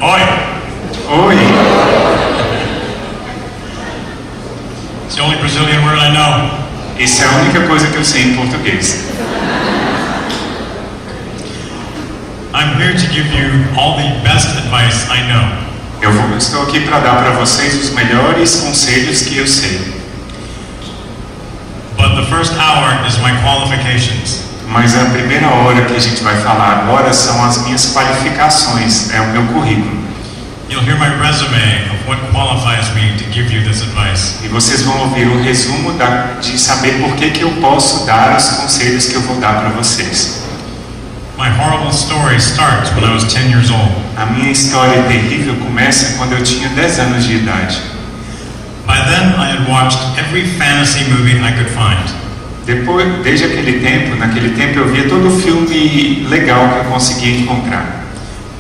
Oi. Oi. It's the only Brazilian word I know. Essa é a única coisa que eu sei em português. I'm here to give you all the best advice I know. Estou aqui para dar para vocês os melhores conselhos que eu sei. But the first hour is my qualifications. Mas a primeira hora que a gente vai falar agora são as minhas qualificações, é o meu currículo. You'll hear my resume of what qualifies me to give you this advice. E vocês vão ouvir o resumo de saber por que eu posso dar os conselhos que eu vou dar para vocês. My horrible story starts when I was 10 years old. A minha história terrível começa quando eu tinha 10 anos de idade. By then I had watched every fantasy movie I could find. Desde naquele tempo eu via todo filme legal que eu conseguia encontrar.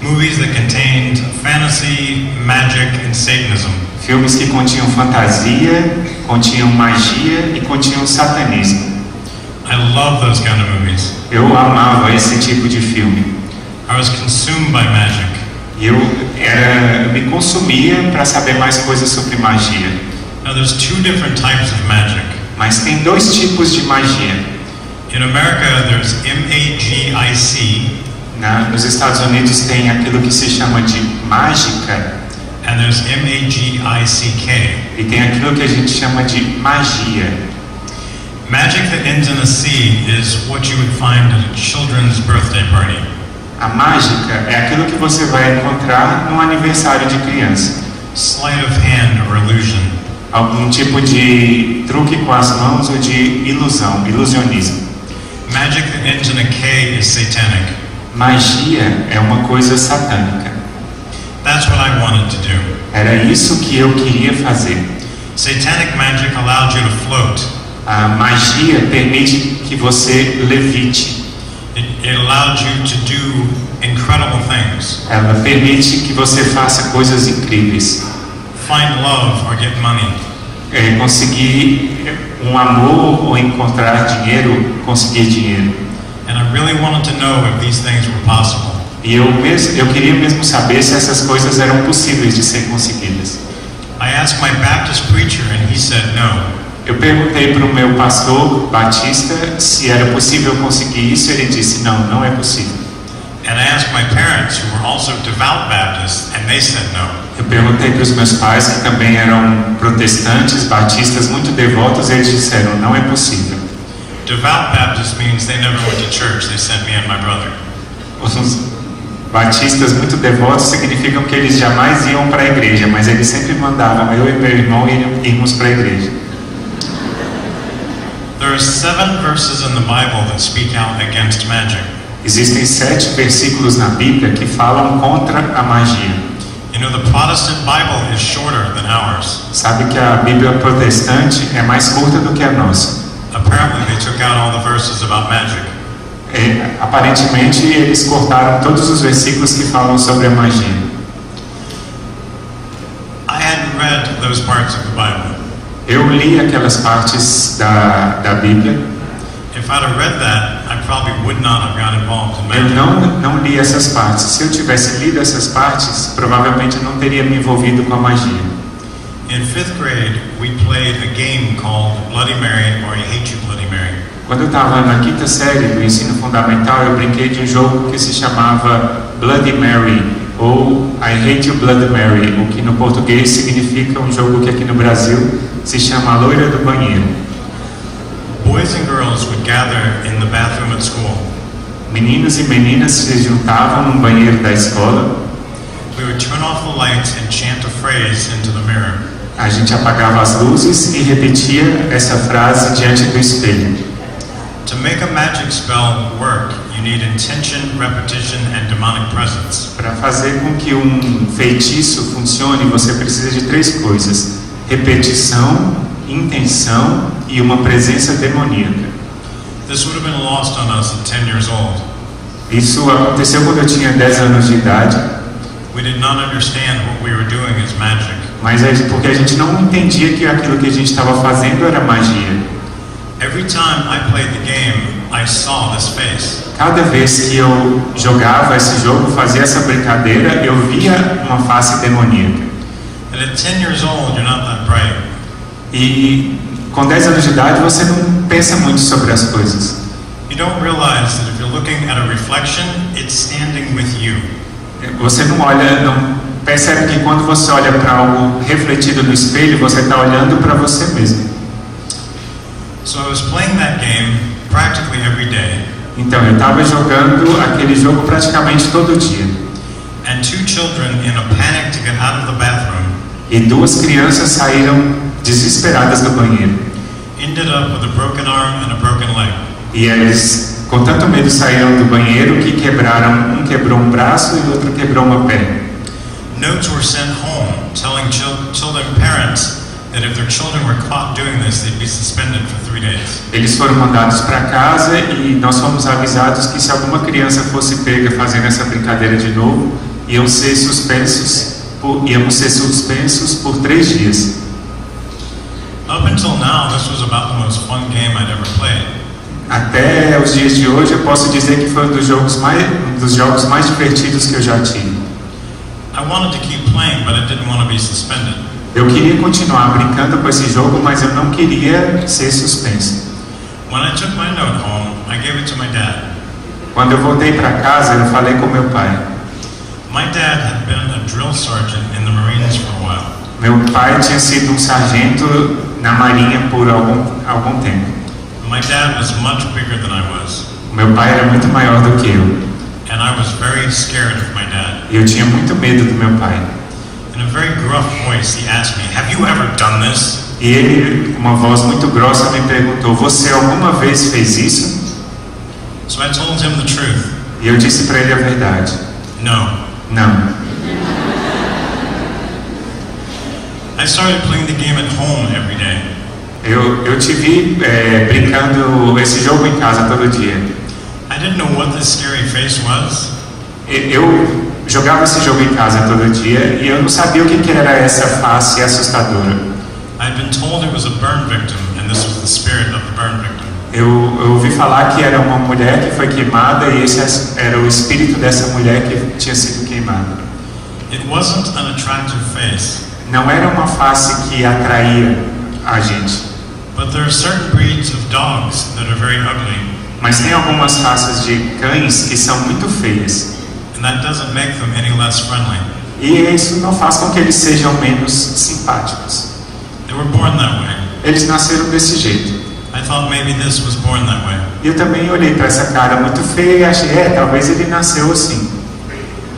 Movies that contained fantasy, magic and Satanism. Filmes que continham fantasia, continham magia e continham satanismo. I love those kind of movies. Eu amava esse tipo de filme. I was consumed by magic. Eu me consumia para saber mais coisas sobre magia. Now there's two different types of magic. Mas tem dois tipos de magia. In America there's MAGIC. Nos Estados Unidos tem aquilo que se chama de mágica. And there's MAGICK. E tem aquilo que a gente chama de magia. Magic that ends in a C is what you would find at a children's birthday party. A mágica é aquilo que você vai encontrar num aniversário de criança. Sleight of hand or illusion. Algum tipo de truque com as mãos ou de ilusionismo. Magic that ends in a K is satanic. Magia é uma coisa satânica. That's what I wanted to do. Era isso que eu queria fazer. Satanic magic allowed you to float. A magia permite que você levite. It allowed you to do incredible things. Ela permite que você faça coisas incríveis. Find love or get money. Conseguir um amor ou encontrar dinheiro, conseguir dinheiro. And I really wanted to know if these things were possible. E eu queria mesmo saber se essas coisas eram possíveis de ser conseguidas. I asked my Baptist preacher and he said no. Eu perguntei para o meu pastor batista se era possível conseguir isso, e ele disse não é possível. And I asked my parents who were also devout Baptists and they said no. Eu perguntei para os meus pais que também eram protestantes, batistas muito devotos, e eles disseram não é possível. Devout Baptist means they never went to church. They sent me and my brother. Os batistas muito devotos significam que eles jamais iam para a igreja, mas eles sempre mandavam eu e meu irmão irmos para a igreja. There are 7 verses in the Bible that speak out against magic. Existem 7 versículos na Bíblia que falam contra a magia. You know, the Protestant Bible is shorter than ours. Sabe que a Bíblia protestante é mais curta do que a nossa. Apparently they took out all the verses about magic. Aparentemente eles cortaram todos os versículos que falam sobre a magia. I hadn't read those parts of the Bible. Eu li aquelas partes da Bíblia. If I'd have read that, I probably would not have got involved in Eu magic. não li essas partes. Se eu tivesse lido essas partes, provavelmente eu não teria me envolvido com a magia. In 5th grade, we played a game called Bloody Mary or I Hate You Bloody Mary. Quando eu estava na 5ª série do ensino fundamental, eu brinquei de um jogo que se chamava Bloody Mary ou I Hate You Bloody Mary, o que no português significa um jogo que aqui no Brasil se chama Loira do Banheiro. Boys and girls would gather in the bathroom at school. Meninos e meninas se juntavam no banheiro da escola. We would turn off the lights and chant a phrase into the mirror. A gente apagava as luzes e repetia essa frase diante do espelho. To make a magic spell work, you need intention, repetition and demonic presence. Para fazer com que um feitiço funcione, você precisa de 3 coisas: repetição, intenção e uma presença demoníaca. This would have been lost on us at 10 years old. Isso aconteceu quando eu tinha 10 anos de idade. We did not understand what we were doing as magic. Mas é porque a gente não entendia que aquilo que a gente estava fazendo era magia. Every time I played the game, I saw this face. Cada vez que eu jogava esse jogo, fazia essa brincadeira, eu via uma face demoníaca. And at 10 years old, you're not that bright. E com 10 anos de idade, você não pensa muito sobre as coisas. You don't realize that if you're looking at a reflection, it's standing with you. Você não percebe que quando você olha para algo refletido no espelho, você está olhando para você mesmo. So I was playing that game practically every day. Então eu estava jogando aquele jogo praticamente todo dia. And 2 children in a panic to get out of the bathroom. E 2 crianças saíram desesperadas do banheiro. Ended up with a broken arm and a broken leg. E eles, com tanto medo, saíram do banheiro que quebraram, um quebrou um braço e o outro quebrou uma perna. Notes were sent home telling children parents that if their children were caught doing this, they'd be suspended for 3 days. Eles foram mandados para casa e nós fomos avisados que se alguma criança fosse pega fazendo essa brincadeira de novo, íamos ser suspensos por 3 dias. Up until now, this was about the most fun game I'd ever played. Até os dias de hoje, eu posso dizer que foi um dos jogos mais divertidos que eu já tive. I wanted to keep playing, but I didn't want to be suspended. Eu queria continuar brincando com esse jogo, mas eu não queria ser suspenso. When I took my note home, I gave it to my dad. Quando eu voltei para casa, eu falei com meu pai. My dad had been a drill sergeant in the Marines for a while. Meu pai tinha sido um sargento na Marinha por algum tempo. My dad was much bigger than I was. Meu pai era muito maior do que eu. And I was very scared of my dad. E eu tinha muito medo do meu pai. In a very gruff voice, he asked me, "Have you ever done this?" E ele, com uma voz muito grossa, me perguntou: "Você alguma vez fez isso?" So I told him the truth. E eu disse para ele a verdade. No. Não. I started playing the game at home every day. Eu te vi brincando esse jogo em casa todo dia. I didn't know what this scary face was. Eu jogava esse jogo em casa todo dia e eu não sabia o que era essa face assustadora. I'd been told it was a burn victim, and this was the spirit of the burn victim. Eu ouvi falar que era uma mulher que foi queimada e esse era o espírito dessa mulher que tinha sido queimada. It wasn't an attractive face. Não era uma face que atraía a gente. But there are certain breeds of dogs that are very ugly. Mas tem algumas raças de cães que são muito feias. And that doesn't make them any less friendly. E isso não faz com que eles sejam menos simpáticos. They were born that way. Eles nasceram desse jeito. I thought maybe this was born that way. E eu também olhei para essa cara muito feia e achei, talvez ele nasceu assim.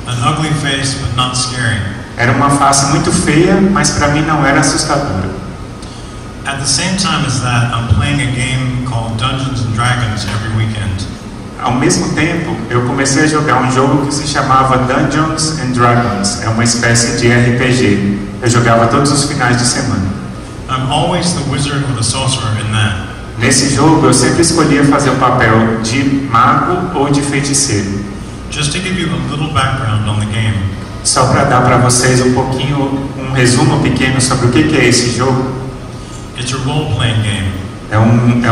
An ugly face, but not scary. Era uma face muito feia, mas para mim não era assustadora. At the same time as that, I'm playing a game called Dungeons and Dragons every weekend. Ao mesmo tempo, eu comecei a jogar um jogo que se chamava Dungeons and Dragons. É uma espécie de RPG. Eu jogava todos os finais de semana. I'm always the wizard or the sorcerer in that. Nesse jogo, eu sempre escolhia fazer o papel de mago ou de feiticeiro. Just to give you a little background on the game. Só para dar para vocês um resumo pequeno sobre o que é esse jogo. It's a role-playing game. É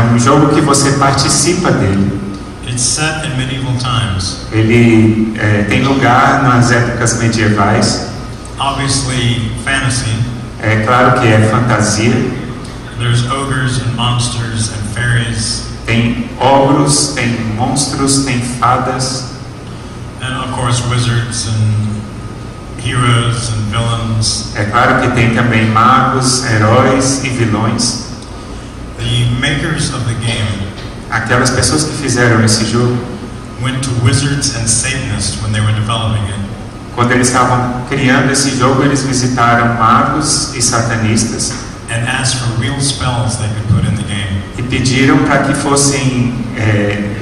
um jogo que você participa dele. It's set in medieval times. Ele tem lugar nas épocas medievais. Obviously, fantasy. É claro que é fantasia. There's ogres and monsters and fairies. Tem ogros, tem monstros, tem fadas. And of course, wizards and heroes and villains. É claro que tem também magos, heróis e vilões. The makers of the game Aquelas pessoas que fizeram esse jogo went to wizards and Satanists when they were developing it. Quando eles estavam criando esse jogo, eles visitaram magos e satanistas and asked for real spells they could put in the game. E pediram para que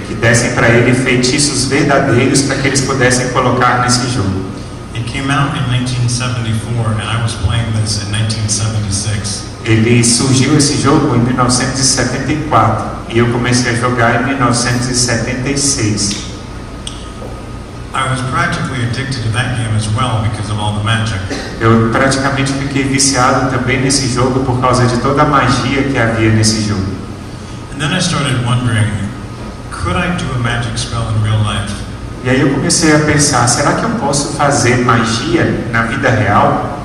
que dessem para ele feitiços verdadeiros para que eles pudessem colocar nesse jogo. It came out in 1974 and I was playing this in 1976. Ele surgiu esse jogo em 1974 e eu comecei a jogar em 1976. I was practically addicted to that game as well because of all the magic. Eu praticamente fiquei viciado também nesse jogo por causa de toda a magia que havia nesse jogo. And then I started wondering, could could I do a magic spell in real life? E aí eu comecei a pensar, será que eu posso fazer magia na vida real?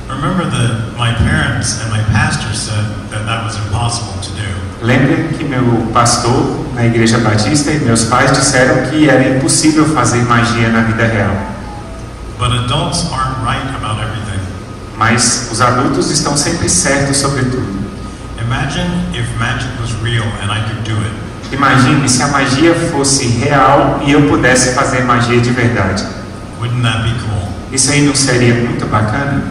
Remember that my parents and my pastor said that was impossible to do. Lembrem que meu pastor na igreja batista e meus pais disseram que era impossível fazer magia na vida real. But adults aren't right about everything. Mas os adultos estão sempre certos sobre tudo. Imagine if magic was real and I could do it. Imagine se a magia fosse real e eu pudesse fazer magia de verdade. Wouldn't that be cool? Isso aí não seria muito bacana?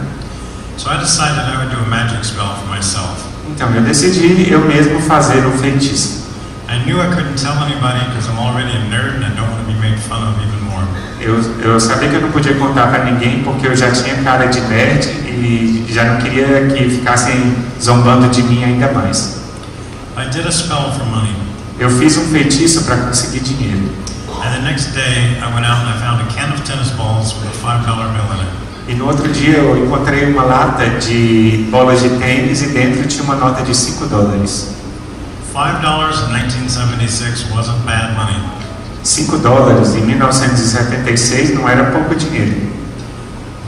So I decided I would do a magic spell for myself. Então eu decidi eu mesmo fazer um feitiço. I knew I couldn't tell anybody because I'm already a nerd and I don't want to be made fun of even more. Eu sabia que eu não podia contar para ninguém porque eu já tinha cara de nerd e já não queria que ficassem zombando de mim ainda mais. I did a spell for money. Eu fiz um feitiço para conseguir dinheiro. And the next day I went out and I found a can of tennis balls with a $5 bill in it. E no outro dia eu encontrei uma lata de bolas de tênis e dentro tinha uma nota de $5. $5 in 1976 wasn't bad money. $5 em 1976 não era pouco dinheiro.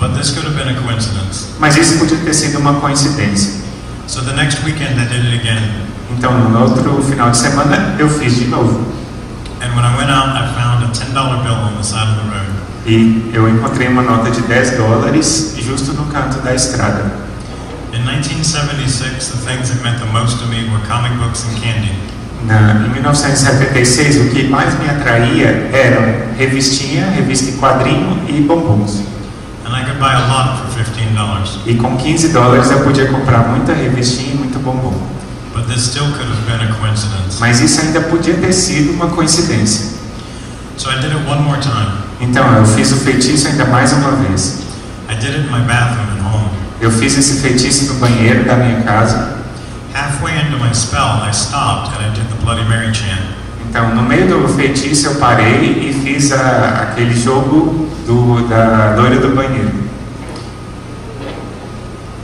But this could have been a coincidence. Mas isso podia ter sido uma coincidência. So the next weekend I did it again. Então no outro final de semana eu fiz de novo. And when I went out I found a $10 bill on the side of the road. E eu encontrei uma nota de $10 justo no canto da estrada. In 1976, the things that meant the most to me were comic books and candy. Em 1976, o que mais me atraía eram revistinha, revista em quadrinho e bombons. And I could buy a lot for $15. E com $15 eu podia comprar muita revistinha e muito bombom. But this still could have been a coincidence. Mas isso ainda podia ter sido uma coincidência. So I did it one more time. Então eu fiz o feitiço ainda mais uma vez. I did it in my bathroom at home. Eu fiz esse feitiço no banheiro da minha casa. Halfway into my spell, I stopped and I did the Bloody Mary chant. Então, no meio do feitiço eu parei e fiz aquele jogo da loira do banheiro.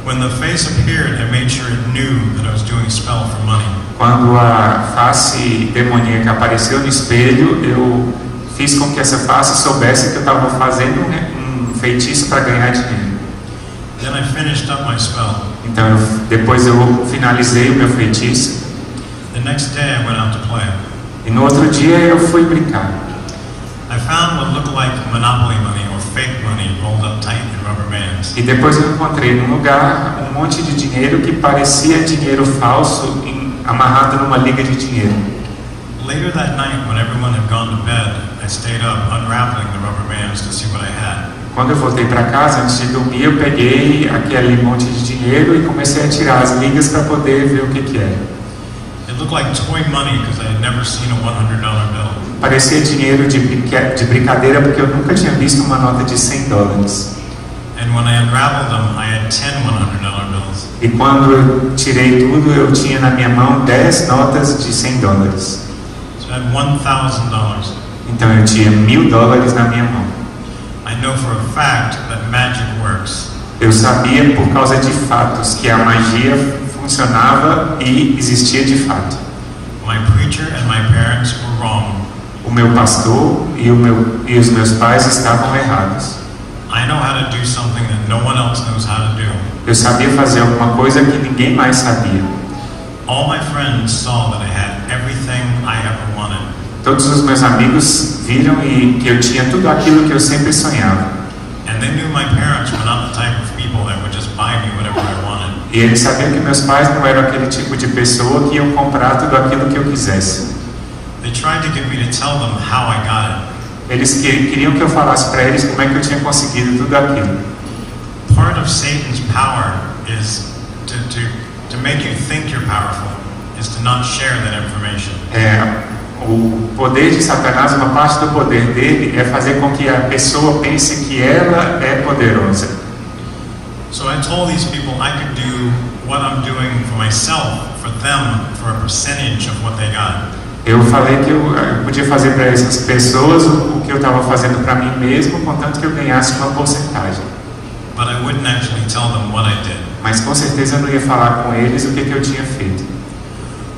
When the face appeared, I made sure it knew that I was doing a spell for money. Quando a face demoníaca apareceu no espelho, eu fiz com que essa face soubesse que eu estava fazendo um feitiço para ganhar dinheiro. Then I finished up my spell. Então, depois eu finalizei o meu feitiço. The next day I went out to play. E no outro dia eu fui brincar. I found what looked like Monopoly money or fake money rolled up tight in rubber bands. E depois eu encontrei num lugar um monte de dinheiro que parecia dinheiro falso amarrado numa liga de dinheiro. Later that night, when everyone had gone to bed, I stayed up unraveling the rubber bands to see what I had. Quando eu voltei para casa, antes de dormir, eu peguei aquele monte de dinheiro e comecei a tirar as ligas para poder ver o que era. It looked like toy money because I had never seen a $100 bill. Parecia dinheiro de brincadeira porque eu nunca tinha visto uma nota de $100. And when I unraveled them, I had 10 $100 bills. E quando eu tirei tudo, eu tinha na minha mão 10 notas de $100. So I had $1,000. Então eu tinha $1.000 na minha mão. I know for a fact that magic works. Eu sabia por causa de fatos que a magia funcionava e existia de fato. My preacher and my parents were wrong. O meu pastor e os meus pais estavam errados. I know how to do something that no one else knows how to do. Eu sabia fazer alguma coisa que ninguém mais sabia. All my friends saw that I had everything I ever wanted. Todos os meus amigos viram que eu tinha tudo aquilo que eu sempre sonhava. And they knew my parents were not the type of people that would just buy me whatever I wanted. E eles sabiam que meus pais não eram aquele tipo de pessoa que iam comprar tudo aquilo que eu quisesse. They tried to get me to tell them how I got it. Eles queriam que eu falasse para eles como é que eu tinha conseguido tudo aquilo. Part of Satan's power is to make you think you're powerful, is to not share that information. O poder de Satanás, uma parte do poder dele é fazer com que a pessoa pense que ela é poderosa. So I told these people I could do what I'm doing for myself, for them, for a percentage of what they got. Eu falei que eu podia fazer para essas pessoas o que eu estava fazendo para mim mesmo, contanto que eu ganhasse uma porcentagem. But I wouldn't actually tell them what I did. Mas com certeza eu não ia falar com eles o que eu tinha feito.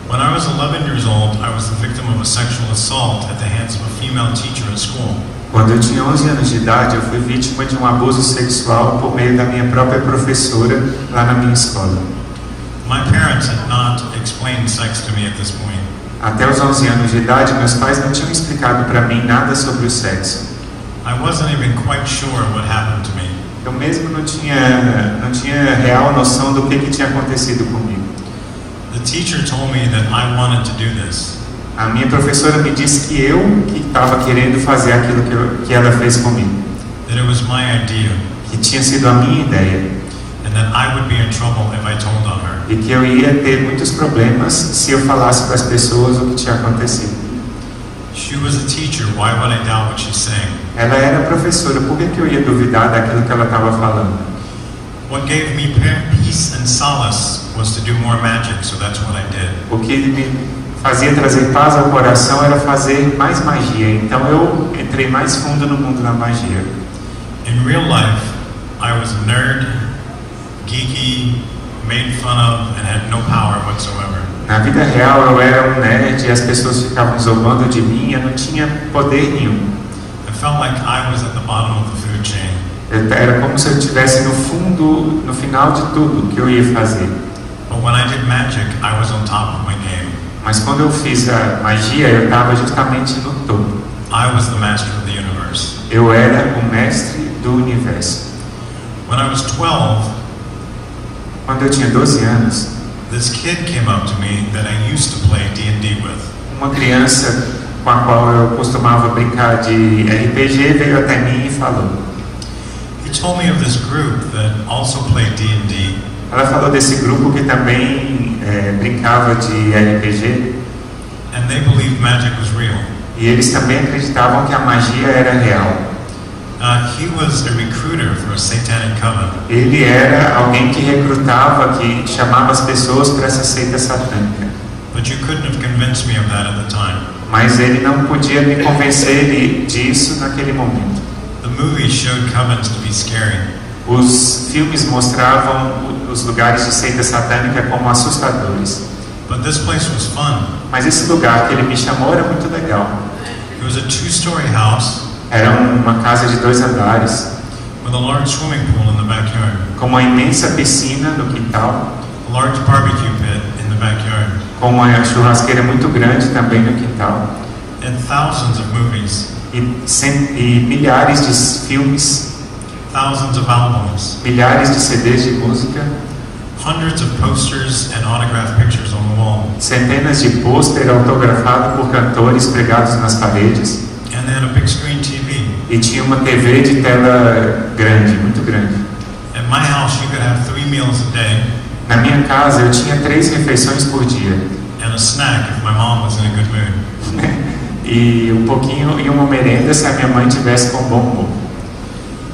When I was 11 years old, I was the victim of a sexual assault at the hands of a female teacher at school. Quando eu tinha 11 anos de idade, eu fui vítima de um abuso sexual por meio da minha própria professora lá na minha escola. My parents had not explained sex to me at this point. Até os 11 anos de idade, meus pais não tinham explicado para mim nada sobre o sexo. I wasn't even quite sure what happened to me. Eu mesmo não tinha real noção do que tinha acontecido comigo. The teacher told me that I wanted to do this. A minha professora me disse que eu que estava querendo fazer aquilo que ela fez comigo. That it was my idea. Que tinha sido a minha ideia. And that I would be in trouble if I told on her. E que eu ia ter muitos problemas se eu falasse para as pessoas o que tinha acontecido. She was a teacher. Why would I doubt what she's saying? Ela era professora. Por que eu ia duvidar daquilo que ela estava falando? What gave me peace and solace was to do more magic, so that's what I did. O que me fazia trazer paz ao coração era fazer mais magia. Então eu entrei mais fundo no mundo da magia. In real life, I was a nerd, geeky, made fun of, and had no power whatsoever. Na vida real eu era um nerd e as pessoas ficavam zombando de mim, eu não tinha poder nenhum. I felt like I was at the bottom of the food chain. Era como se eu estivesse no fundo, no final de tudo que eu ia fazer. But when I did magic, I was on top of my game. Mas quando eu fiz a magia, eu estava justamente no topo. I was the master of the universe. Eu era o mestre do universo. When I was 12, quando eu tinha 12 anos, this kid came up to me that I used to play D&D with. Uma criança com a qual eu costumava brincar de RPG veio até mim e falou. He told me of this group that also played D&D. Ela falou desse grupo que também brincava de RPG. And they believed magic was real. E eles também acreditavam que a magia era real. He was a recruiter for a satanic coven. Ele era alguém que recrutava, que chamava as pessoas para essa seita satânica. But you couldn't have convinced me of that at the time. Mas ele não podia me convencer disso naquele momento. The movies showed covens to be scary. Os filmes mostravam os lugares de seita satânica como assustadores. But this place was fun. Mas esse lugar que ele me chamou era muito legal. It was a two-story house. Era uma casa de 2 andares. With a large swimming pool in the backyard. Com uma imensa piscina no quintal. A large barbecue pit in the backyard. Com uma churrasqueira muito grande também no quintal. And thousands of movies. E milhares de filmes. Thousands of albums. Milhares de CDs de música. Hundreds of posters and autographed pictures on the wall. Centenas de pôster autografado por cantores pregados nas paredes. And they had a big screen TV. E tinha uma TV de tela grande, muito grande. At my house, you could have 3 meals a day. Na minha casa eu tinha 3 refeições por dia. And a snack if my mom was in a good mood. E um pouquinho e uma merenda se a minha mãe tivesse com bom humor.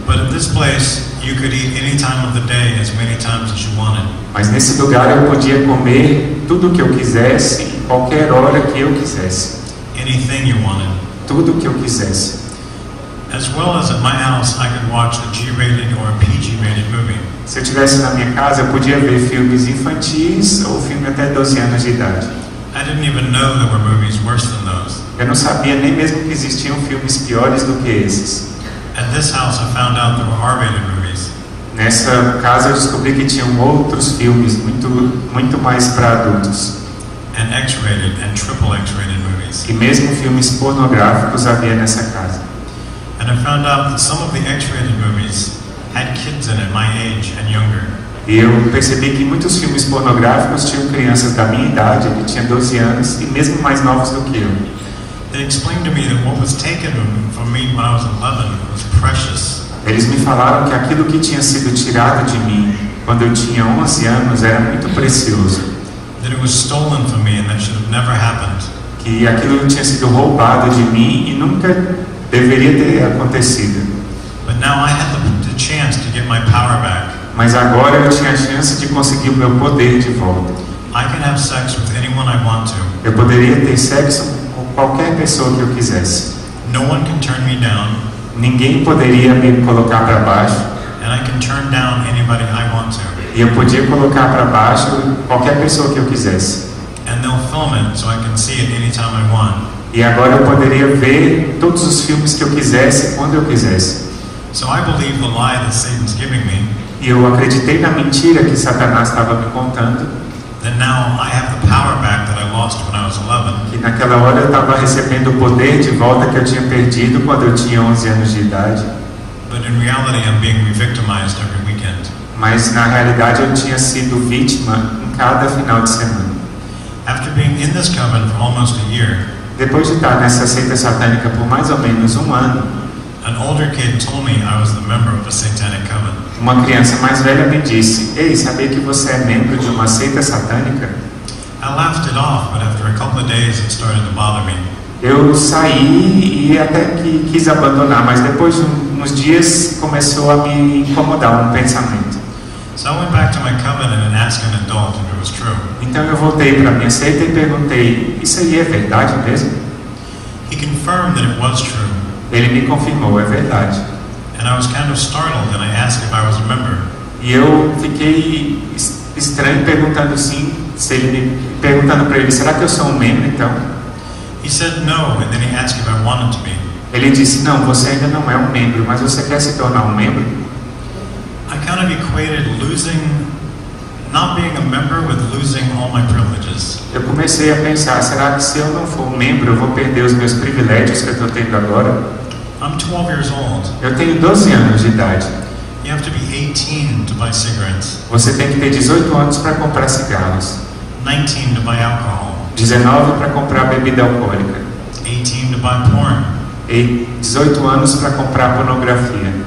But at this place, you could eat any time of the day as many times as you wanted. Mas nesse lugar eu podia comer tudo o que eu quisesse, em qualquer hora que eu quisesse. Anything you wanted. Tudo o que eu quisesse. As well as at my house, I could watch a G-rated or a PG-rated movie. Se eu estivesse na minha casa, eu podia ver filmes infantis ou filme até 12 anos de idade. I didn't even know there were movies worse than those. Eu não sabia nem mesmo que existiam filmes piores do que esses. At this house, I found out there were R-rated movies. Nessa casa eu descobri que tinham outros filmes muito mais para adultos. And X-rated and triple X-rated movies. E mesmo filmes pornográficos havia nessa casa. And I found out that some of the X-rated movies had kids in it my age and younger. E eu percebi que muitos filmes pornográficos tinham crianças da minha idade, ele tinha 12 anos, e mesmo mais novos do que eu. They explained to me that what was taken from me when I was 11 was precious. Eles me falaram que aquilo que tinha sido tirado de mim quando eu tinha 11 anos era muito precioso. That it was stolen from me and that should have never happened. Que aquilo tinha sido roubado de mim e nunca deveria ter acontecido. But now I had the chance to get my power back. Mas agora eu tinha a chance de conseguir o meu poder de volta. I can have sex with anyone I want to. Eu poderia ter sexo com qualquer pessoa que eu quisesse. No one can turn me down. Ninguém poderia me colocar para baixo. And I can turn down anybody I want to. E eu podia colocar para baixo qualquer pessoa que eu quisesse. And they'll film film it so I can see it anytime I want. E agora eu poderia ver todos os filmes que eu quisesse, quando eu quisesse. So I believe the lie that Satan's giving me, E eu acreditei na mentira que Satanás estava me contando, that now I have the power back that I lost when I was 11. que naquela hora eu estava recebendo o poder de volta que eu tinha perdido quando eu tinha 11 anos de idade. But in reality, I'm being re-victimized every weekend. Mas na realidade eu tinha sido vítima em cada final de semana. After being in this coven for almost a year, Depois de estar nessa seita satânica por mais ou menos um ano, an older kid told me I was the member of a satanic coven. uma criança mais velha me disse: "Ei, sabia que você é membro de uma seita satânica?" I laughed it off, but after a couple of days, it started to bother me. Eu saí e até que quis abandonar, mas depois de uns dias começou a me incomodar um pensamento. So I went back to my coven and asked an adult if it was true. Então eu voltei para a minha seita e perguntei: "Isso aí é verdade mesmo?" He confirmed that it was true, Ele me confirmou: "É verdade." and I was kind of startled, and I asked if I was a member. E eu fiquei estranho perguntando perguntando para ele: "Será que eu sou um membro então?" He said no, and then he asked if I wanted to be. Ele disse: "Não, você ainda não é um membro, mas você quer se tornar um membro?" I kind of equated not being a member with losing all my privileges. Eu comecei a pensar: será que se eu não for um membro eu vou perder os meus privilégios que eu estou tendo agora? I'm 12 years old. Eu tenho 12 anos de idade. You have to be 18 to buy cigarettes, Você tem que ter 18 anos para comprar cigarros, 19 to buy alcohol, 19 para comprar bebida alcoólica 18 to buy porn. e 18 anos para comprar pornografia.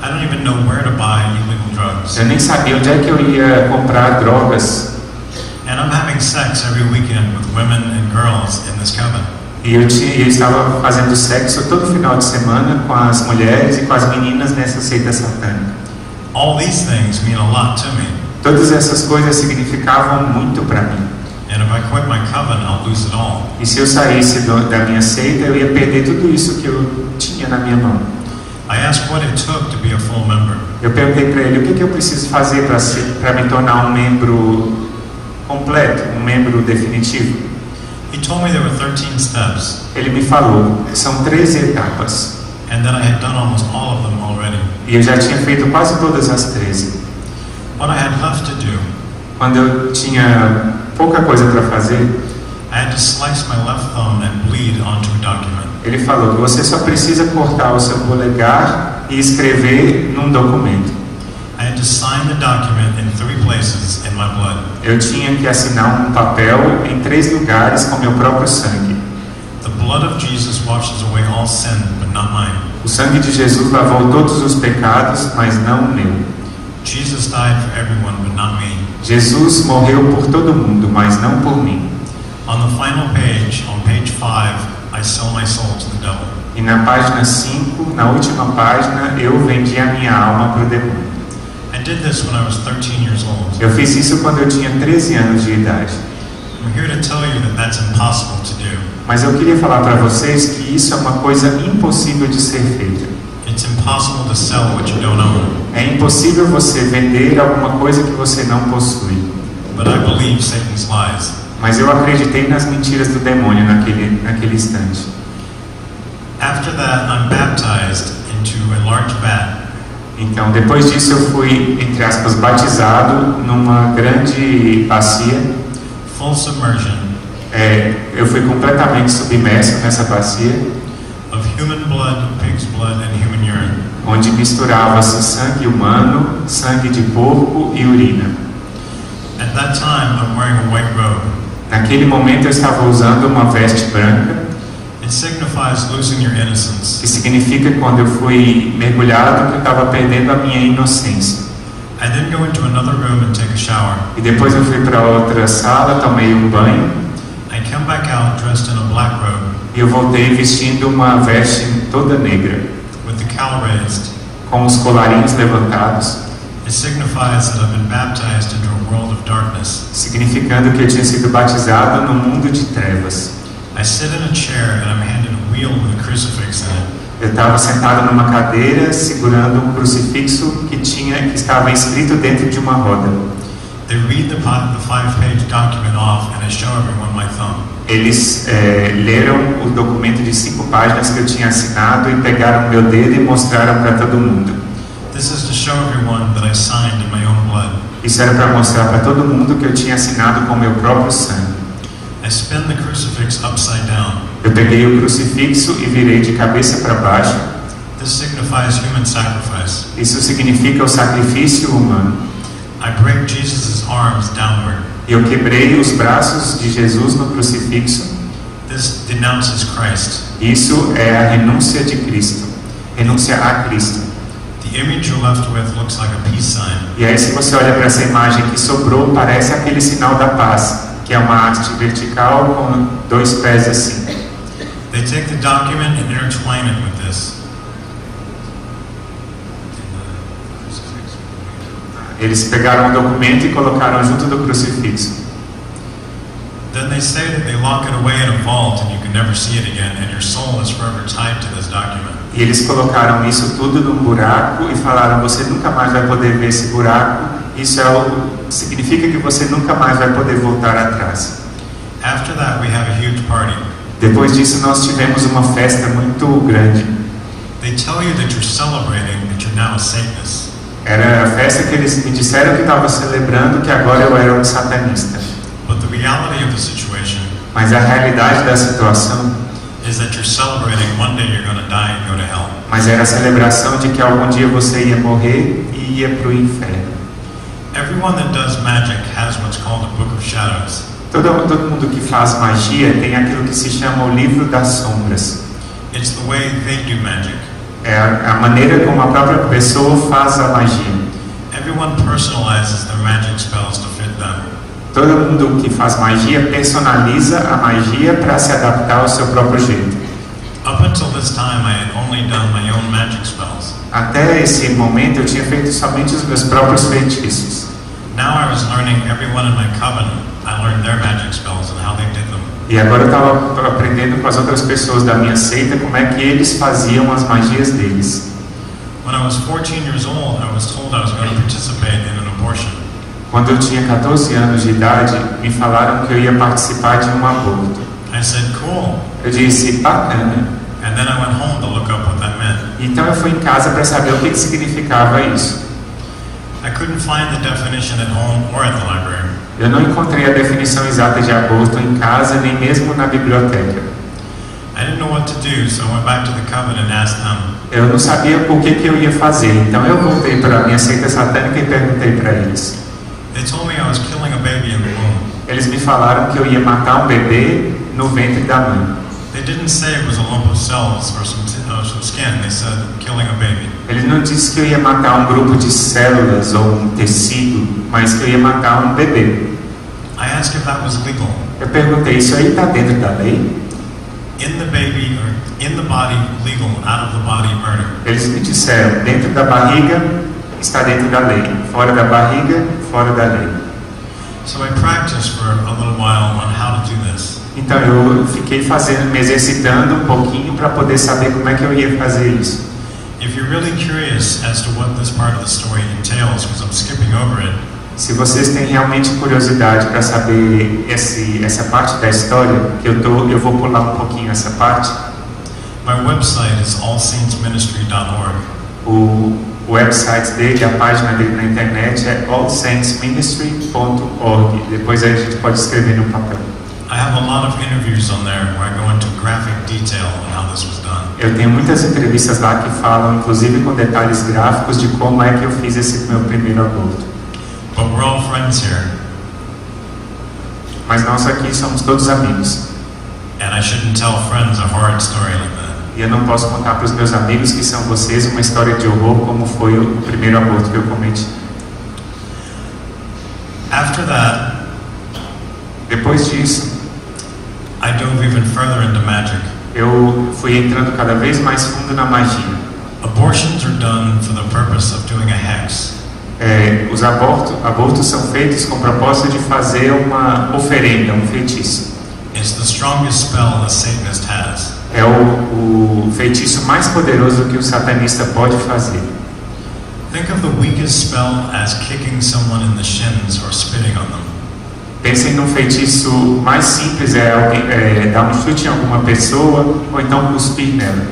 I don't even know where to buy illegal drugs. Eu nem sabia onde é que eu ia comprar drogas. And I'm having sex every weekend with women and girls in this coven. E eu estava fazendo sexo todo final de semana com as mulheres e com as meninas nessa seita satânica. All these things mean a lot to me. Todas essas coisas significavam muito para mim. And if I quit my coven, I'll lose it all. E se eu saísse da minha seita, eu ia perder tudo isso que eu tinha na minha mão. I asked what it took to be a full member. Eu perguntei para ele: o que eu preciso fazer para me tornar um membro completo, um membro definitivo? He told me there were 13 steps, Ele me falou que são 13 etapas. and that I had done almost all of them already. E eu já tinha feito quase todas as 13. What I had left to do, Quando eu tinha pouca coisa para fazer, I had to slice my left thumb and bleed onto a document. ele falou que você só precisa cortar o seu polegar e escrever num documento. I had to sign the document in 3 places in my blood. Eu tinha que assinar um papel em 3 lugares com meu próprio sangue. The blood of Jesus washes away all sin, but not mine. O sangue de Jesus lavou todos os pecados, mas não o meu. Jesus died for everyone, but not me. Jesus morreu por todo mundo, mas não por mim. On the final page, on page 5, I sell my soul to the devil. E na página 5, na última página, eu vendi a minha alma para o demônio. I did this when I was 13 years old. Eu fiz isso quando eu tinha 13 anos de idade. I'm here to tell you that that's impossible to do. Mas eu queria falar para vocês que isso é uma coisa impossível de ser feita. It's impossible to sell what you don't own. É impossível você vender alguma coisa que você não possui. But I believe Satan's lies. Mas eu acreditei nas mentiras do demônio naquele instante. After that, I'm baptized into a large vat. Então, depois disso, eu fui, entre aspas, batizado numa grande bacia. Full submersion Eu fui completamente submerso nessa bacia, of human blood, pig's blood, and human urine. onde misturava-se sangue humano, sangue de porco e urina. At that time, I'm wearing a white robe. Naquele momento, eu estava usando uma veste branca, It signifies losing your innocence. que significa que quando eu fui mergulhado, que eu estava perdendo a minha inocência. I then go into another room and take a shower. E depois eu fui para outra sala, tomei um banho, I come back out dressed in a black robe e eu voltei vestindo uma veste toda negra, with the cowl raised. com os colarinhos levantados, It signifies that I've been baptized into a world of darkness. significando que eu tinha sido batizado no mundo de trevas. I sit in a chair and I'm handed a wheel with a crucifix in it. Eu estava sentado numa cadeira, segurando um crucifixo que estava inscrito dentro de uma roda. They read the 5-page document off, and I show everyone my thumb. Eles leram o documento de 5 páginas que eu tinha assinado e pegaram meu dedo e mostraram para todo mundo. This is to show everyone that I signed in my own blood. Isso era para mostrar para todo mundo que eu tinha assinado com meu próprio sangue. I spin the crucifix upside down. Eu peguei o crucifixo e virei de cabeça para baixo. This signifies human sacrifice. Isso significa o sacrifício humano. I break Jesus' arms downward. Eu quebrei os braços de Jesus no crucifixo. This denounces Christ. Isso é a renúncia de Cristo. Renúncia a Cristo. The image you're left with looks like a peace sign. E aí, se você olha para essa imagem que sobrou, parece aquele sinal da paz, que é uma haste vertical com 2 pés assim. They take the document and intertwine it with this. Eles pegaram o documento e colocaram junto do crucifixo. Then they say that they lock it away in a vault and you can never see it again, and your soul is forever tied to this document. E eles colocaram isso tudo num buraco e falaram: você nunca mais vai poder ver esse buraco. Isso significa que você nunca mais vai poder voltar atrás. After that, we have a huge party. Depois disso, nós tivemos uma festa muito grande. They tell you that you're celebrating that you're now a Satanist. Era a festa que eles me disseram que estava celebrando que agora eu era um satanista. But the reality of the situation Mas a realidade da situação is that you're celebrating one day you're going to die and go to hell. Mas era a celebração de que algum dia você ia morrer e ia para o inferno. Everyone that does magic has what's called a book of shadows. Todo mundo que faz magia tem aquilo que se chama o livro das sombras. It's the way they do magic. É a maneira como a própria pessoa faz a magia. Everyone personalizes their magic spells to fit them. Todo mundo que faz magia personaliza a magia para se adaptar ao seu próprio jeito. Up until this time, I had only done my own magic spells. Até esse momento eu tinha feito somente os meus próprios feitiços. Now I was learning everyone in my coven. I learned their magic spells and how they did them. E agora eu estava aprendendo com as outras pessoas da minha seita como é que eles faziam as magias deles. When I was 14 years old, I was told I was going to participate in an abortion. Quando eu tinha 14 anos de idade, me falaram que eu ia participar de um aborto. I said, cool. Eu disse, bacana. And then I went home to look up what that meant. Então eu fui em casa para saber o que significava isso. I couldn't find the definition at home or at the library. Eu não encontrei a definição exata de aborto em casa, nem mesmo na biblioteca. I didn't know what to do, so I went back to the coven and asked them. Eu não sabia o que eu ia fazer, então eu voltei para a minha seita satânica e perguntei para eles. They told me I was killing a baby in the womb. Eles me falaram que eu ia matar um bebê no ventre da mãe. They didn't say it was a lump of cells or some skin. They said killing a baby. Eles não disseram que eu ia matar um grupo de células ou um tecido, mas que eu ia matar um bebê. I asked if that was legal. Eu perguntei, isso aí está dentro da lei? In the baby or in the body, legal. Out of the body, murder. Eles me disseram, dentro da barriga está dentro da lei, fora da barriga, fora da lei. So I practiced for a little while on how to do this. Então eu fiquei me exercitando um pouquinho para poder saber como é que eu ia fazer isso. If you're really curious as to what this part of the story entails, because I'm skipping over it. Se vocês têm realmente curiosidade para saber essa parte da história, que eu vou pular um pouquinho essa parte. My website is allsaintsministry.org. O website dele, a página dele na internet é allsaintsministry.org. Depois a gente pode escrever no papel. I have a lot of interviews on there where I go into graphic detail on how this was done. Eu tenho muitas entrevistas lá que falam, inclusive com detalhes gráficos, de como é que eu fiz esse meu primeiro aborto. But we're all friends here. Mas nós aqui somos todos amigos. And I shouldn't tell friends a horrid story like that. E eu não posso contar para os meus amigos que são vocês uma história de horror como foi o primeiro aborto que eu cometi. After that, depois disso, I dove even further into magic. Eu fui entrando cada vez mais fundo na magia. Abortions are done for the purpose of doing a hex. Os abortos são feitos com o propósito de fazer uma oferenda, um feitiço. It's the strongest spell a Satanist has. É o feitiço mais poderoso que o satanista pode fazer. Think of the weakest spell as kicking someone in the shins or spitting on them. Pensem num feitiço mais simples, dar um chute em alguma pessoa ou então cuspir nela.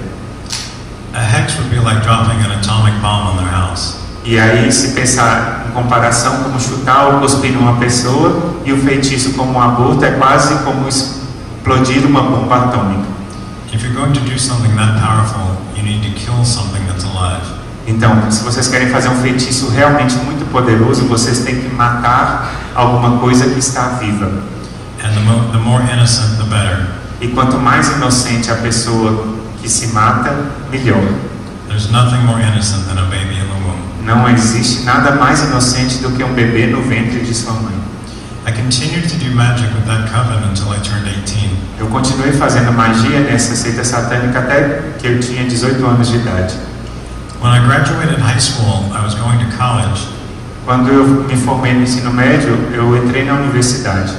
A hex would be like dropping an atomic bomb on their house. E aí, se pensar em comparação como chutar ou cuspir numa pessoa, e o feitiço como um aborto é quase como explodir uma bomba atômica. If you're going to do something that powerful, you need to kill something that's alive. Então, se vocês querem fazer um feitiço realmente muito poderoso, vocês têm que matar alguma coisa que está viva. And the more innocent, the better. E quanto mais inocente a pessoa que se mata, melhor. There's nothing more innocent than a baby in the womb. Não existe nada mais inocente do que um bebê no ventre de sua mãe. I continued to do magic with that coven until I turned 18. Eu continuei fazendo magia nessa seita satânica até que eu tinha 18 anos de idade. When I graduated high school, I was going to college. Quando eu me formei no ensino médio, eu entrei na universidade.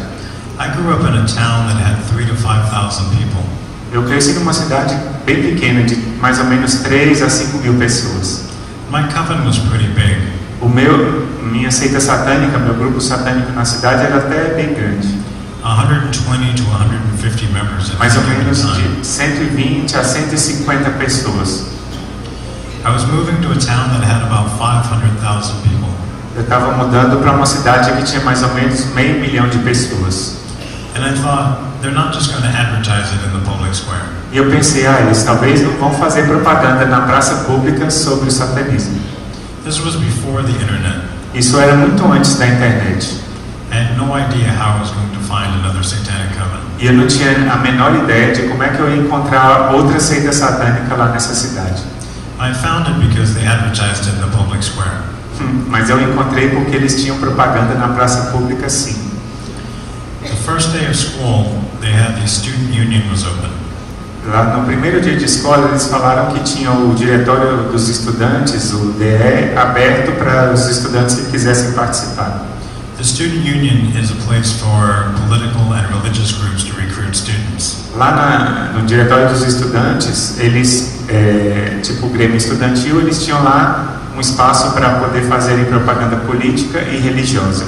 I grew up in a town that had 3,000 to 5,000 people. Eu cresci numa cidade bem pequena, de mais ou menos 3 a 5 mil pessoas. My coven was pretty big. Minha seita satânica, meu grupo satânico na cidade era até bem grande. 120 to 150 members. Mais ou menos de 120 a 150 pessoas. I was moving to a town that had about 500,000 people. Eu estava mudando para uma cidade que tinha mais ou menos 500 mil de pessoas. And I thought, they're not just going to advertise it in the public square. E eu pensei, eles talvez não vão fazer propaganda na praça pública sobre o satanismo. This was before the internet. Isso era muito antes da internet. I had no idea how I was going to find another satanic coven. E eu não tinha a menor ideia de como é que eu ia encontrar outra seita satânica lá nessa cidade. I found it because they advertised it in the public square. Mas eu encontrei porque eles tinham propaganda na praça pública, sim. The first day of school, they had the student union was open. Lá no primeiro dia de escola, eles falaram que tinha o diretório dos estudantes, o DE, aberto para os estudantes que quisessem participar. The student union is a place for political and religious groups to recruit students. Lá no diretório dos estudantes, eles, tipo o Grêmio Estudantil, eles tinham lá um espaço para poder fazerem propaganda política e religiosa.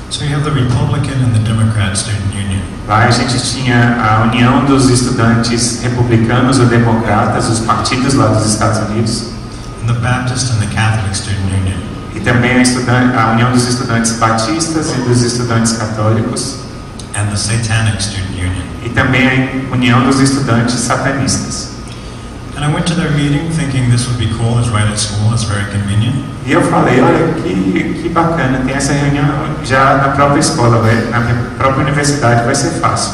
So you have the Republican and the Democrat student union. Lá a gente tinha a União dos Estudantes Republicanos ou Democratas, os partidos lá dos Estados Unidos. And the Baptist and the Catholic student union. E também a União dos Estudantes Batistas e dos Estudantes Católicos. And the Satanic student union. E também a União dos Estudantes Satanistas. And I went to their meeting thinking this would be cool. It's right at school. It's very convenient. E eu falei, olha que bacana, tem essa reunião já na própria escola, na própria universidade, vai ser fácil.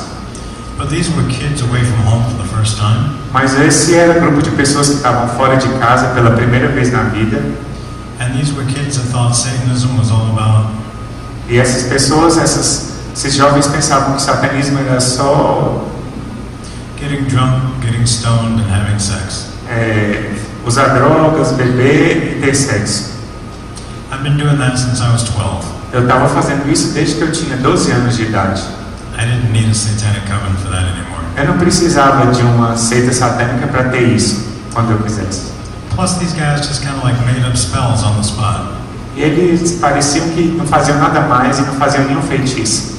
But these were kids away from home for the first time. Mas esse era um grupo de pessoas que estavam fora de casa pela primeira vez na vida. And these were kids that thought Satanism was all about. E essas pessoas, esses jovens pensavam que o satanismo era só getting drunk, getting stoned, and having sex. Usar drogas, beber e ter sexo. I've been doing that since I was 12. Eu estava fazendo isso desde que eu tinha 12 anos de idade. I didn't need a satanic coven for that anymore. Eu não precisava de uma seita satânica para ter isso quando eu quisesse. Plus, these guys just kind of like made up spells on the spot. E eles pareciam que não faziam nada mais e não faziam nenhum feitiço.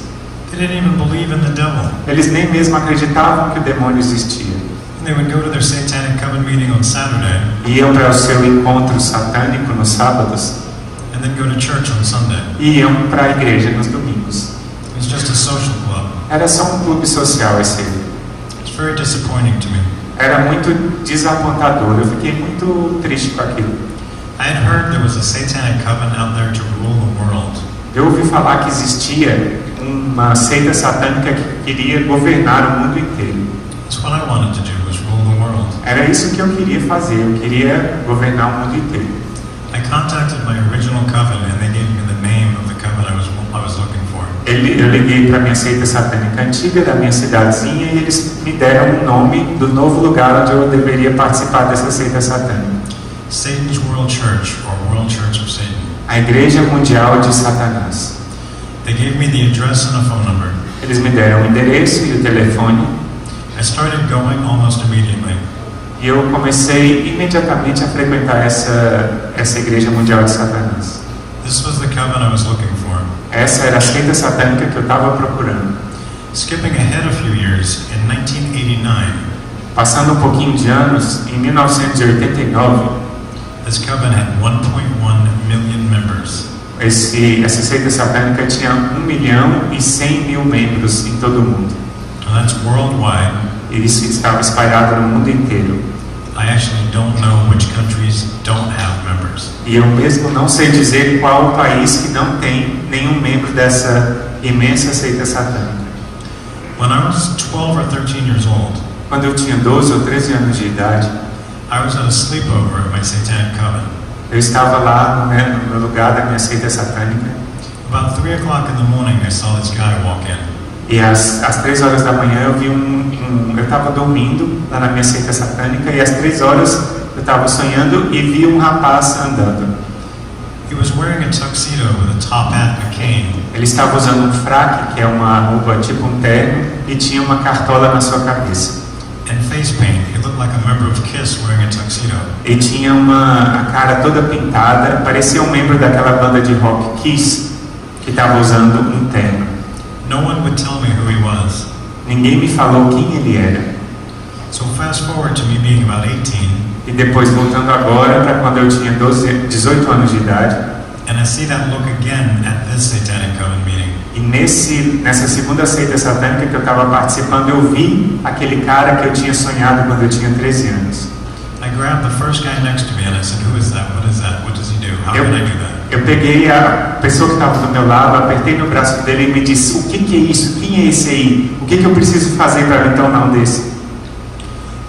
They didn't even believe in the devil. Eles nem mesmo acreditavam que o demônio existia. And they would go to their satanic coven meeting on Saturday. Iam para o seu encontro satânico nos sábados. And then go to church on Sunday. E iam para a igreja nos domingos. It was just a social club. Era só um clube social esse. It's very disappointing to me. Era muito desapontador. Eu fiquei muito triste com aquilo. I had heard there was a satanic coven out there to rule the world. Eu ouvi falar que existia uma seita satânica que queria governar o mundo inteiro. That's what I wanted to do, was rule the world. Era isso que eu queria fazer. Eu queria governar o mundo inteiro. I contacted my original coven and they gave me the name of the coven I was looking for. Eu liguei para a minha seita satânica antiga da minha cidadezinha e eles me deram um nome do novo lugar onde eu deveria participar dessa seita satânica. Satan's World Church, or World Church of Satan. A Igreja Mundial de Satanás. They gave me the address and a phone number. Eles me deram o endereço e o telefone. I started going almost immediately. E eu comecei imediatamente a frequentar essa igreja mundial de Satanás. This was the coven I was looking for. Essa era a seita satânica que eu estava procurando. Skipping ahead a few years, in 1989, Passando um pouquinho de anos, em 1989, this coven had 1.1 million members. essa seita satânica tinha 1.100.000 membros em todo o mundo. And that's worldwide. E isso estava espalhado no mundo inteiro. I actually don't know which countries don't have members. E eu mesmo não sei dizer qual o país que não tem nenhum membro dessa imensa seita satânica. When I was 12 or 13 years old, Quando eu tinha 12 ou 13 anos de idade, I was at a sleepover at my satanic coven. eu estava lá no lugar da minha seita satânica. About 3 o'clock in the morning, I saw this guy walk in. E às 3 horas da manhã eu vi eu estava dormindo lá na minha seita satânica, e às 3 horas eu estava sonhando e vi um rapaz andando. He was wearing a tuxedo with a top hat and a cane. Ele estava usando um fraque, que é uma roupa tipo um terno, e tinha uma cartola na sua cabeça. And face paint. He looked like a member of Kiss wearing a tuxedo. E tinha a cara toda pintada, parecia um membro daquela banda de rock Kiss, que estava usando um terno. No one would tell me who he was. Ninguém me falou quem ele era. So fast forward to me being about 18, E depois voltando agora para quando eu tinha 18 anos de idade, and I see that look again at this satanic coven meeting. e nessa segunda seita satânica que eu estava participando, eu vi aquele cara que eu tinha sonhado quando eu tinha 13 anos. I grabbed the first guy next to me and I said, "Who is that? What is that? What does he do? How can I do that?" Eu peguei a pessoa que estava do meu lado, apertei no braço dele e me disse: o que é isso? Quem é esse aí? O que eu preciso fazer para me tornar um desse?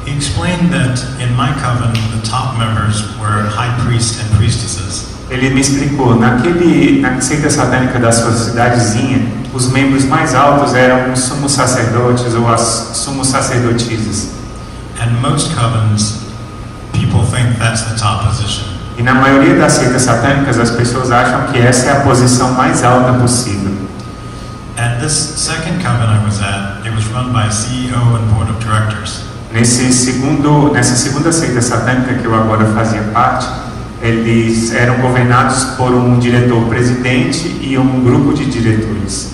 He explained that in my coven, the top members were high priests and priestesses. Ele me explicou, na seita satânica da sua cidadezinha, os membros mais altos eram os sumos sacerdotes ou as sumos sacerdotisas. And most covens, people think that's the top position. E na maioria das seitas satânicas, as pessoas acham que essa é a posição mais alta possível. At this second coven I was at, it was run by a CEO and board of directors. Nessa segunda seita satânica que eu agora fazia parte, eles eram governados por um diretor-presidente e um grupo de diretores.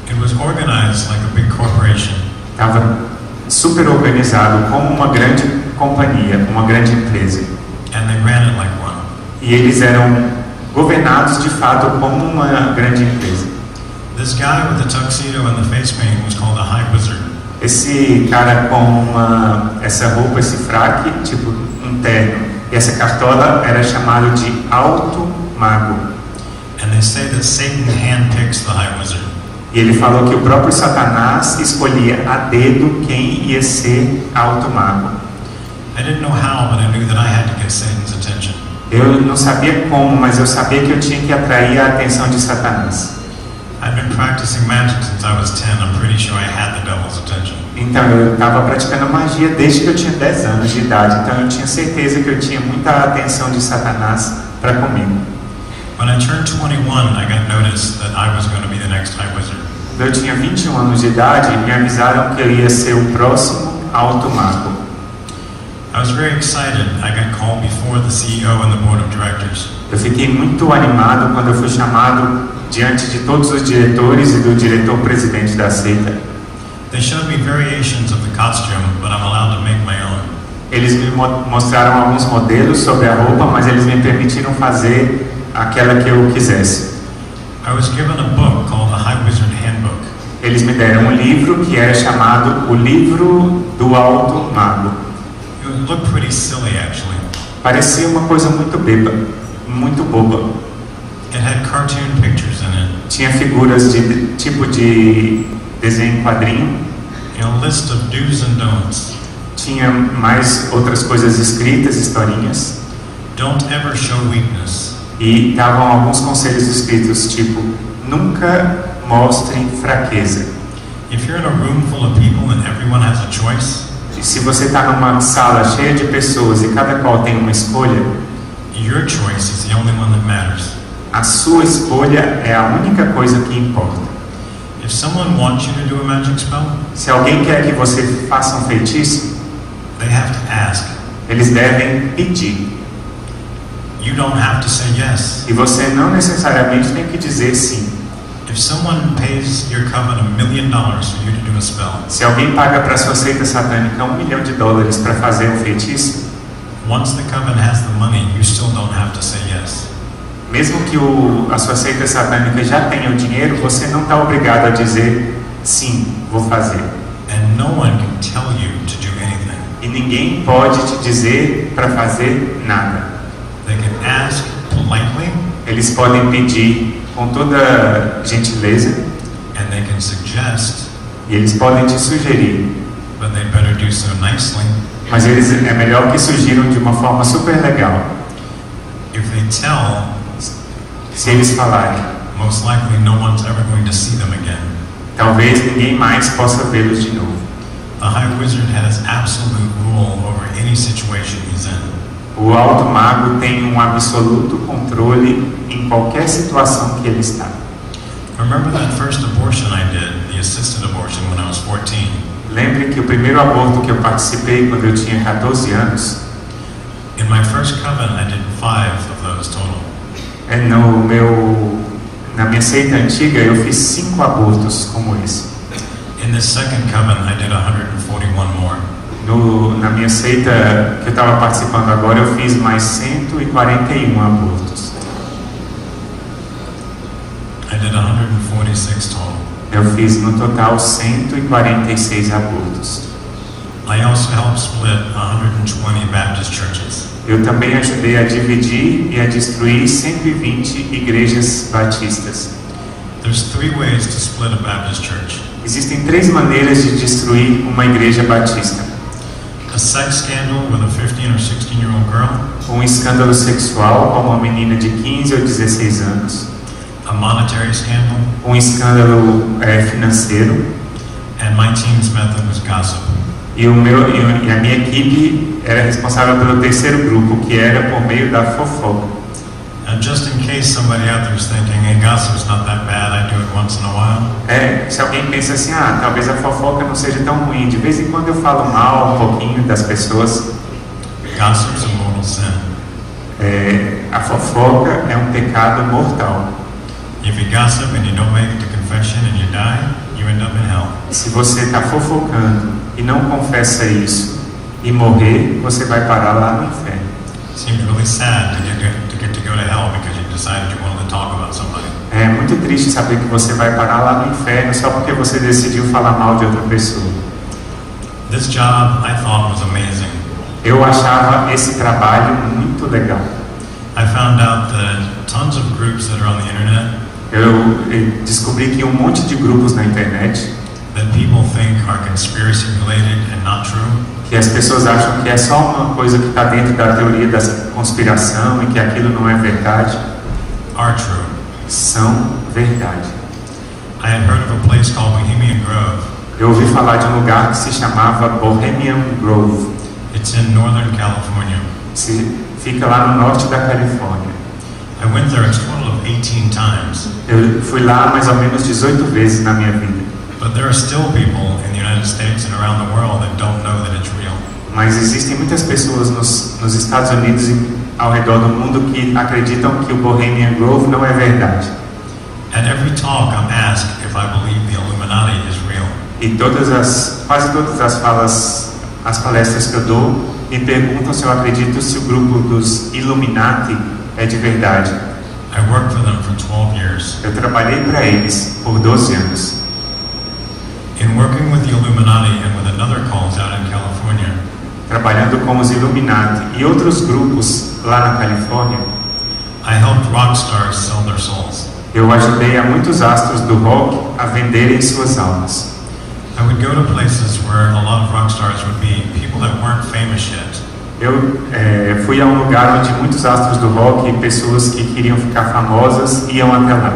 It was organized like a big corporation. Estava super organizado como uma grande companhia, uma grande empresa. And they ran it like one. E eles eram governados de fato como uma grande empresa. This guy with the tuxedo and the face paint was called a high wizard. Esse cara com essa roupa, esse fraque, tipo um terno, e essa cartola era chamado de alto mago. And they say that Satan handpicks the high wizard. E ele falou que o próprio Satanás escolhia a dedo quem ia ser alto mago. I didn't know how, but I knew that I had to get Satan's attention. Eu não sabia como, mas eu sabia que eu tinha que atrair a atenção de Satanás. I'd been practicing magic since I was 10. I'm pretty sure I had the devil's attention. Então eu estava praticando magia desde que eu tinha 10 anos de idade. Então eu tinha certeza que eu tinha muita atenção de Satanás para comigo. When I turned 21, I got notice that I was going to be the next high wizard. Quando eu tinha 21 anos de idade, me avisaram que eu ia ser o próximo alto mago. I was very excited. I got called before the CEO and the board of directors. Eu fiquei muito animado quando eu fui chamado diante de todos os diretores e do diretor-presidente da seita. They showed me variations of the costume, but I'm allowed to make my own. Eles me mostraram alguns modelos sobre a roupa, mas eles me permitiram fazer aquela que eu quisesse. I was given a book called the High Wizard Handbook. Eles me deram um livro que era chamado O Livro do Alto Mago. It looked pretty silly, actually. Parecia uma coisa muito boba. It had cartoon pictures in it. Tinha figuras de tipo de desenho em quadrinho. A list of do's and don'ts. Tinha mais outras coisas escritas, historinhas. Don't ever show weakness. E davam alguns conselhos escritos, tipo, nunca mostre fraqueza. If you're in a room full of people and everyone has a choice, E se você está numa sala cheia de pessoas e cada qual tem uma escolha, your choice is the only one that matters. a sua escolha é a única coisa que importa. If someone wants you to do a magic spell, Se alguém quer que você faça um feitiço, they have to ask. Eles devem pedir. You don't have to say yes. E você não necessariamente tem que dizer sim. If someone pays your coven $1 million for you to do a spell, Se alguém paga para sua seita satânica $1 milhão para fazer um feitiço, once the coven has the money, you still don't have to say yes. mesmo que a sua seita satânica já tenha o dinheiro, você não está obrigado a dizer sim, vou fazer. And no one can tell you to do anything. E ninguém pode te dizer para fazer nada. They can ask politely, Eles podem pedir com toda gentileza and they can suggest, e eles podem te sugerir, but they better do so nicely. mas é melhor que sugiram de uma forma super legal. If they tell, Se eles falarem, most likely no one's ever going to see them again. talvez ninguém mais possa vê-los de novo. The High Wizard has absolute rule over any situation he's in. O alto mago tem um absoluto controle em qualquer situação que ele está. Remember that first abortion I did, the assisted abortion, when I was 14? Lembre que o primeiro aborto que eu participei quando eu tinha 14 anos, In my first coven, I did 5 of those total. na minha seita antiga eu fiz 5 abortos como esse. In this second coven, I did 141 more. Na minha seita que eu estava participando agora, eu fiz mais 141 abortos. I did 146 total. Eu fiz no total 146 abortos. I also helped split 120 Baptist churches. Eu também ajudei a dividir e a destruir 120 igrejas batistas. There's 3 ways to split a Baptist church. Existem 3 maneiras de destruir uma igreja batista. A sex scandal with a 15 or 16-year-old girl. Um escândalo sexual com uma menina de 15 ou 16 anos. A monetary scandal. Um escândalo financeiro. And my team's method was gossip. E a minha equipe era responsável pelo terceiro grupo, que era por meio da fofoca. And just in case somebody out there is thinking, hey, gossip's not that bad, I do it once in a while. Se alguém pensa assim, talvez a fofoca não seja tão ruim, de vez em quando eu falo mal um pouquinho das pessoas. Gossip's a mortal sin. A fofoca é um pecado mortal. If you gossip and you don't make it to confession and you die, you end up in hell. Se você está fofocando e não confessa isso e morrer, você vai parar lá no inferno. Seems really sad to get to go to hell because you decided you wanted to talk about somebody. É muito triste saber que você vai parar lá no inferno só porque você decidiu falar mal de outra pessoa. This job I thought was amazing. Eu achava esse trabalho muito legal. I found out that tons of groups that are on the internet Eu descobri que um monte de grupos na internet that people think are conspiracy related and not true. Que as pessoas acham que é só uma coisa que está dentro da teoria da conspiração e que aquilo não é verdade. Are true. São verdade. I had heard of a place called Bohemian Grove. Eu ouvi falar de um lugar que se chamava Bohemian Grove. It's in Northern California. Fica lá no norte da Califórnia. I went there a total of 18 times. Eu fui lá mais ou menos 18 vezes na minha vida. But there are still people in the United States and around the world that don't know that it's real. Mas existem muitas pessoas nos Estados Unidos e ao redor do mundo que acreditam que o Bohemian Grove não é verdade. At every talk I'm asked if I believe the Illuminati is real. E quase todas as palestras que eu dou me perguntam se eu acredito se o grupo dos Illuminati é de verdade. I worked for them for 12 years. Eu trabalhei para eles por 12 anos. In working with the Illuminati and with another cult out in California, trabalhando com os Illuminati e outros grupos lá na Califórnia, I helped rock stars sell their souls. Eu ajudei a muitos astros do rock a venderem suas almas. I would go to places where a lot of rock stars would be people that weren't famous yet. Eu fui a um lugar onde muitos astros do rock e pessoas que queriam ficar famosas iam até lá.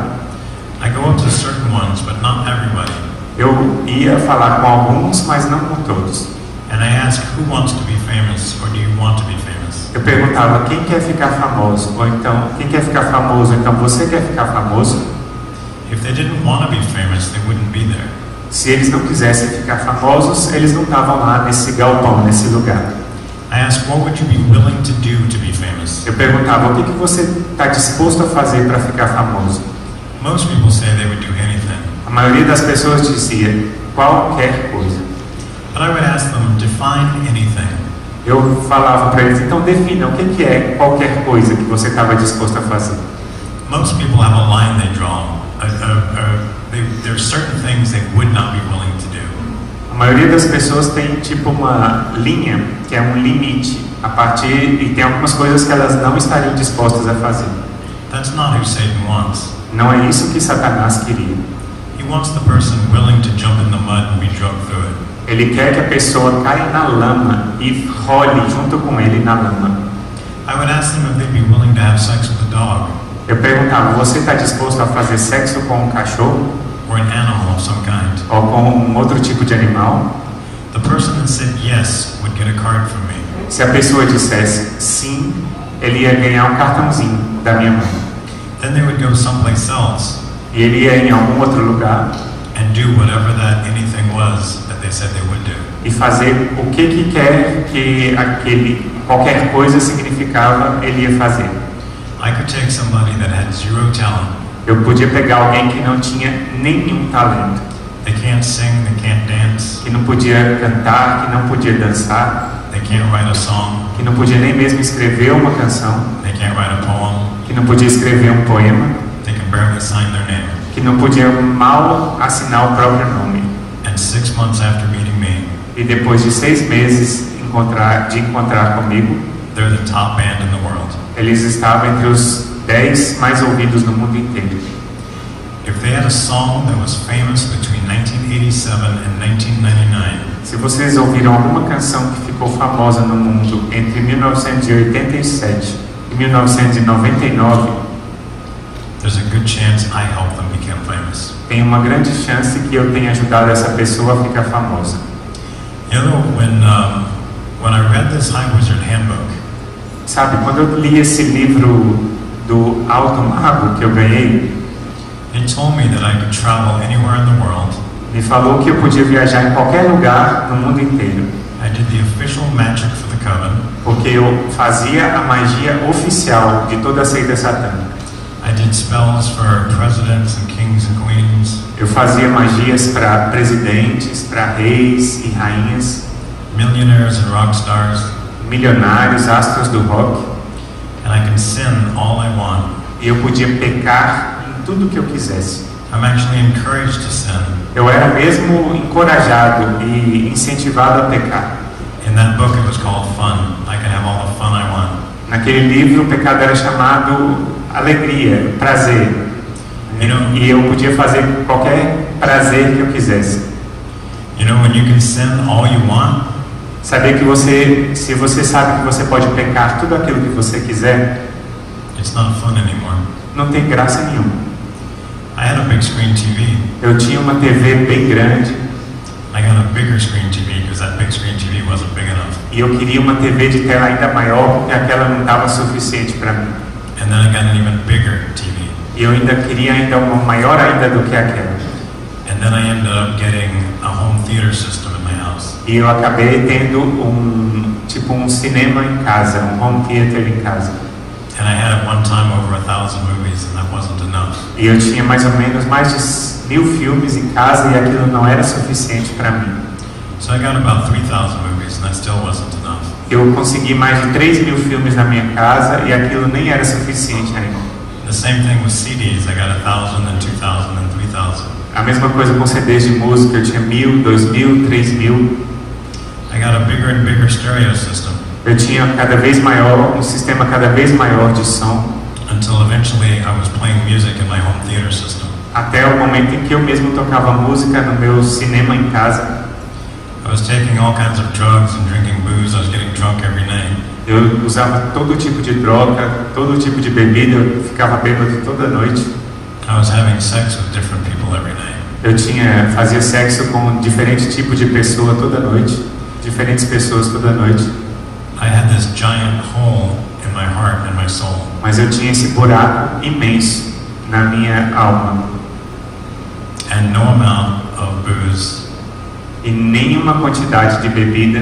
I go up to certain ones, but not everybody. Eu ia falar com alguns, mas não com todos. And I ask, who wants to be famous, or do you want to be famous? Eu perguntava, quem quer ficar famoso? Ou então, quem quer ficar famoso? Então, você quer ficar famoso? If they didn't want to be famous, they wouldn't be there. Se eles não quisessem ficar famosos, eles não estavam lá nesse galpão, nesse lugar. I asked, what would you be willing to do to be famous? Eu perguntava, o que você está disposto a fazer para ficar famoso? Most people say they would do anything. A maioria das pessoas dizia qualquer coisa. But I would ask them, define anything. Eu falava para eles, então defina o que é qualquer coisa que você estava disposto a fazer. Most people have a line they draw. There are certain things they would not be willing to do. A maioria das pessoas tem tipo uma linha, que é um limite, a partir, e tem algumas coisas que elas não estariam dispostas a fazer. That's not who Satan wants. Não é isso que Satanás queria. He wants the person willing to jump in the mud and be drugged through it. Ele quer que a pessoa caia na lama e role junto com ele na lama. I would ask them if they'd be willing to have sex with a dog. Eu perguntava, você está disposto a fazer sexo com um cachorro? Or an animal of some kind. Ou com um outro tipo de animal? The person that said yes would get a card from me. Se a pessoa dissesse sim, ele ia ganhar um cartãozinho da minha mãe. Then they would go someplace else. E ele ia em algum outro lugar And do whatever that anything was that they said they would do. e fazer o que quer que aquele qualquer coisa significava, ele ia fazer. I could take somebody that had zero talent. Eu podia pegar alguém que não tinha nenhum talento, They can't sing, they can't dance, que não podia cantar, que não podia dançar, they can't write a song, que não podia nem mesmo escrever uma canção, they can't write a poem, que não podia escrever um poema, they can barely sign their name. que não podia mal assinar o próprio nome. And 6 months after meeting me, E depois de 6 meses de encontrar comigo, they're the top band in the world. eles estavam entre os 10 mais ouvidos no mundo inteiro. If they had a song that was famous between 1987 and 1999, Se vocês ouviram alguma canção que ficou famosa no mundo entre 1987 e 1999, there's a good chance I helped them become famous. tem uma grande chance que eu tenha ajudado essa pessoa a ficar famosa. You know, when I read this High Wizard Handbook, Sabe, quando eu li esse livro do Alto Mago que eu ganhei, it told me that I could travel anywhere in the world. me falou que eu podia viajar em qualquer lugar no mundo inteiro, I did the official magic for the coven. porque eu fazia a magia oficial de toda a seita satânica. I did spells for presidents and kings and queens, Eu fazia magias para presidentes, para reis e rainhas, millionaires and rock stars, milionários, astros do rock, and I can sin all I want. e eu podia pecar em tudo que eu quisesse. I'm actually encouraged to sin. Eu era mesmo encorajado e incentivado a pecar. In that book it was called Fun. I can have all the fun I want. Naquele livro o pecado era chamado alegria, prazer. You know, E eu podia fazer qualquer prazer que eu quisesse. you know when you can sin all you want, Saber que se você sabe que você pode pecar tudo aquilo que você quiser, it's not fun anymore. não tem graça nenhuma. I had a big screen TV. Eu tinha uma TV bem grande I got a bigger screen TV because that big screen TV wasn't big enough. e eu queria uma TV de tela ainda maior porque aquela não estava suficiente para mim. And then I got an even bigger TV. E eu ainda queria ainda uma maior ainda do que aquela. And then I ended up getting a home theater system in my house. E eu acabei tendo um cinema em casa, um home theater em casa. And I had at one time over 1,000 movies, and that wasn't enough. E eu tinha mais ou menos mais de 1000 filmes em casa e aquilo não era suficiente para mim. So I got about 3,000 movies, and that still wasn't enough. Eu consegui mais de 3.000 filmes na minha casa e aquilo nem era suficiente ainda. The same thing with CDs. I got 1,000, then 2,000, then 3,000. A mesma coisa com CDs de música, eu tinha 1.000, 2.000, 3.000. I got a bigger and bigger stereo system Eu tinha cada vez maior, um sistema cada vez maior de som, until eventually I was playing music in my home theater system. até o momento em que eu mesmo tocava música no meu cinema em casa. I was taking all kinds of drugs and drinking booze. I was getting drunk every night. Eu usava todo tipo de droga, todo tipo de bebida, eu ficava bêbado toda noite. I was having sex with different people every night. Eu fazia sexo com diferentes tipos de pessoa toda noite, diferentes pessoas toda noite. I had this giant hole in my heart and my soul. Mas eu tinha esse buraco imenso na minha alma. And no amount of booze, E nenhuma quantidade de bebida,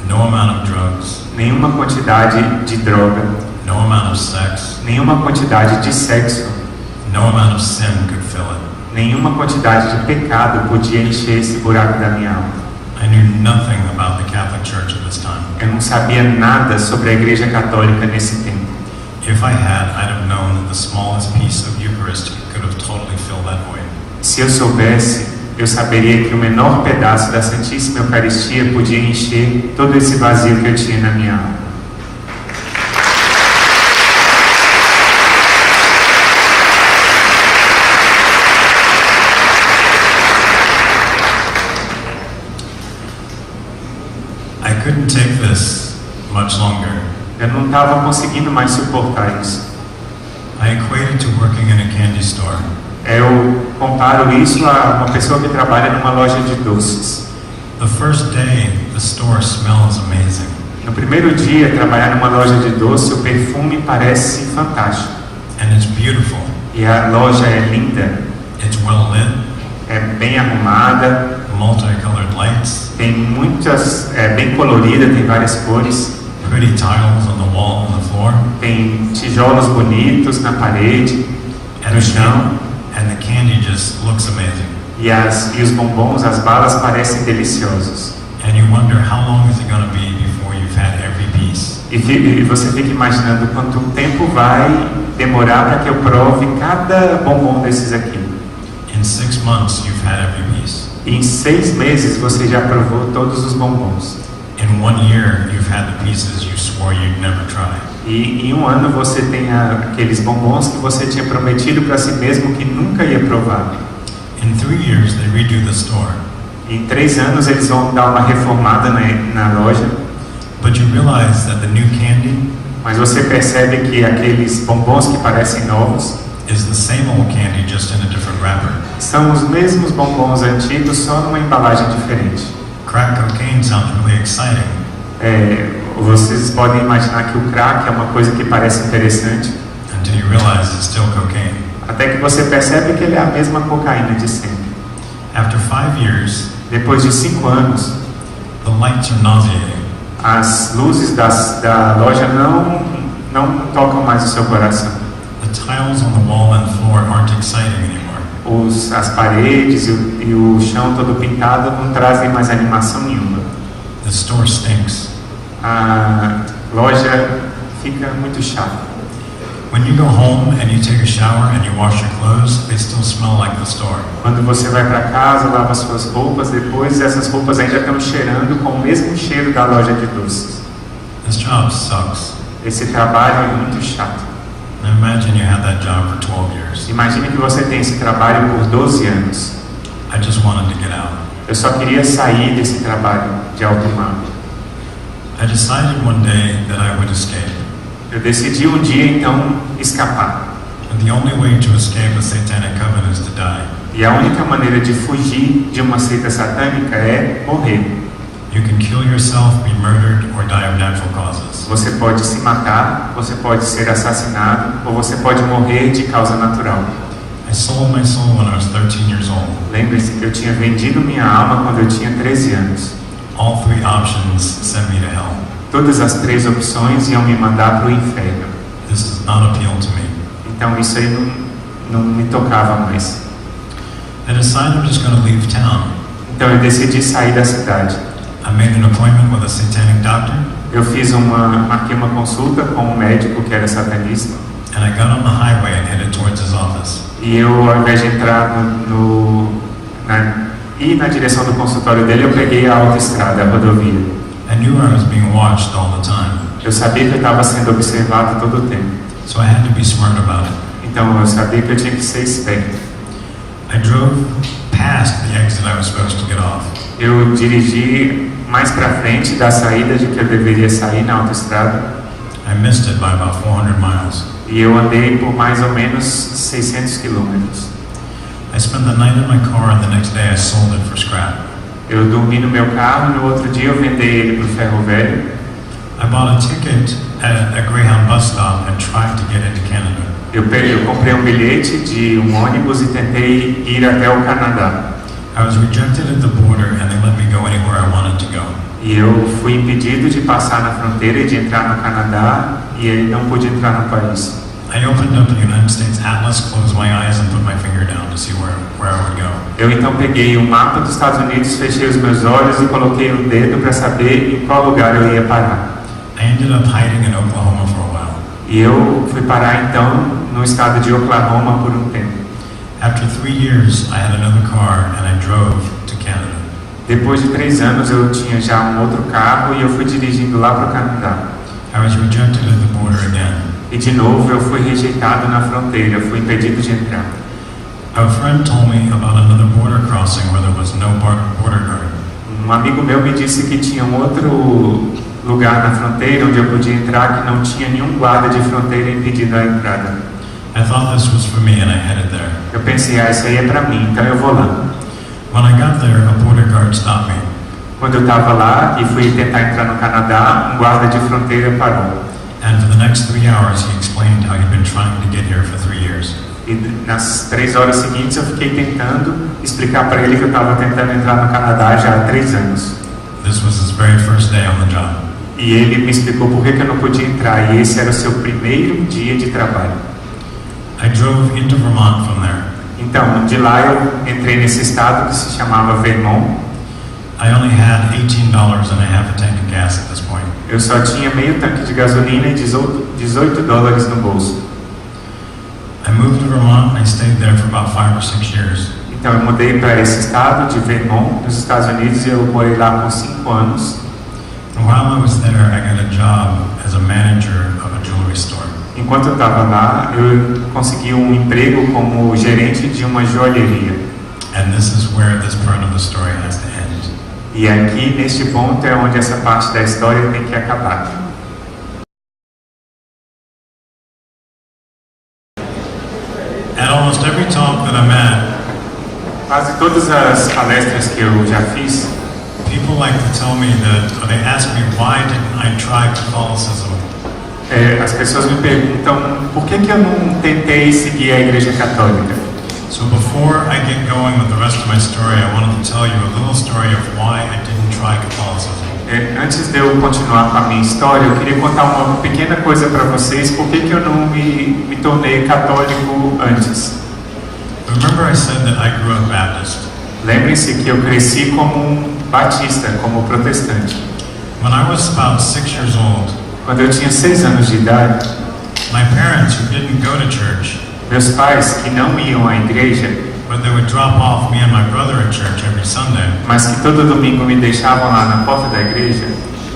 no amount of drugs, nenhuma quantidade de droga, no amount of sex, nenhuma quantidade de sexo, no amount of sin could fill it. nenhuma quantidade de pecado podia encher esse buraco da minha alma. I knew nothing about the Catholic Church at this time. Eu não sabia nada sobre a Igreja Católica nesse tempo. If I had, I'd have known that the smallest piece of Eucharist could have totally filled that void. Se eu soubesse, eu saberia que o menor pedaço da Santíssima Eucaristia podia encher todo esse vazio que eu tinha na minha alma. I couldn't take this much longer. Eu não estava conseguindo mais suportar isso. I equated to working in a candy store. Eu comparo isso a uma pessoa que trabalha numa loja de doces. The first day, the store smells amazing. No primeiro dia, trabalhar numa loja de doce, o perfume parece fantástico. And it's beautiful. E a loja é linda, It's well lit, é bem arrumada, multicolored lights, tem muitas, é bem colorida, tem várias cores, pretty tiles on the wall and the floor, tem tijolos bonitos na parede, no chão, and the candy just looks amazing. e os bombons, as balas parecem deliciosos. And you wonder how long is it going to be before you've had every piece. E você fica imaginando quanto tempo vai demorar para que eu prove cada bombom desses aqui. In 6 months, you've had every piece. E em 6 meses você já provou todos os bombons. In 1 year, you've had the pieces you swore you'd never try. E em 1 ano você tem aqueles bombons que você tinha prometido para si mesmo que nunca ia provar. In 3 years, they redo the store. Em 3 anos eles vão dar uma reformada na loja. But you realize that the new candy Mas você percebe que aqueles bombons que parecem novos is the same old candy, just in a different wrapper. são os mesmos bombons antigos, só numa embalagem diferente. Crack cocaine sounds really exciting, Vocês podem imaginar que o crack é uma coisa que parece interessante, until you realize it's still cocaine. até que você percebe que ele é a mesma cocaína de sempre. After 5 years, Depois de 5 anos, the lights are nauseating. as luzes da loja não tocam mais o seu coração. The tiles on the wall and floor aren't exciting anymore. As paredes e o chão todo pintado não trazem mais animação nenhuma. The store stinks. A loja fica muito chata. When you go home and you take a shower and you wash your clothes, they still smell like the store. Quando você vai para casa, lava suas roupas, depois essas roupas ainda estão cheirando com o mesmo cheiro da loja de doces. This job sucks. Esse trabalho é muito chato. Now imagine you had that job for 12 years. Imagine que você tem esse trabalho por 12 anos. I just wanted to get out. Eu só queria sair desse trabalho de alto mar. I decided one day that I would escape. Eu decidi um dia então escapar. And the only way to escape a satanic coven is to die. E a única maneira de fugir de uma seita satânica é morrer. You can kill yourself, be murdered, or die of natural causes. Você pode se matar, você pode ser assassinado, ou você pode morrer de causa natural. I sold my soul when I was 13 years old. Lembre-se que eu tinha vendido minha alma quando eu tinha 13 anos. All 3 options sent me to hell. Todas as 3 opções iam me mandar para o inferno. This does not appeal to me. Então isso aí não me tocava mais. I decided I'm just going to leave town. Então eu decidi sair da cidade. I made an appointment with a satanic doctor. Eu marquei uma consulta com um médico que era satanista. And I got on the highway and headed towards his office. E eu, ao invés de entrar ir na direção do consultório dele, eu peguei a autoestrada, a rodovia. I knew I was being watched all the time. Eu sabia que eu estava sendo observado todo o tempo. So I had to be smart about it. Então eu sabia que eu tinha que ser esperto. I drove past the exit I was supposed to get off. Eu dirigi mais para frente da saída de que eu deveria sair na autoestrada. I missed it by about 400 miles. E eu andei por mais ou menos 600 quilômetros. I spent the night in my car and the next day I sold it for scrap. Eu dormi no meu carro e no outro dia eu vendi ele para o ferro velho. I bought a ticket at a Greyhound bus stop and tried to get into Canada. Eu comprei um bilhete de um ônibus e tentei ir até o Canadá. I was rejected at the border and they let me go anywhere I wanted to go. E eu fui impedido de passar na fronteira e de entrar no Canadá, e ele não pôde entrar no país. I opened up the United States atlas, closed my eyes, and put my finger down to see where I would go. Eu então peguei o mapa dos Estados Unidos, fechei os meus olhos e coloquei o dedo para saber em qual lugar eu ia parar. I ended up hiding in Oklahoma for a while. E eu fui parar então no estado de Oklahoma por um tempo. After 3 years, I had another car and I drove to Canada. Depois de 3 anos eu tinha já um outro carro e eu fui dirigindo lá para o Canadá. I was rejected at the border again. E de novo eu fui rejeitado na fronteira, fui impedido de entrar. A friend told me about another border crossing where there was no border guard. Um amigo meu me disse que tinha um outro lugar na fronteira onde eu podia entrar que não tinha nenhum guarda de fronteira impedindo a entrada. I thought this was for me and I headed there. Eu pensei, isso aí é para mim, então eu vou lá. When I got there, a border guard stopped me. Quando eu estava lá e fui tentar entrar no Canadá, um guarda de fronteira parou. And for the next 3 hours, he explained how he'd been trying to get here for 3 years. E nas 3 horas seguintes eu fiquei tentando explicar para ele que eu estava tentando entrar no Canadá já há 3 anos. This was his very first day on the job. E ele me explicou por que eu não podia entrar, e esse era o seu primeiro dia de trabalho. I drove into Vermont from there. Então, de lá eu entrei nesse estado que se chamava Vermont. I only had $18 and a half a tank of gas at this point. Eu só tinha meio tanque de gasolina e $18 no bolso. I moved to Vermont and I stayed there for about 5 or 6 years. Então eu mudei para esse estado de Vermont, nos Estados Unidos, e eu morei lá por 5 anos. And while I was there, I got a job as a manager of a jewelry store. Enquanto eu estava lá, eu consegui um emprego como gerente de uma joalheria. And this is where this part of the story has to end. E aqui, neste ponto, é onde essa parte da história tem que acabar. At almost every talk that I'm at, Quase todas as palestras que eu já fiz, people like to tell me that, or they ask me, why didn't I try Catholicism? as pessoas me perguntam por que eu não tentei seguir a Igreja Católica. So before I get going with the rest of my story, I wanted to tell you a little story of why I didn't try Catholicism. Antes de eu continuar com a minha história, eu queria contar uma pequena coisa para vocês, por que eu não me tornei católico antes. Remember I said that I grew up Baptist. Lembrem-se que eu cresci como um batista, como protestante. When I was about 6 years old, Quando eu tinha 6 anos de idade, my parents, who didn't go to church, meus pais, que não iam à igreja, but they would drop off me and my brother at church every Sunday, mas que todo domingo me deixavam lá na porta da igreja,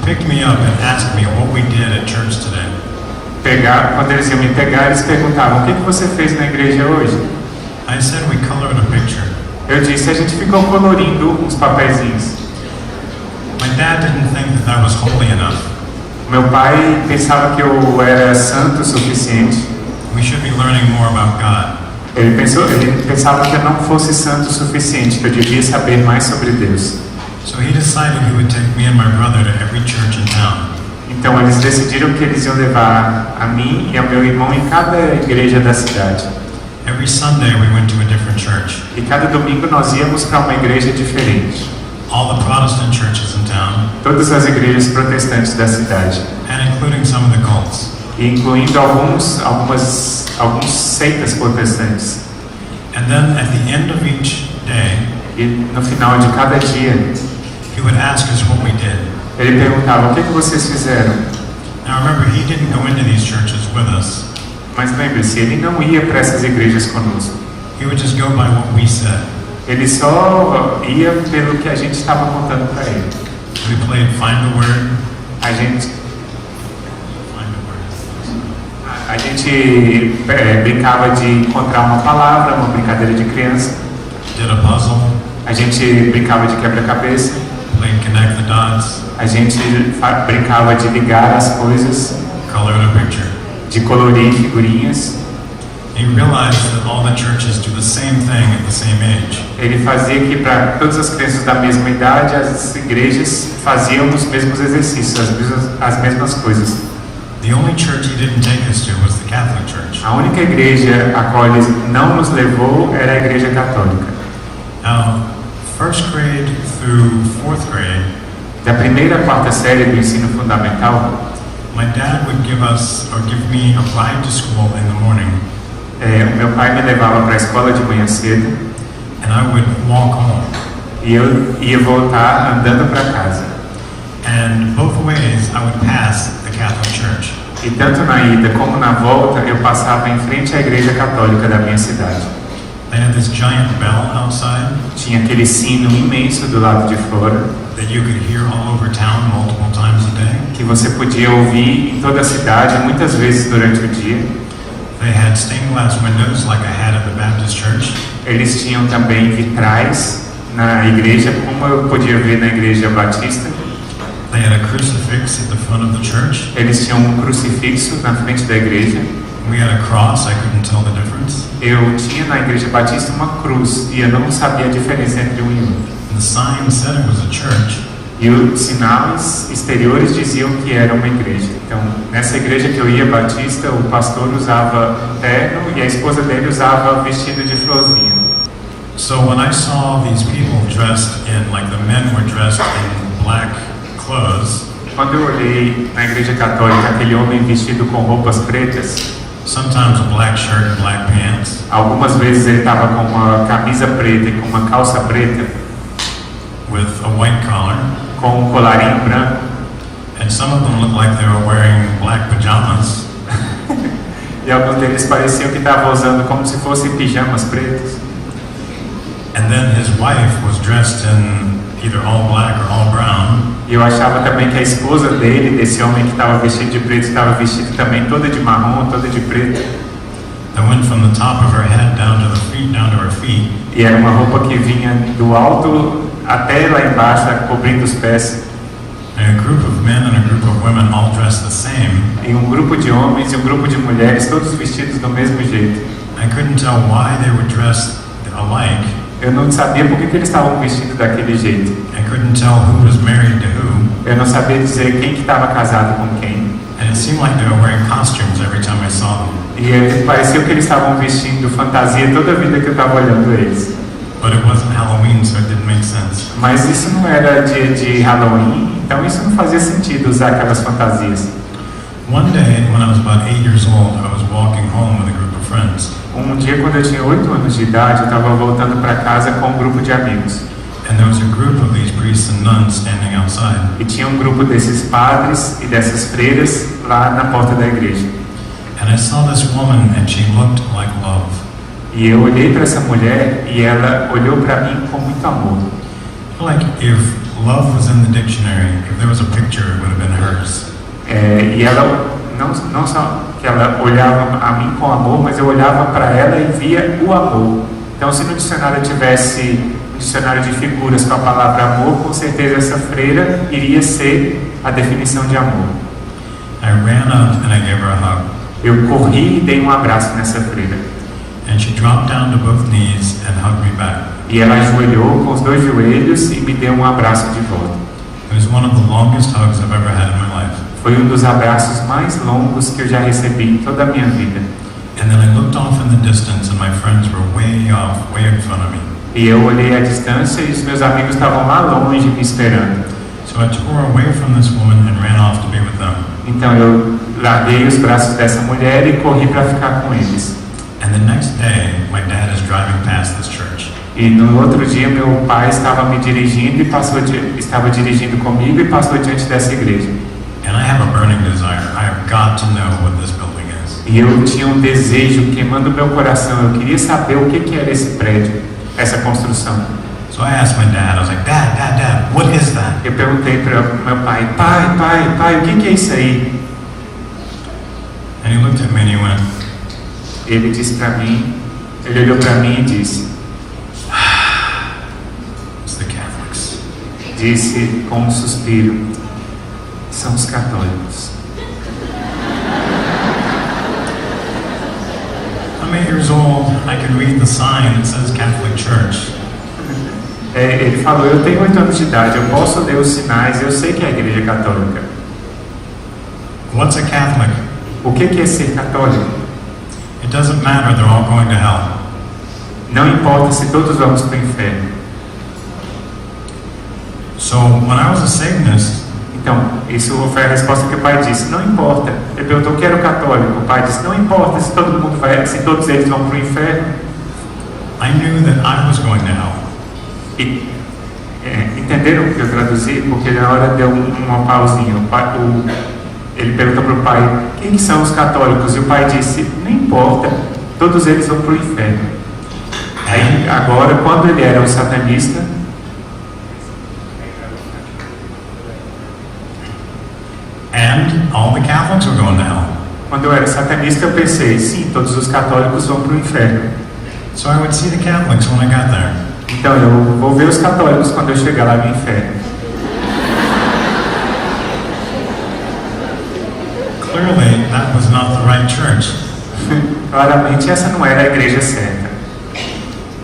picked me up and asked me what we did at church today. quando eles iam me pegar, eles perguntavam, o que você fez na igreja hoje? I said we colored a picture. Eu disse, a gente ficou colorindo uns papeizinhos. My dad didn't think that I was holy enough. Meu pai pensava que eu era santo o suficiente. We should be learning more about God. Ele pensava que eu não fosse santo o suficiente, que eu devia saber mais sobre Deus. So he decided he would take me and my brother to every church in town. Então eles decidiram que eles iam levar a mim e ao meu irmão em cada igreja da cidade. Every Sunday we went to a different church. E cada domingo nós íamos para uma igreja diferente. All the Protestant churches in town, Todas as igrejas protestantes da cidade, and including some of the cults. incluindo alguns seitas protestantes. And then at the end of each day, E no final de cada dia, he would ask us what we did. ele perguntava, o que vocês fizeram? Now remember, he didn't go into these churches with us. Mas lembre-se, ele não ia para essas igrejas conosco. He would just go by what we said. Ele só ia pelo que a gente estava contando para ele. We played Find the Word. A gente Find the Word. A gente brincava de encontrar uma palavra, uma brincadeira de criança. Did a puzzle. A gente brincava de quebra-cabeça. Played Connect the Dots. A gente brincava de ligar as coisas, Colored a picture. de colorir figurinhas. He realized that all the churches do the same thing at the same age. Ele fazia que para todas as crianças da mesma idade, as igrejas faziam os mesmos exercícios, as mesmas coisas. The only church he didn't take us to was the Catholic Church. A única igreja a qual ele não nos levou era a igreja católica. Now, first grade through fourth grade, Da primeira à quarta série do ensino fundamental, my dad would give me a ride to school in the morning, o meu pai me levava para a escola de manhã cedo and I would walk home. e eu ia voltar andando para casa. And both ways I would pass the Catholic Church. E tanto na ida como na volta eu passava em frente à igreja católica da minha cidade. They had this giant bell outside Tinha aquele sino imenso do lado de fora that you could hear all over town multiple times a day. que você podia ouvir em toda a cidade muitas vezes durante o dia. They had stained glass windows like I had at the Baptist church. Eles tinham também vitrais na igreja, como eu podia ver na igreja batista. They had a crucifix at the front of the church. Eles tinham um crucifixo na frente da igreja. We had a cross, I couldn't tell the difference. Eu tinha na igreja batista uma cruz e eu não sabia a diferença entre um e outro. The sign said it was a church, E os sinais exteriores diziam que era uma igreja. Então, nessa igreja que eu ia batista, o pastor usava um terno e a esposa dele usava vestido de florzinha. so when I saw these people dressed in, like the men were dressed in black clothes, Quando eu olhei na igreja católica aquele homem vestido com roupas pretas, sometimes a black shirt and black pants, algumas vezes ele estava com uma camisa preta e com uma calça preta, with a white collar, com um colarinho branco, and some of them looked like they were wearing black pajamas, e alguns deles pareciam que estavam usando como se fossem pijamas pretos. and then his wife was dressed in either all black or all brown, E eu achava também que a esposa dele, desse homem que estava vestido de preto, estava vestida também toda de marrom, toda de preto. that went from the top of her head down to the feet, down to her feet. E era uma roupa que vinha do alto até lá embaixo, cobrindo os pés. And a group of men and a group of women all dressed the same. E um grupo de homens e um grupo de mulheres, todos vestidos do mesmo jeito. I couldn't tell why they were dressed alike. Eu não sabia por que eles estavam vestidos daquele jeito. I couldn't tell who was married to who. Eu não sabia dizer quem que estava casado com quem. And it seemed like they were wearing costumes every time I saw them. E parecia que eles estavam vestindo fantasia toda a vida que eu estava olhando eles. But it wasn't Halloween, so it didn't make sense. Mas isso não era dia de Halloween, então isso não fazia sentido usar aquelas fantasias. One day, when I was about 8 years old, I was walking home with a group of friends. Um dia, quando eu tinha 8 anos de idade, eu estava voltando para casa com um grupo de amigos. And there was a group of these priests and nuns standing outside. E tinha um grupo desses padres e dessas freiras lá na porta da igreja. And I saw this woman, and she looked like love. E eu olhei para essa mulher e ela olhou para mim com muito amor. Like if love was in the dictionary, if there was a picture, it would have been hers. E ela, não só que ela olhava a mim com amor, mas eu olhava para ela e via o amor. Então, se no dicionário tivesse um dicionário de figuras com a palavra amor, com certeza essa freira iria ser a definição de amor. I ran up and I gave her a hug. Eu corri e dei um abraço nessa freira. And she dropped down to both knees and hugged me back. E ela ajoelhou com os dois joelhos e me deu um abraço de volta. It was one of the longest hugs I've ever had in my life. Foi um dos abraços mais longos que eu já recebi em toda a minha vida. And then I looked off in the distance and my friends were way off, way in front of me. E eu olhei à distância e os meus amigos estavam lá longe me esperando. So I tore away from this woman and ran off to be with them. Então eu larguei os braços dessa mulher e corri para ficar com eles. And the next day, my dad is driving past this church. E no outro dia meu pai estava me dirigindo e estava dirigindo comigo e passou diante dessa igreja. And I have a burning desire. I have got to know what this building is. E eu tinha um desejo queimando meu coração. Eu queria saber o que era esse prédio, essa construção. So I asked my dad, I was like, Dad, what is that? Eu perguntei para meu pai, pai, o que é isso aí? And he looked at me and he went, Ele disse para mim, ele olhou para mim e disse, it's the Catholics. Disse com um suspiro, são os católicos. I'm 8 years old. I can read the sign that says Catholic Church. Ele falou, eu tenho 8 anos de idade, eu posso ler os sinais, eu sei que é a igreja católica. What's a Catholic? O que é ser católico? It doesn't matter, they're all going to hell. Não importa se todos vamos para o inferno. So when I was a Satanist, Então, isso foi a resposta que o pai disse. Não importa. Ele perguntou: que era o católico? O pai disse: não importa se todo mundo vai, se todos eles vão para o inferno. I knew that I was going to hell. E entenderam o que eu traduzi? Porque na hora deu uma pausinha. Ele perguntou para o pai: quem são os católicos? E o pai disse: não importa, todos eles vão para o inferno. Aí, agora, quando ele era um satanista, And all the Catholics were going to hell. quando eu era satanista, eu pensei: sim, todos os católicos vão para o inferno. So I would see the Catholics when I got there. Então eu vou ver os católicos quando eu chegar lá no inferno. Clearly, that was not the right church. Claramente essa não era a igreja certa.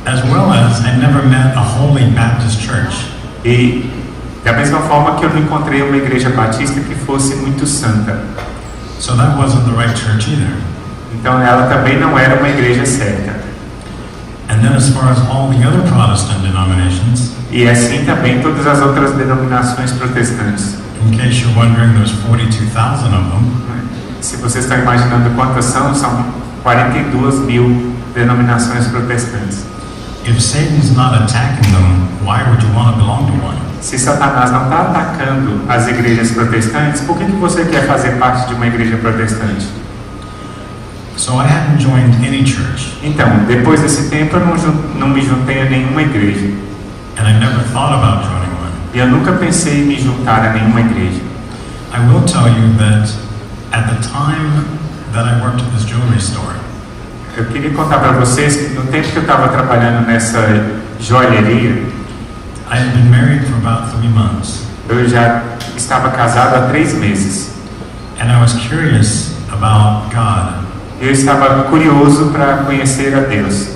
As well as I never met a holy Baptist church. E da mesma forma que eu não encontrei uma igreja batista que fosse muito santa. So that wasn't the right church either. Então ela também não era uma igreja certa. And then as far as all the other Protestant denominations, E assim também todas as outras denominações protestantes. in case you're wondering, there's 42,000 of them. Se vocês estão imaginando quantas são 42 mil denominações protestantes. If Satan's not attacking them, why would you want to belong to one? Se Satanás não está atacando as igrejas protestantes, por que você quer fazer parte de uma igreja protestante? So I hadn't joined any church, Então, depois desse tempo, eu não me juntei a nenhuma igreja. and I never thought about joining one. E eu nunca pensei em me juntar a nenhuma igreja. I will tell you that at the time that I worked at this jewelry store, Eu queria contar para vocês que no tempo que eu estava trabalhando nessa joalheria, I had been married for about 3 months, eu já estava casado há 3 meses. and I was curious about God, Eu estava curioso para conhecer a Deus.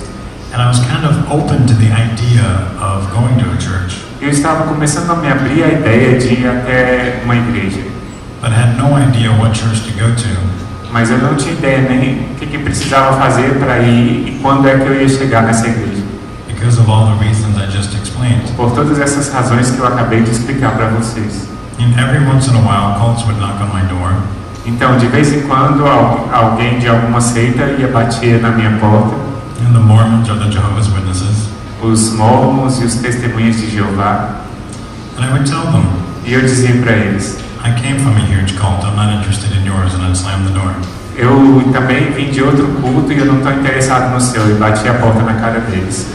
and I was kind of open to the idea of going to a church, Eu estava começando a me abrir a ideia de ir até uma igreja, but had no idea what church to go to. mas eu não tinha ideia nem o que precisava fazer para ir e quando é que eu ia chegar nessa igreja. Because of all the reasons I just explained. Por todas essas razões que eu acabei de explicar para vocês. And every once in a while, cults would knock on my door, Então, de vez em quando, alguém de alguma seita ia bater na minha porta. and the Mormons or the Jehovah's Witnesses, Os mormons e os testemunhos de Jeová. and I would tell them, E eu dizia para eles: I came from a huge cult, I'm not interested in yours, and I'd slam the door. eu também vim de outro culto e eu não estou interessado no seu. E bati a porta na cara deles.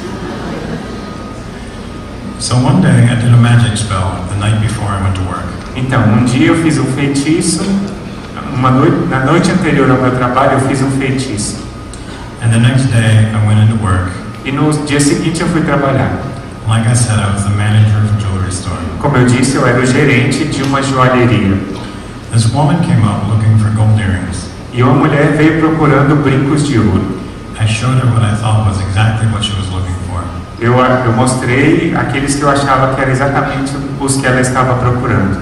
So one day I did a magic spell the night before I went to work. Então, um dia eu fiz um feitiço. Na noite anterior ao meu trabalho, eu fiz um feitiço. And the next day I went into work. E no dia seguinte eu fui trabalhar. Like I said, I was the manager of a jewelry store. Como eu disse, eu era o gerente de uma joalheria. This woman came up looking for gold earrings. E uma mulher veio procurando brincos de ouro. I showed her what I thought was exactly what she was looking for. Eu mostrei aqueles que eu achava que eram exatamente os que ela estava procurando.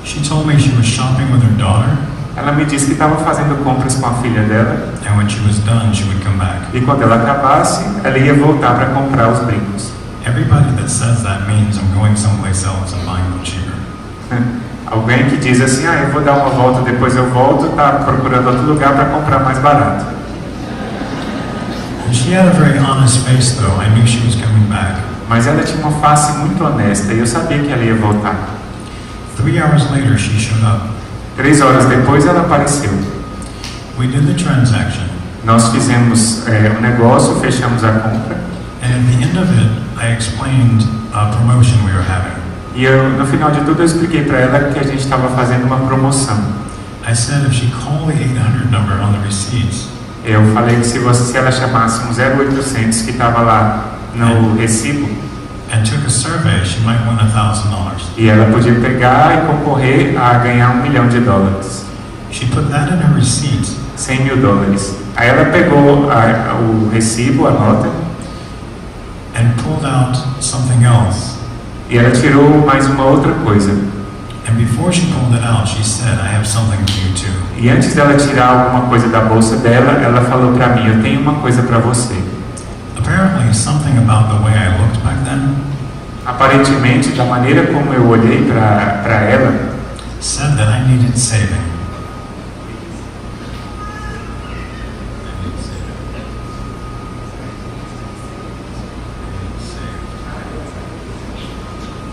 She told me she was shopping with her daughter, Ela me disse que estava fazendo compras com a filha dela. and when she was done, she would come back. E quando ela acabasse, ela ia voltar para comprar os brincos. Everybody that says that means I'm going someplace else and buying them cheaper. Alguém que diz assim: eu vou dar uma volta, depois eu volto, está procurando outro lugar para comprar mais barato. And she had a very honest face, though. I knew she was coming back. Mas ela tinha uma face muito honesta e eu sabia que ela ia voltar. 3 hours later, she showed up. 3 horas depois ela apareceu. We did the transaction, Nós fizemos um negócio, fechamos a compra. and at the end of it, I explained a promotion we were having. E no final de tudo eu expliquei para ela que a gente estava fazendo uma promoção. I said if she called the 800 number on the receipts, Eu falei que se ela chamasse um 0800 que estava lá no recibo, and took a survey, she might win $1,000. e ela podia pegar e concorrer a ganhar $1 milhão. She put that in her receipt, $100 mil. Aí ela pegou o recibo, a nota, and pulled out something else. e ela tirou mais uma outra coisa. And before she pulled it out, she said, I have something for you too. E antes dela tirar alguma coisa da bolsa dela, ela falou para mim: eu tenho uma coisa para você. Apparently, something about the way I looked back then Aparentemente, da maneira como eu olhei para ela, said that I needed saving.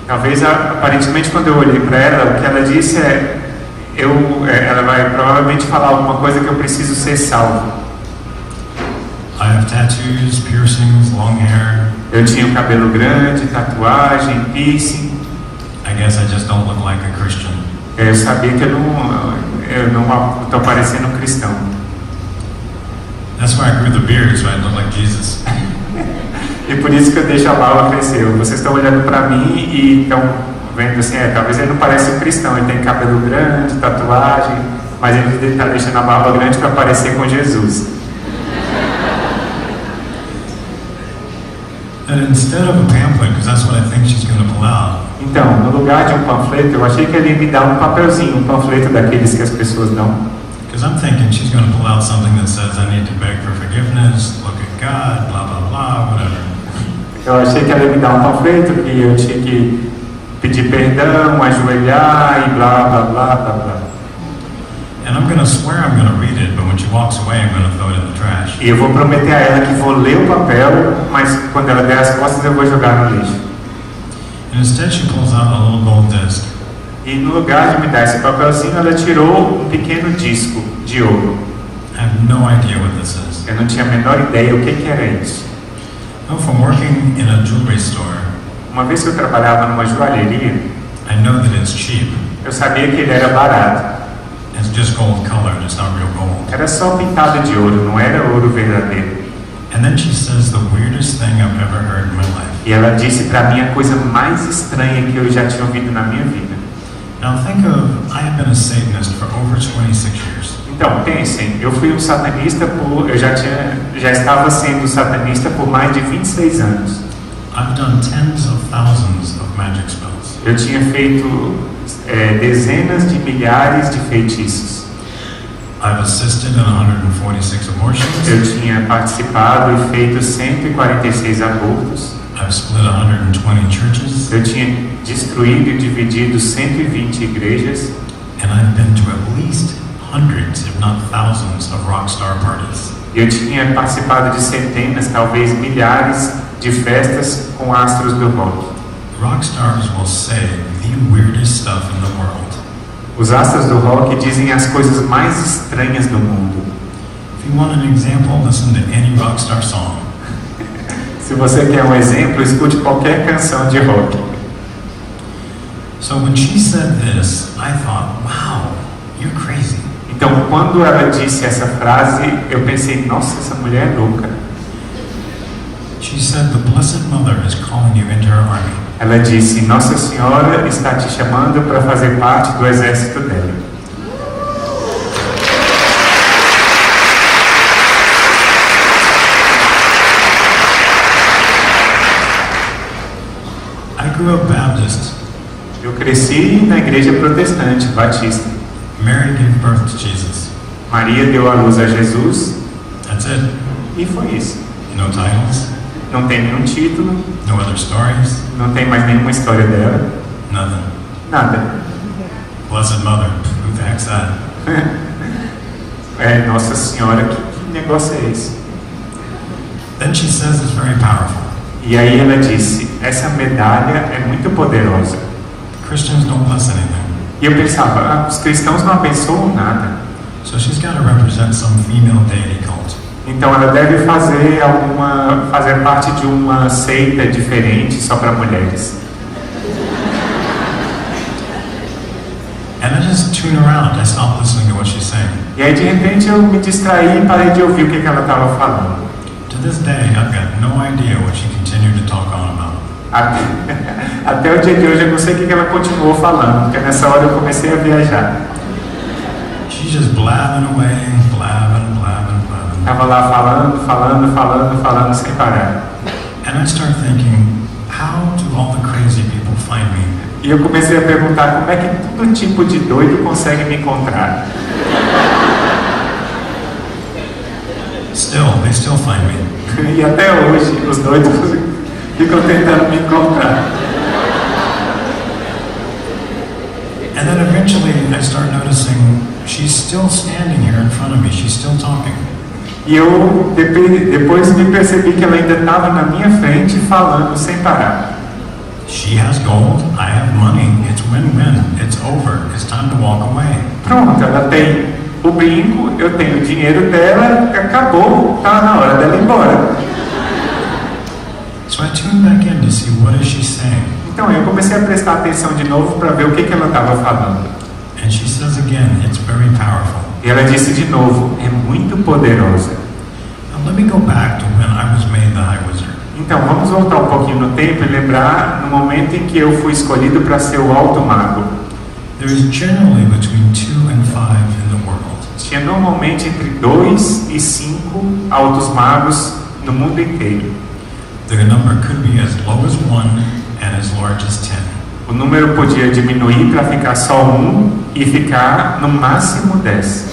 Talvez, aparentemente, quando eu olhei para ela, o que ela disse é: ela vai provavelmente falar alguma coisa que eu preciso ser salvo. I have tattoos, piercings, long hair. Eu tinha um cabelo grande, tatuagem, piercing. I guess I just don't look like a Christian. Eu sabia que eu não estou parecendo um cristão. That's why I grew the beard, so I look like Jesus. E por isso que eu deixo a barba crescer. Vocês estão olhando para mim e estão vendo assim, talvez ele não pareça um cristão, ele tem cabelo grande, tatuagem, mas ele está deixando a barba grande para parecer com Jesus. And instead of a pamphlet, because that's what I think she's going to pull out. Então, no lugar de um panfleto, eu achei que ele ia me dar um papelzinho, um panfleto daqueles que as pessoas dão. Because I'm thinking she's going to pull out something that says I need to beg for forgiveness, look at God, blah blah blah, whatever. Eu achei que ela ia me dar um panfleto que eu tinha que pedir perdão, ajoelhar e blá blá blá blá blá. And I'm going to swear I'm going to read it, but when she walks away, I'm going to throw it in the trash. E eu vou prometer a ela que vou ler o papel, mas quando ela der as costas eu vou jogar no lixo. And instead she pulls out a little gold disc. E no lugar de me dar esse papelzinho, ela tirou um pequeno disco de ouro. I have no idea what this is. Eu não tinha a menor ideia o que era isso. Oh, from working in a jewelry store, Uma vez que eu trabalhava numa joalheria, I know that it's cheap. eu sabia que ele era barato. It's just gold colored, it's not real gold. Era só pintado de ouro, não era ouro verdadeiro. And then she says the weirdest thing I've ever heard in my life. E ela disse para mim a coisa mais estranha que eu já tinha ouvido na minha vida. Now think of, I have been a Satanist for over 26 years. Então, pensem, eu fui um satanista já estava sendo satanista por mais de 26 anos. I've done tens of thousands of magic spells. Eu tinha feito dezenas de milhares de feitiços. I've assisted in 146 abortions. Eu tinha participado e feito 146 abortos. I've split 120 churches. Eu tinha destruído e dividido 120 igrejas. And I've been to at least hundreds, if not thousands, of rock star parties. Eu tinha participado de centenas, talvez milhares de festas com astros do rock. Rock stars will say the weirdest stuff in the world. Os astros do rock dizem as coisas mais estranhas do mundo. If you want an example, listen to any rock star song. Se você quer um exemplo, escute qualquer canção de rock. So when she said this, I thought, wow, you're crazy. Então, quando ela disse essa frase, eu pensei, nossa, essa mulher é louca. She said the Blessed Mother is calling you into her army. Ela disse, Nossa Senhora está te chamando para fazer parte do exército dela. I grew up Baptist. Eu cresci na igreja protestante, batista. Mary gave birth to Jesus. Maria deu à luz a Jesus. That's it. E foi isso. No titles. Não tem nenhum título. No other stories. Não tem mais nenhuma história dela. Nothing. Nada. Blessed Mother. Who the heck's that? Nossa Senhora, que negócio é esse? Then she says it's very powerful. E aí ela disse, essa medalha é muito poderosa. Christians don't bless anything. E eu pensava, os cristãos não abençoam nada. So she's got to represent some female deity cult. Então ela deve fazer parte de uma seita diferente só para mulheres. And I just tune around. I stop listening to what she's saying. E aí de repente eu me distraí e parei de ouvir o que ela estava falando. To this day, I've got no idea what she continued to talk on about. Até o dia de hoje eu não sei o que ela continuou falando, porque nessa hora eu comecei a viajar. She's just blabbing away, blabbing, blabbing, blabbing. Estava lá falando sem parar. And I start thinking, how do all the crazy people find me? E eu comecei a perguntar como é que todo tipo de doido consegue me encontrar. They still find me. E até hoje os doidos ficam tentando me encontrar. noticing she's still standing here in front of me. She's still talking. E eu depois me percebi que ela ainda estava na minha frente falando sem parar. She has gold, I have money. It's win-win. It's over. It's time to walk away. Pronto, ela tem o brinco, eu tenho o dinheiro dela, acabou, tá na hora dela ir embora. So I tuned back in to see what is she saying. Então eu comecei a prestar atenção de novo para ver o que ela estava falando. And she says again, it's very powerful. E ela disse de novo, é muito poderosa. Now let me go back to when I was made the High Wizard. Então vamos voltar um pouquinho no tempo e lembrar no momento em que eu fui escolhido para ser o alto mago. There is generally between 2 and 5 in the world. Tinha normalmente entre 2 e 5 altos magos no mundo inteiro. The number could be as low as 1 and as large as 10. O número podia diminuir para ficar só 1 e ficar no máximo 10.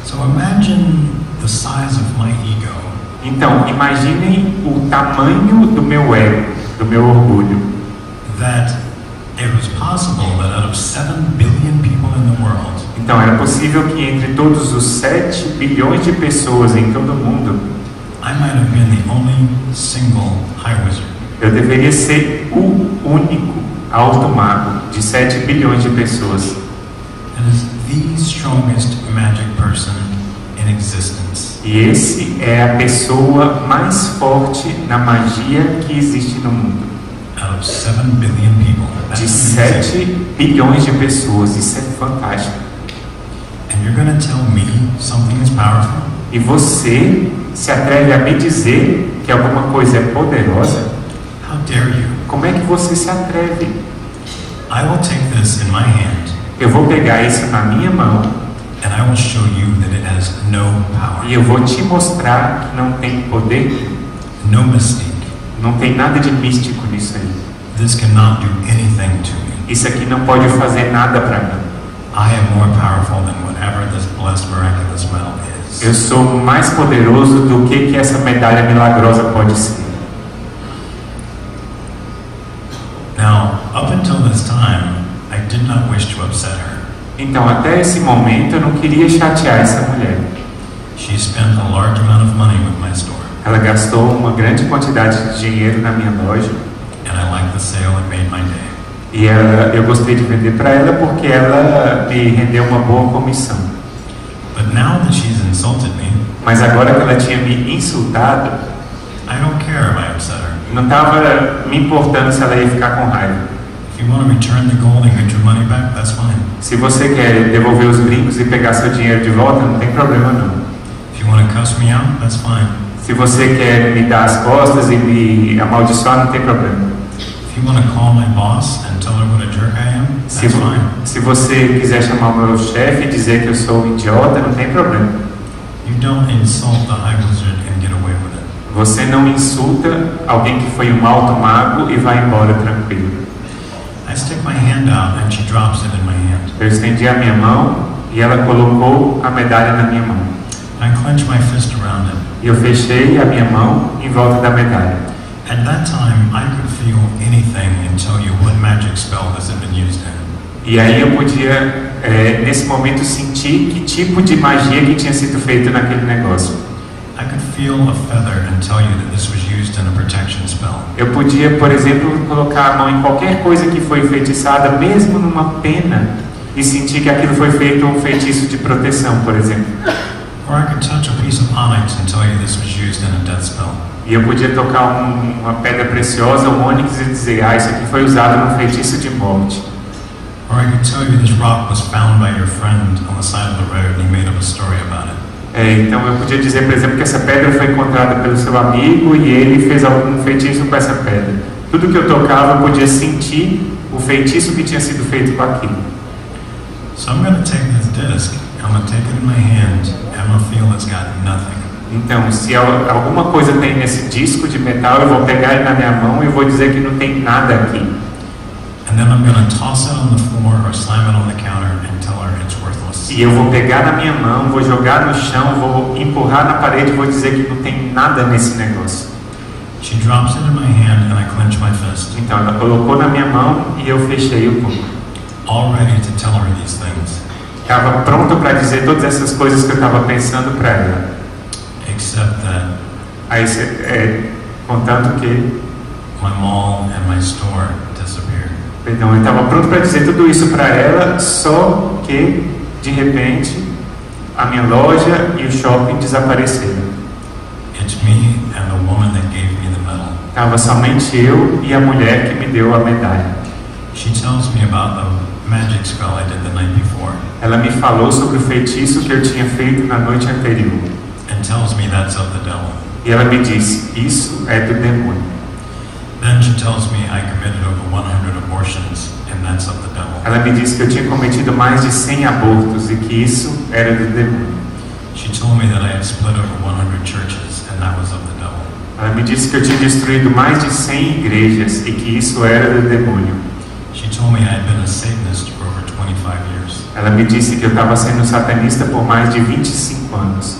So imagine the size of my ego. Então, imaginem o tamanho do meu ego, do meu orgulho. That it was possible that out of 7 billion people in the world, então, era possível que entre todos os 7 bilhões de pessoas em todo o mundo, I might have been the only single High Wizard. eu deveria ser o único alto mago de 7 bilhões de pessoas. It is the strongest magic person in existence. E esse é a pessoa mais forte na magia que existe no mundo. Out of 7 billion people. De 7 bilhões de pessoas, isso é fantástico. And you're going to tell me something is powerful? E você se atreve a me dizer que alguma coisa é poderosa? How dare you? Como é que você se atreve? I will take this in my hand. Eu vou pegar isso na minha mão. And I will show you that it has no power. E eu vou te mostrar que não tem poder. No mystique. Não tem nada de místico nisso aí. This cannot do anything to me. Isso aqui não pode fazer nada para mim. I am more powerful than whatever this blessed miraculous medal is. Eu sou mais poderoso do que essa medalha milagrosa pode ser. Now, up until this time, I did not wish to upset her. Então, até esse momento, eu não queria chatear essa mulher. She spent a large amount of money with my store. Ela gastou uma grande quantidade de dinheiro na minha loja. And I liked the sale, it made my day. E eu gostei de vender para ela porque ela me rendeu uma boa comissão. But now that she's insulted me, mas agora que ela tinha me insultado, I don't care if I upset her. Não estava me importando se ela ia ficar com raiva. If you want to return the gold and get your money back, that's fine. Se você quer devolver os brincos e pegar seu dinheiro de volta, não tem problema não. If you want to cuss me out, that's fine. Se você quer me dar as costas e me amaldiçoar, não tem problema. If you want to call my boss and tell her what a jerk I am, that's fine. Se você quiser chamar o meu chefe e dizer que eu sou um idiota, não tem problema. You don't insult the High Wizard and get away with it. Você não insulta alguém que foi um alto mago e vai embora tranquilo. I stick my hand out and she drops it in my hand. Eu estendi a minha mão e ela colocou a medalha na minha mão. I clench my fist around it. E eu fechei a minha mão em volta da medalha. At that time, I could feel anything and tell you what magic spell this had been used in. E aí eu podia, nesse momento, sentir que tipo de magia que tinha sido feita naquele negócio. I could feel a feather and tell you that this was used in a protection spell. Eu podia, por exemplo, colocar a mão em qualquer coisa que foi feitiçada, mesmo numa pena, e sentir que aquilo foi feito um feitiço de proteção, por exemplo. Or I could touch a piece of onyx and tell you this was used in a death spell. E eu podia tocar uma pedra preciosa, um ônix, e dizer, isso aqui foi usado num feitiço de morte. Or I could tell you this rock was found by your friend on the side of the road and he made up a story about it. Então eu podia dizer, por exemplo, que essa pedra foi encontrada pelo seu amigo e ele fez algum feitiço com essa pedra. Tudo que eu tocava eu podia sentir o feitiço que tinha sido feito com aquilo. So I'm going to take this disc, I'm going to take it in my hand, and I'm going to feel it's got nothing. Então, se alguma coisa tem nesse disco de metal, eu vou pegar ele na minha mão e vou dizer que não tem nada aqui. And then I'm going to toss it on the floor or slam it on the counter and tell her it's worthless. E eu vou pegar na minha mão, vou jogar no chão, vou empurrar na parede e vou dizer que não tem nada nesse negócio. She drops it in my hand and I clench my fist. Então, ela colocou na minha mão e eu fechei o punho. All ready to tell her these things. Estava pronto para dizer todas essas coisas que eu estava pensando para ela. Except that Aí, contando que, my mall and my store disappeared. perdão, eu estava pronto para dizer tudo isso para ela, só que, de repente, a minha loja e o shopping desapareceram. It's me and the woman that gave me the medal. Estava somente eu e a mulher que me deu a medalha. She tells me about the magic spell I did the night before, Ela me falou sobre o feitiço que eu tinha feito na noite anterior. and tells me that's of the devil. E ela me disse, isso é do demônio. Then she tells me I committed over 100 abortions, and that's of the devil. Ela me disse que eu tinha cometido mais de 100 abortos e que isso era do demônio. She told me that I had split over 100 churches, and that was of the devil. Ela me disse que eu tinha destruído mais de 100 igrejas e que isso era do demônio. She told me I had been a Satanist for over 25 years. Ela me disse que eu estava sendo satanista por mais de 25 anos.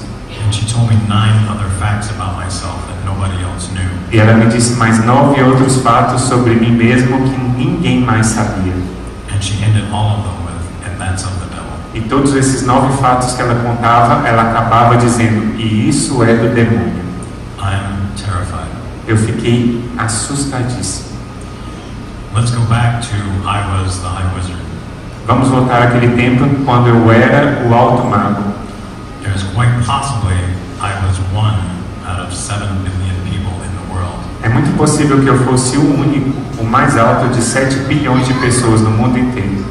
And she told me 9 other facts about myself that nobody else knew. E ela me disse mais 9 outros fatos sobre mim mesmo que ninguém mais sabia. And she ended all of them with, and that's of the devil. E todos esses 9 fatos que ela contava, ela acabava dizendo, e isso é do demônio. I'm terrified. Eu fiquei assustadíssimo. Let's go back to I was the High Wizard. Vamos voltar àquele tempo quando eu era o alto mago. There's quite possibly I was 1 out of 7 billion people in the world. É muito possível que eu fosse o único, o mais alto de 7 bilhões de pessoas no mundo inteiro.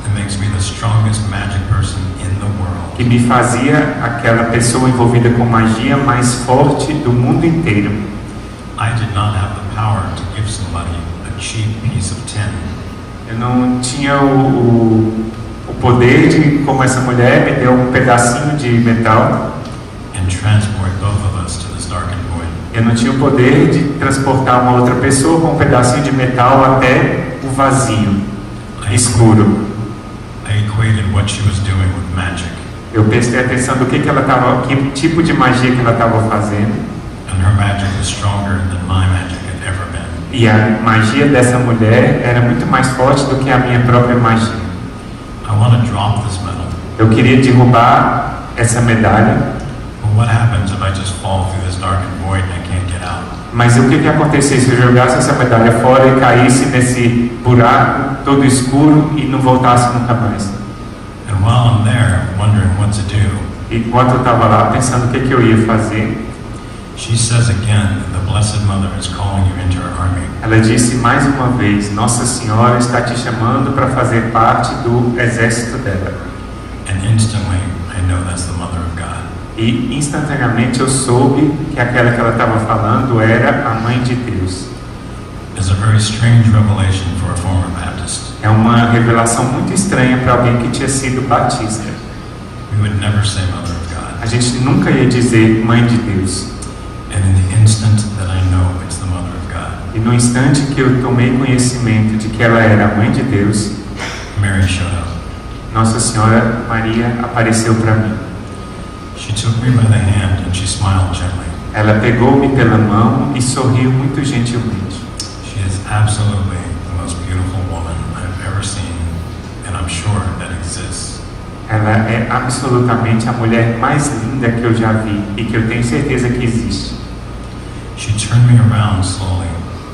It makes me the strongest magic person in the world. Que me fazia aquela pessoa envolvida com magia mais forte do mundo inteiro. I did not have the power to give somebody a cheap piece of tin. Eu não tinha o poder de, como essa mulher me deu um pedacinho de metal. And transport both of us to this darkened void. Eu não tinha o poder de transportar uma outra pessoa com um pedacinho de metal até o vazio, escuro. I equated what she was doing with magic. Eu prestei atenção do que ela estava, que tipo de magia que ela estava fazendo. And her magic was stronger than my magic had ever been. E a magia dessa mulher era muito mais forte do que a minha própria magia. I want to drop this medal. Eu queria derrubar essa medalha, But what happens if I just fall through this darkened void and I can't get out? mas o que aconteceria se eu jogasse essa medalha fora e caísse nesse buraco todo escuro e não voltasse nunca mais? And while I'm there, wondering what to do, E enquanto eu estava lá pensando o que eu ia fazer, she says again that the Blessed Mother is calling you into her army. ela disse mais uma vez, Nossa Senhora está te chamando para fazer parte do exército dela. And instantly, I know that's the Mother of God. E instantaneamente eu soube que aquela que ela estava falando era a Mãe de Deus. It's a very strange revelation for a former Baptist. É uma revelação muito estranha para alguém que tinha sido batista. We would never say Mother of God. A gente nunca ia dizer Mãe de Deus. And in the instant that I know it's the Mother of God, E no instante que eu tomei conhecimento de que ela era a Mãe de Deus, Mary showed up. Nossa Senhora Maria apareceu para mim. She took me by the hand and she smiled gently. Ela pegou-me pela mão e sorriu muito gentilmente. She is absolutely the most beautiful woman I've ever seen, and I'm sure that exists. Ela é absolutamente a mulher mais linda que eu já vi e que eu tenho certeza que existe. She turned me around slowly,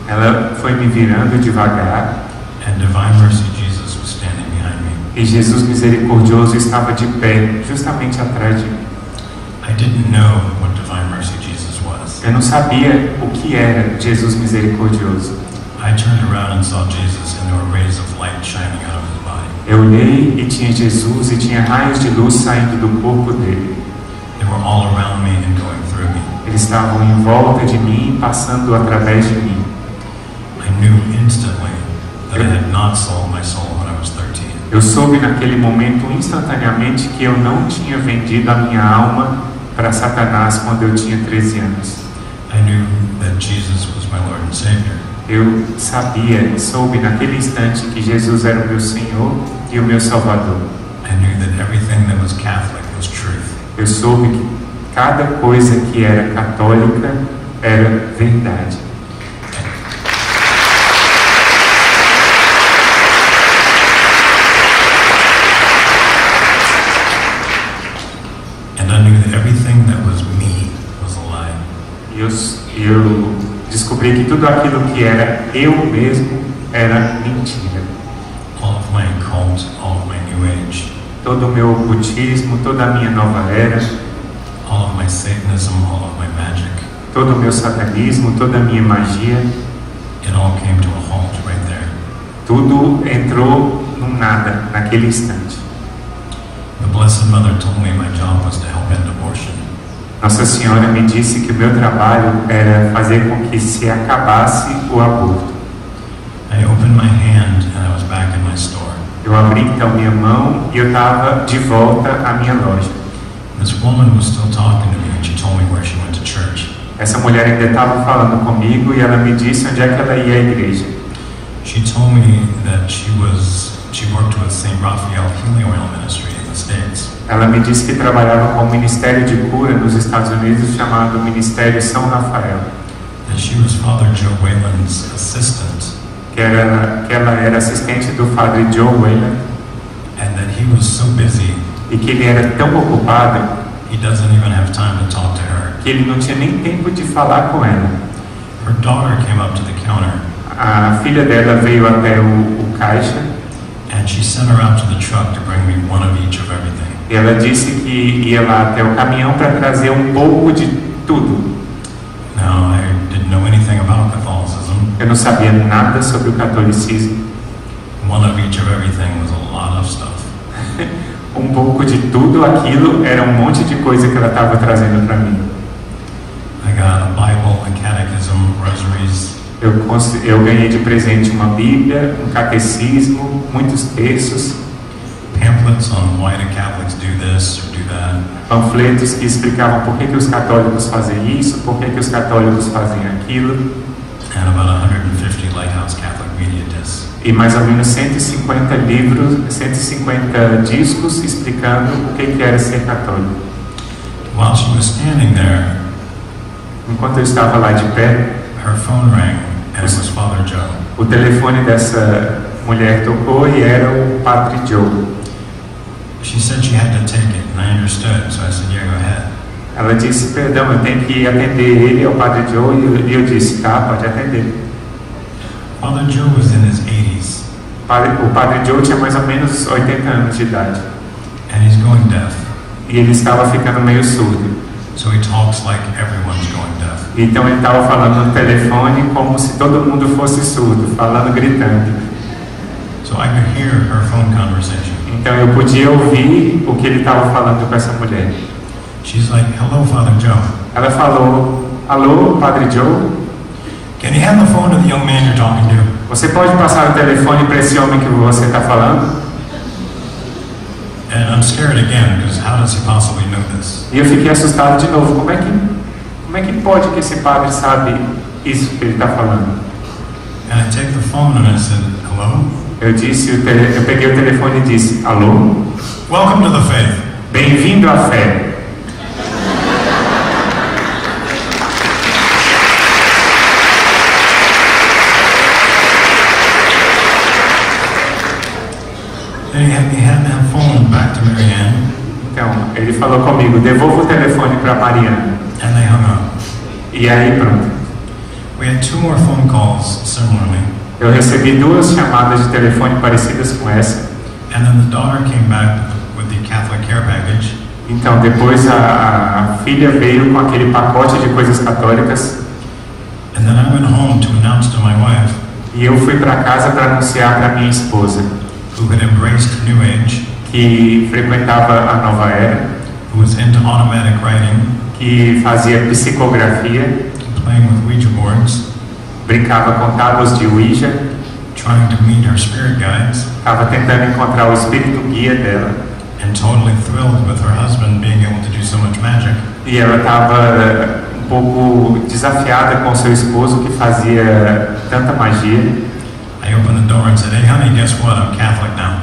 Ela foi me virando devagar and Divine Mercy Jesus was standing behind me. e Jesus misericordioso estava de pé justamente atrás de mim. I didn't know what Divine Mercy Jesus was. Eu não sabia o que era Jesus misericordioso. I turned around and saw Jesus, and there were rays of light shining out of his body. Eu olhei e tinha Jesus e tinha raios de luz saindo do corpo dele. They were all around me and going through me. Eles estavam em volta de mim, passando através de mim. I knew instantly that I had not sold my soul when I was 13. Eu soube naquele momento instantaneamente que eu não tinha vendido a minha alma para Satanás quando eu tinha 13 anos. I knew that Jesus was my Lord and Savior. Eu sabia e soube naquele instante que Jesus era o meu Senhor e o meu Salvador. I knew that everything that was Catholic was truth. Eu soube que cada coisa que era católica era verdade. eu descobri que tudo aquilo que era eu mesmo era mentira. All of my cult, all of my new age, Todo o meu ocultismo, toda a minha nova era, all of my Satanism, all of my magic, todo o meu satanismo, toda a minha magia, it all came to a halt right there. tudo entrou num nada naquele instante. The Blessed Mother told me my job was to help end abortion. Nossa Senhora me disse que o meu trabalho era fazer com que se acabasse o aborto. I opened my hand and I was back in my store. Eu abri então minha mão e eu estava de volta à minha loja. This woman was still talking to me and she told me where she went to church. Essa mulher ainda estava falando comigo e ela me disse onde é que ela ia à igreja. She told me that she worked with St. Raphael Healing Oil Ministry in the States. Ela me disse que trabalhava com um ministério de cura nos Estados Unidos chamado Ministério São Rafael. That she was Father Joe Whalen's assistant. Que ela era assistente do Padre Joe Whalen. And that he was so busy, E que ele era tão ocupado he doesn't even have time to talk to her. que ele não tinha nem tempo de falar com ela. Her daughter came up to the counter A filha dela veio até o caixa and she sent her out to the truck to bring me one of each of everything. e ela disse que ia lá até o caminhão para trazer um pouco de tudo. Now, I didn't know anything about Catholicism. Eu não sabia nada sobre o catolicismo. One of each of everything was a lot of stuff. Um pouco de tudo aquilo era um monte de coisa que ela estava trazendo para mim. I got a Bible, a catechism, rosaries, Eu ganhei de presente uma Bíblia, um catecismo, muitos textos, pamphlets on why do Catholics do this or do that. panfletos que explicavam por que os católicos fazem isso, por que os católicos fazem aquilo, And about 150 Lighthouse Catholic media discs. e mais ou menos 150 livros, 150 discos explicando o que era ser católico. While she was standing there, Enquanto eu estava lá de pé, her phone rang and it was Father Joe. o telefone dessa mulher tocou e era o Padre Joe. She said she had to take it, and I understood, so I said, yeah, go ahead. Ela disse, perdão, eu tenho que atender ele, é o Padre Joe, e eu disse, tá, pode atender. Father Joe was in his 80s, O Padre Joe tinha mais ou menos 80 anos de idade, and he's going deaf. e ele estava ficando meio surdo. So he talks like everyone's going deaf. Então ele estava falando no telefone como se todo mundo fosse surdo, falando, gritando. So I could hear her phone conversation. Então eu podia ouvir o que ele estava falando com essa mulher. She's like, hello, Father Joe. Ela falou, alô, Padre Joe, Can you hand the phone to the young man you're talking to? você pode passar o telefone para esse homem que você está falando? And I'm scared again, because how does he possibly know this? E eu fiquei assustado de novo. Como é que pode que esse padre sabe isso que ele está falando? And I take the phone and I said, hello? Eu peguei o telefone e disse, alô? Welcome to the faith. Bem-vindo à fé. And he had that phone back to Marianne, Então, ele falou comigo, devolva o telefone para Mariana. and they hung up. E aí, pronto. We had 2 more phone calls similarly, Eu recebi 2 chamadas de telefone parecidas com essa. and then the daughter came back with the Catholic care package, Então, depois a filha veio com aquele pacote de coisas católicas. and then I went home to announce to my wife, E eu fui para casa para anunciar para minha esposa, who had embraced New Age, que frequentava a nova era, who was into automatic writing, que fazia psicografia, playing with Ouija boards, brincava com tábuas de Ouija, trying to meet her spirit guides, estava tentando encontrar o espírito guia dela, and totally thrilled with her husband being able to do so much magic. e ela estava um pouco desafiada com seu esposo que fazia tanta magia. I opened the door and said, hey honey, guess what? I'm Catholic now.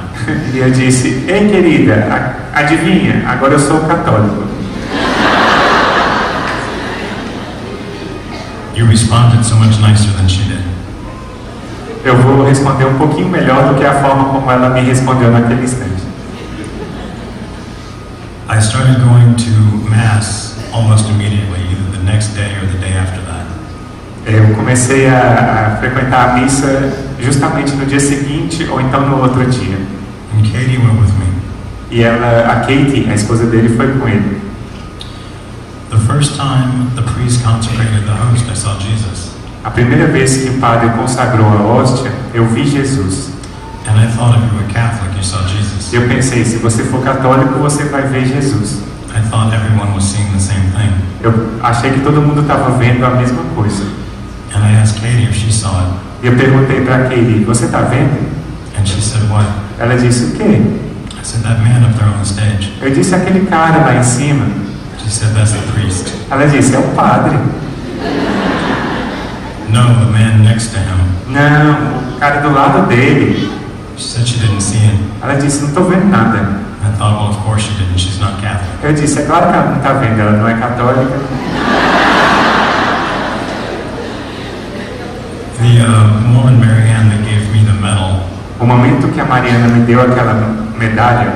E eu disse, ei querida, adivinha, agora eu sou católico. You responded so much nicer than she did. Eu vou responder um pouquinho melhor do que a forma como ela me respondeu naquele instante. I started going to Mass almost immediately, either the next day or the day after that. Eu comecei a frequentar a missa justamente no dia seguinte ou então no outro dia. And Katie went with me. E a Katie, a esposa dele, foi com ele. The first time the priest consecrated the host, I saw Jesus. A primeira vez que o padre consagrou a hóstia, eu vi Jesus. And I thought if you were Catholic, you saw Jesus. E eu pensei, se você for católico, você vai ver Jesus. I thought everyone was seeing the same thing. Eu achei que todo mundo estava vendo a mesma coisa. And I asked Katie if she saw it. E eu perguntei para Katie, você está vendo? And she said, what? Ela disse, o quê? I said, that man up there on the stage. Eu disse, aquele cara lá em cima. She said, that's the priest. Ela disse, é o padre. No, the man next to him. Não, o cara do lado dele. She said she didn't see him. Ela disse, não estou vendo nada. I thought, well, of course she didn't. She's not Catholic. Eu disse, é claro que ela não está vendo, ela não é católica. The woman, Marianne, that gave me the medal, O momento que a Mariana me deu aquela medalha,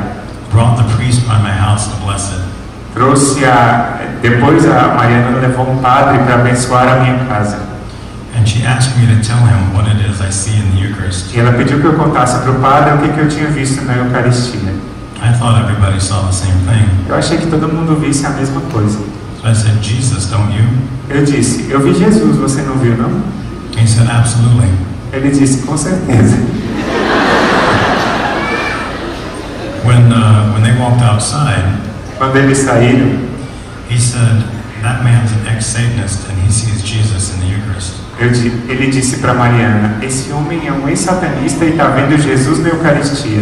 brought the priest by my house to bless it. trouxe depois a Mariana levou um padre para abençoar a minha casa. And she asked me to tell him what it is I see in the Eucharist. E ela pediu que eu contasse para o padre o que eu tinha visto na Eucaristia. I thought everybody saw the same thing. Eu achei que todo mundo visse a mesma coisa. So I said, Jesus, don't you? Eu disse, eu vi Jesus, você não viu não? He said, absolutely. Ele disse, com certeza. When they walked outside, Quando eles saíram, he said, that man's an ex-Satanist and he sees Jesus in the Eucharist. ele disse para Mariana, esse homem é um ex-satanista e está vendo Jesus na Eucaristia.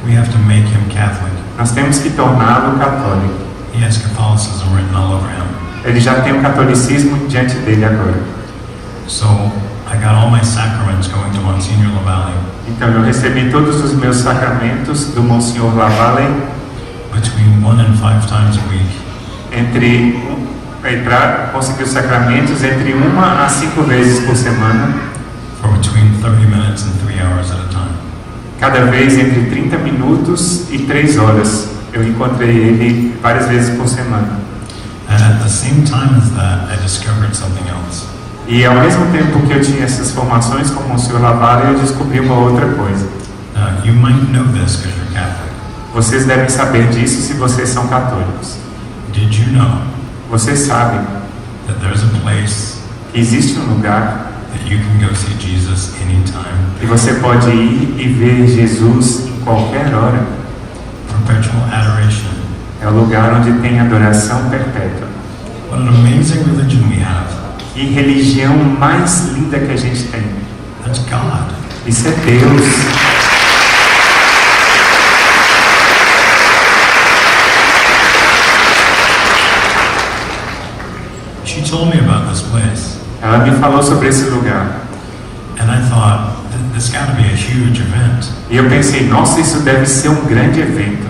We have to make him Catholic. Nós temos que torná-lo católico. He has Catholicism written all over him. Ele já tem o catolicismo diante dele agora. So I got all my sacraments going to Monsignor LaValle. Então eu recebi todos os meus sacramentos do Monsignor LaValle Between 1 and 5 times a week. Para conseguir os sacramentos entre 1 a 5 vezes por semana. For between 30 minutes and 3 hours at a time. Cada vez entre 30 minutos e 3 horas. Eu encontrei ele várias vezes por semana. And at the same time as that, I discovered something else. E ao mesmo tempo que eu tinha essas formações com o Monsignor LaValle, eu descobri uma outra coisa. You might know this because you're Catholic. Vocês devem saber disso se vocês são católicos. Did you know Vocês sabem that there's a place que existe um lugar that you can go see Jesus anytime? que você pode ir e ver Jesus em qualquer hora? Perpetual adoration. É o lugar onde tem adoração perpétua. What an amazing religion we have. Que religião mais linda que a gente tem. That's God. Isso é Deus. She told me about this place. Ela me falou sobre esse lugar. And I thought, this got to be a huge event. E eu pensei, nossa, isso deve ser um grande evento.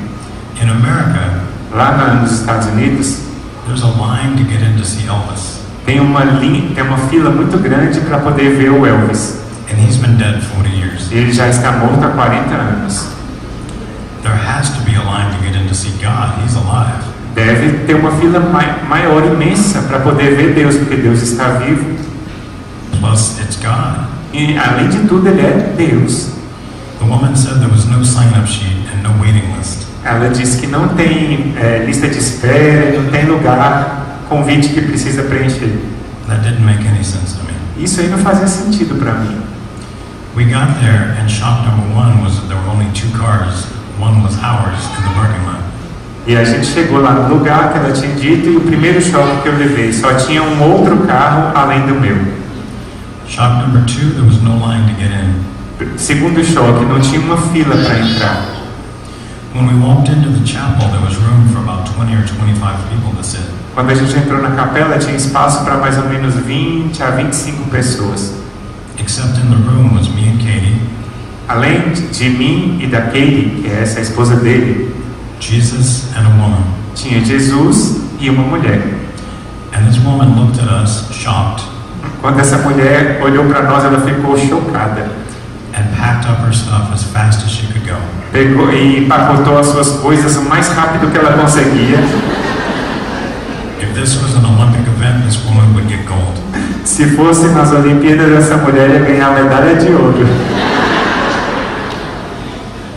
In America, Lá nos Estados Unidos, there's a line to get in to see Elvis. tem uma fila muito grande para poder ver o Elvis. And he's been dead 40 years. Ele já está morto há 40 anos. There has to be a line to get in to see God. He's alive. Deve ter uma fila maior, imensa, para poder ver Deus, porque Deus está vivo. Plus, it's God. E, além de tudo, Ele é Deus. The woman said there was no sign-up sheet and no waiting list. Ela disse que não tem lista de espera, não tem lugar, convite que precisa preencher. That didn't make any sense to me. Isso aí não fazia sentido para mim. We got there and shock number 1 was that there were only 2 cars. One was ours in the parking lot. E a gente chegou lá no lugar que ela tinha dito e o primeiro choque que eu levei, só tinha um outro carro além do meu. Shock number 2, there was no line to get in. Segundo choque, não tinha uma fila para entrar. When we walked into the chapel, there was room for about 20 or 25 people to sit. Quando a gente entrou na capela, tinha espaço para mais ou menos 20 a 25 pessoas. Except in the room was me and Katie, Além de mim e da Katie, que é essa a esposa dele, Jesus and a woman. tinha Jesus e uma mulher. And this woman looked at us, shocked, Quando essa mulher olhou para nós, ela ficou chocada. and packed up her stuff as fast as she could go. Pegou e empacotou as suas coisas o mais rápido que ela conseguia. this was an Olympic event, this woman would get gold. Se fosse nas Olimpíadas, essa mulher ia ganhar a medalha de ouro.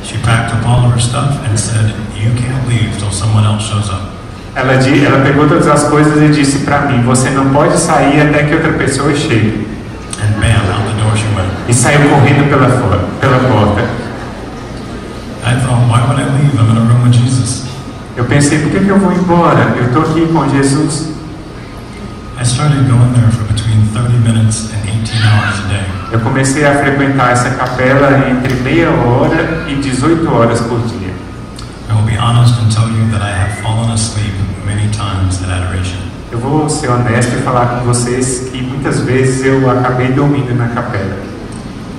She packed up all of her stuff and said, "You can't leave till someone else shows up." Ela pegou todas as coisas e disse para mim: você não pode sair até que outra pessoa chegue. And bam, out the door she went. E saiu correndo pela porta. I thought, why would I leave? I'm in a room with Jesus. Eu pensei, por que eu vou embora? Eu estou aqui com Jesus. I started going there for between 30 minutes and 18 hours a day. Eu comecei a frequentar essa capela entre meia hora e 18 horas por dia. I will be honest and tell you that I have fallen asleep many times at adoration. Eu vou ser honesto e falar com vocês que muitas vezes eu acabei dormindo na capela.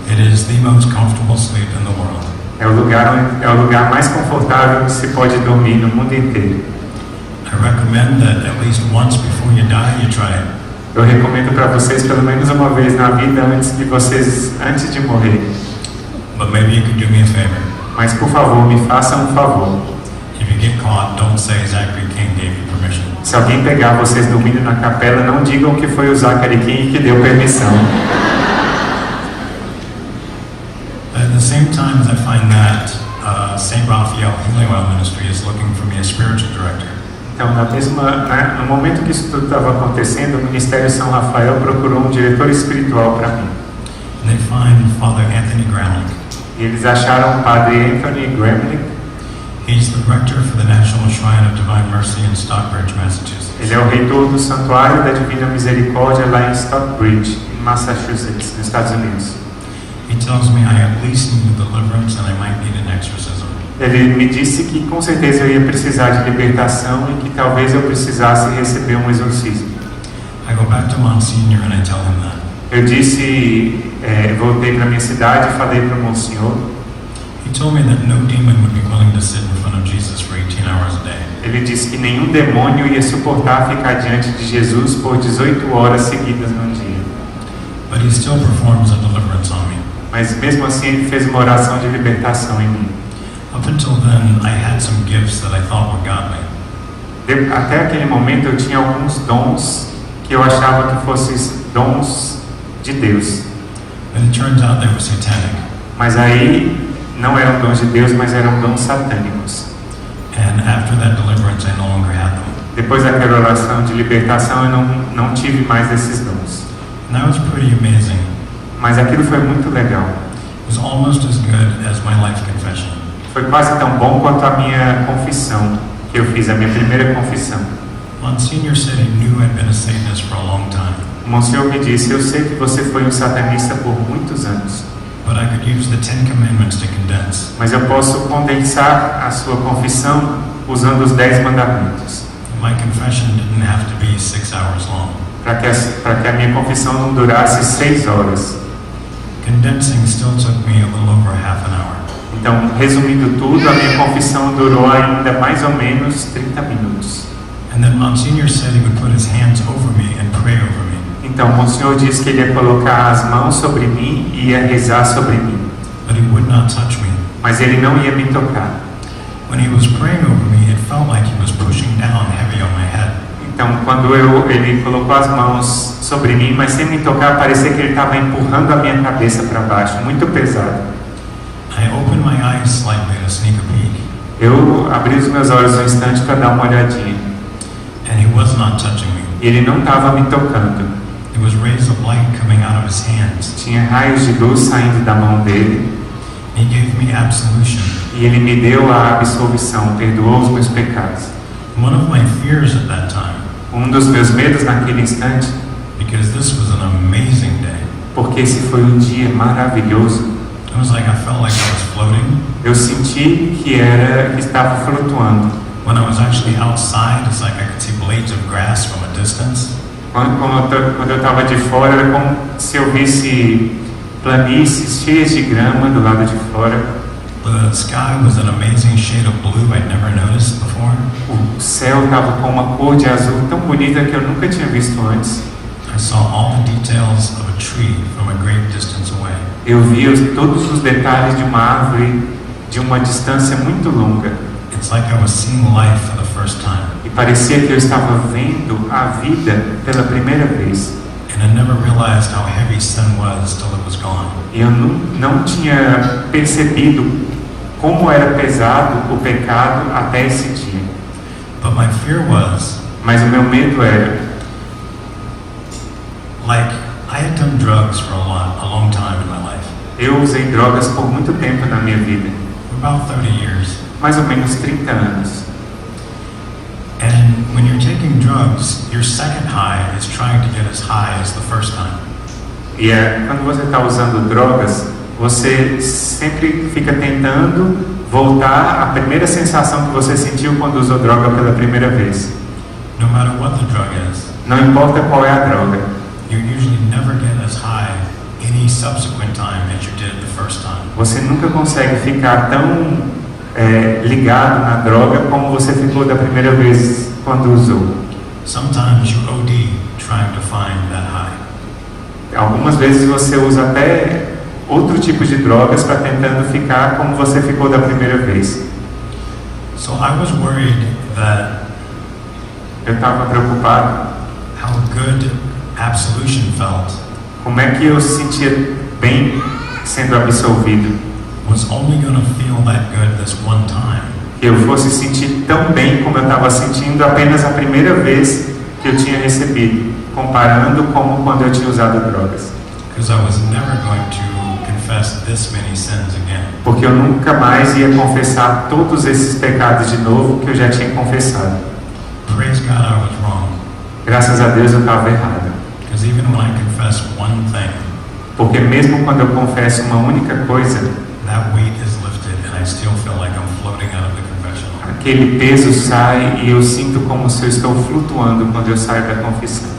It is the most comfortable sleep in the world. É o lugar mais confortável que se pode dormir no mundo inteiro. I recommend that at least once before you die, you try it. Eu recomendo para vocês pelo menos uma vez na vida antes de morrer. But maybe you could do me a favor. Mas por favor, me façam um favor. If you get caught, don't say Zachary King gave you permission. Se alguém pegar vocês dormindo na capela, não digam que foi o Zachary King que deu permissão. At the same time as I find that, St. Raphael Healing Oil Ministry is looking for me a spiritual director. Então, no momento que isso tudo estava acontecendo, o Ministério São Rafael procurou um diretor espiritual para mim. And they find Father Anthony Gramlich. E eles acharam o Padre Anthony Gramlich. He's the director for the National Shrine of Divine Mercy in Stockbridge, Massachusetts. Ele é o reitor do Santuário da Divina Misericórdia lá em Stockbridge, em Massachusetts, nos Estados Unidos. He tells me I at least need a deliverance and I might need an exorcism. Ele me disse que com certeza eu ia precisar de libertação e que talvez eu precisasse receber um exorcismo. I go back to Monsignor and I tell him that. Eu voltei para minha cidade e falei para o Monsenhor. He told me that no demon would be willing to sit in front of Jesus for 18 hours a day. Ele disse que nenhum demônio ia suportar ficar diante de Jesus por 18 horas seguidas num dia. But he still performs a deliverance on me. Mas mesmo assim ele fez uma oração de libertação em mim. Up until then, I had some gifts that I thought were godly. Até aquele momento eu tinha alguns dons que eu achava que fossem dons de Deus. But it turns out they were satanic. Mas aí não eram dons de Deus, mas eram dons satânicos. And after that deliverance, I no longer had them. Depois daquela oração de libertação, eu não tive mais esses dons. And that was pretty amazing. Mas aquilo foi muito legal. It was almost as good as my life confession. Foi quase tão bom quanto a minha confissão que eu fiz, a minha primeira confissão. Monsignor said he knew I'd been a Satanist for a long time. O Monsenhor me disse: eu sei que você foi um satanista por muitos anos. But I could use the 10 Commandments to condense. Mas eu posso condensar a sua confissão usando os 10 mandamentos. My confession didn't have to be 6 hours long. Para que a minha confissão não durasse 6 horas. Condensing still took me a little over half an hour. Então, resumindo tudo, a minha confissão durou ainda mais ou menos 30 minutos. And then Monsignor said he would put his hands over me and pray over me. Então, o Monsenhor disse que ele ia colocar as mãos sobre mim e ia rezar sobre mim. But he would not touch me. Mas ele não ia me tocar. When he was praying over me, it felt like he was pushing down heavy on my head. Então, quando ele colocou as mãos sobre mim, mas sem me tocar, parecia que ele estava empurrando a minha cabeça para baixo, muito pesado. I opened my eyes slightly to sneak a peek. Eu abri os meus olhos um instante para dar uma olhadinha. And he was not touching me. E ele não estava me tocando. There was rays of light coming out of his hands. Tinha raios de luz saindo da mão dele. He gave me absolution. E ele me deu a absolvição, perdoou os meus pecados. One of my fears at that time, Um dos meus medos naquele instante, because this was an amazing day. porque esse foi um dia maravilhoso. It was like I felt like I was floating. Eu senti que estava flutuando. When I was actually outside, it's like I could see blades of grass from a distance. Quando eu estava de fora, era como se eu visse planícies cheias de grama do lado de fora. The sky was an amazing shade of blue I'd never noticed before. O céu estava com uma cor de azul tão bonita que eu nunca tinha visto antes. I saw all the details of a tree from a great distance away. Eu vi todos os detalhes de uma árvore de uma distância muito longa. It's like I was seeing life for the first time. E parecia que eu estava vendo a vida pela primeira vez. And I never realized how heavy sin was till it was gone. E eu não tinha percebido como era pesado o pecado até esse dia. But my fear was, Mas o meu medo era, like, I had done drugs for a long time in my life. eu usei drogas por muito tempo na minha vida, For about 30 years. mais ou menos 30 anos. And when you're taking drugs, your second high is trying to get as high as the first time. E quando você está usando drogas, você sempre fica tentando voltar à primeira sensação que você sentiu quando usou droga pela primeira vez. No matter what the drug is, Não importa qual é a droga, you usually never get as high any subsequent time as you did the first time. você nunca consegue ficar tão ligado na droga como você ficou da primeira vez quando usou. Sometimes you OD trying to find that high. Algumas vezes você usa até outro tipo de drogas para tentando ficar como você ficou da primeira vez. So I was worried that Eu estava preocupado how good absolution felt como é que eu se sentia bem sendo absolvido. was only going to feel that good this one time. Que eu fosse sentir tão bem como eu estava sentindo apenas a primeira vez que eu tinha recebido, comparando como quando eu tinha usado drogas. Because I was never going to confess this many sins again. Porque eu nunca mais ia confessar todos esses pecados de novo que eu já tinha confessado. Praise God, I was wrong. Graças a Deus eu estava errado. Because even when I confess one thing, Porque mesmo quando eu confesso uma única coisa, that weight is lifted and I still feel like I'm floating out of the confessional. aquele peso sai e eu sinto como se eu estou flutuando quando eu saio da confissão.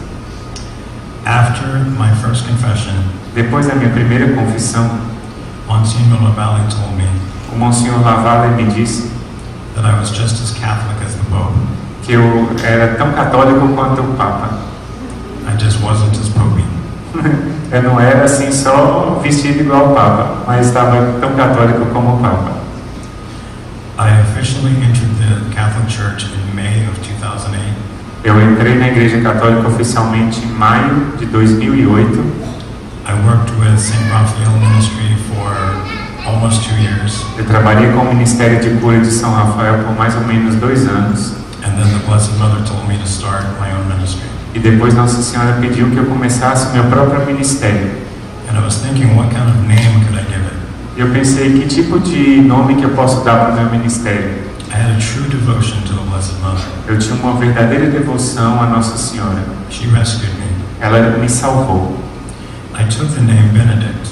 After my first confession, Depois da minha primeira confissão, Monsignor Lavallee told me o Monsenhor Lavallee me disse that I was just as Catholic as the Pope. que eu era tão católico quanto o Papa. I just wasn't as popey. Eu não era assim só vestido igual o Papa, mas estava tão católico como o Papa. I officially entered the Catholic Church in May of 2008. Eu entrei na Igreja Católica oficialmente em maio de 2008. I worked with St. Raphael Ministry for almost 2 years. Eu trabalhei com o Ministério de Cura de São Rafael por mais ou menos 2 anos. And then the Blessed Mother told me to start my own ministry. E depois Nossa Senhora pediu que eu começasse o meu próprio ministério. And I was thinking, what kind of name could I give it? E eu pensei, que tipo de nome que eu posso dar para o meu ministério? I had a true devotion to the Blessed Mother. Eu tinha uma verdadeira devoção à Nossa Senhora. She rescued me. Ela me salvou. I took the name Benedict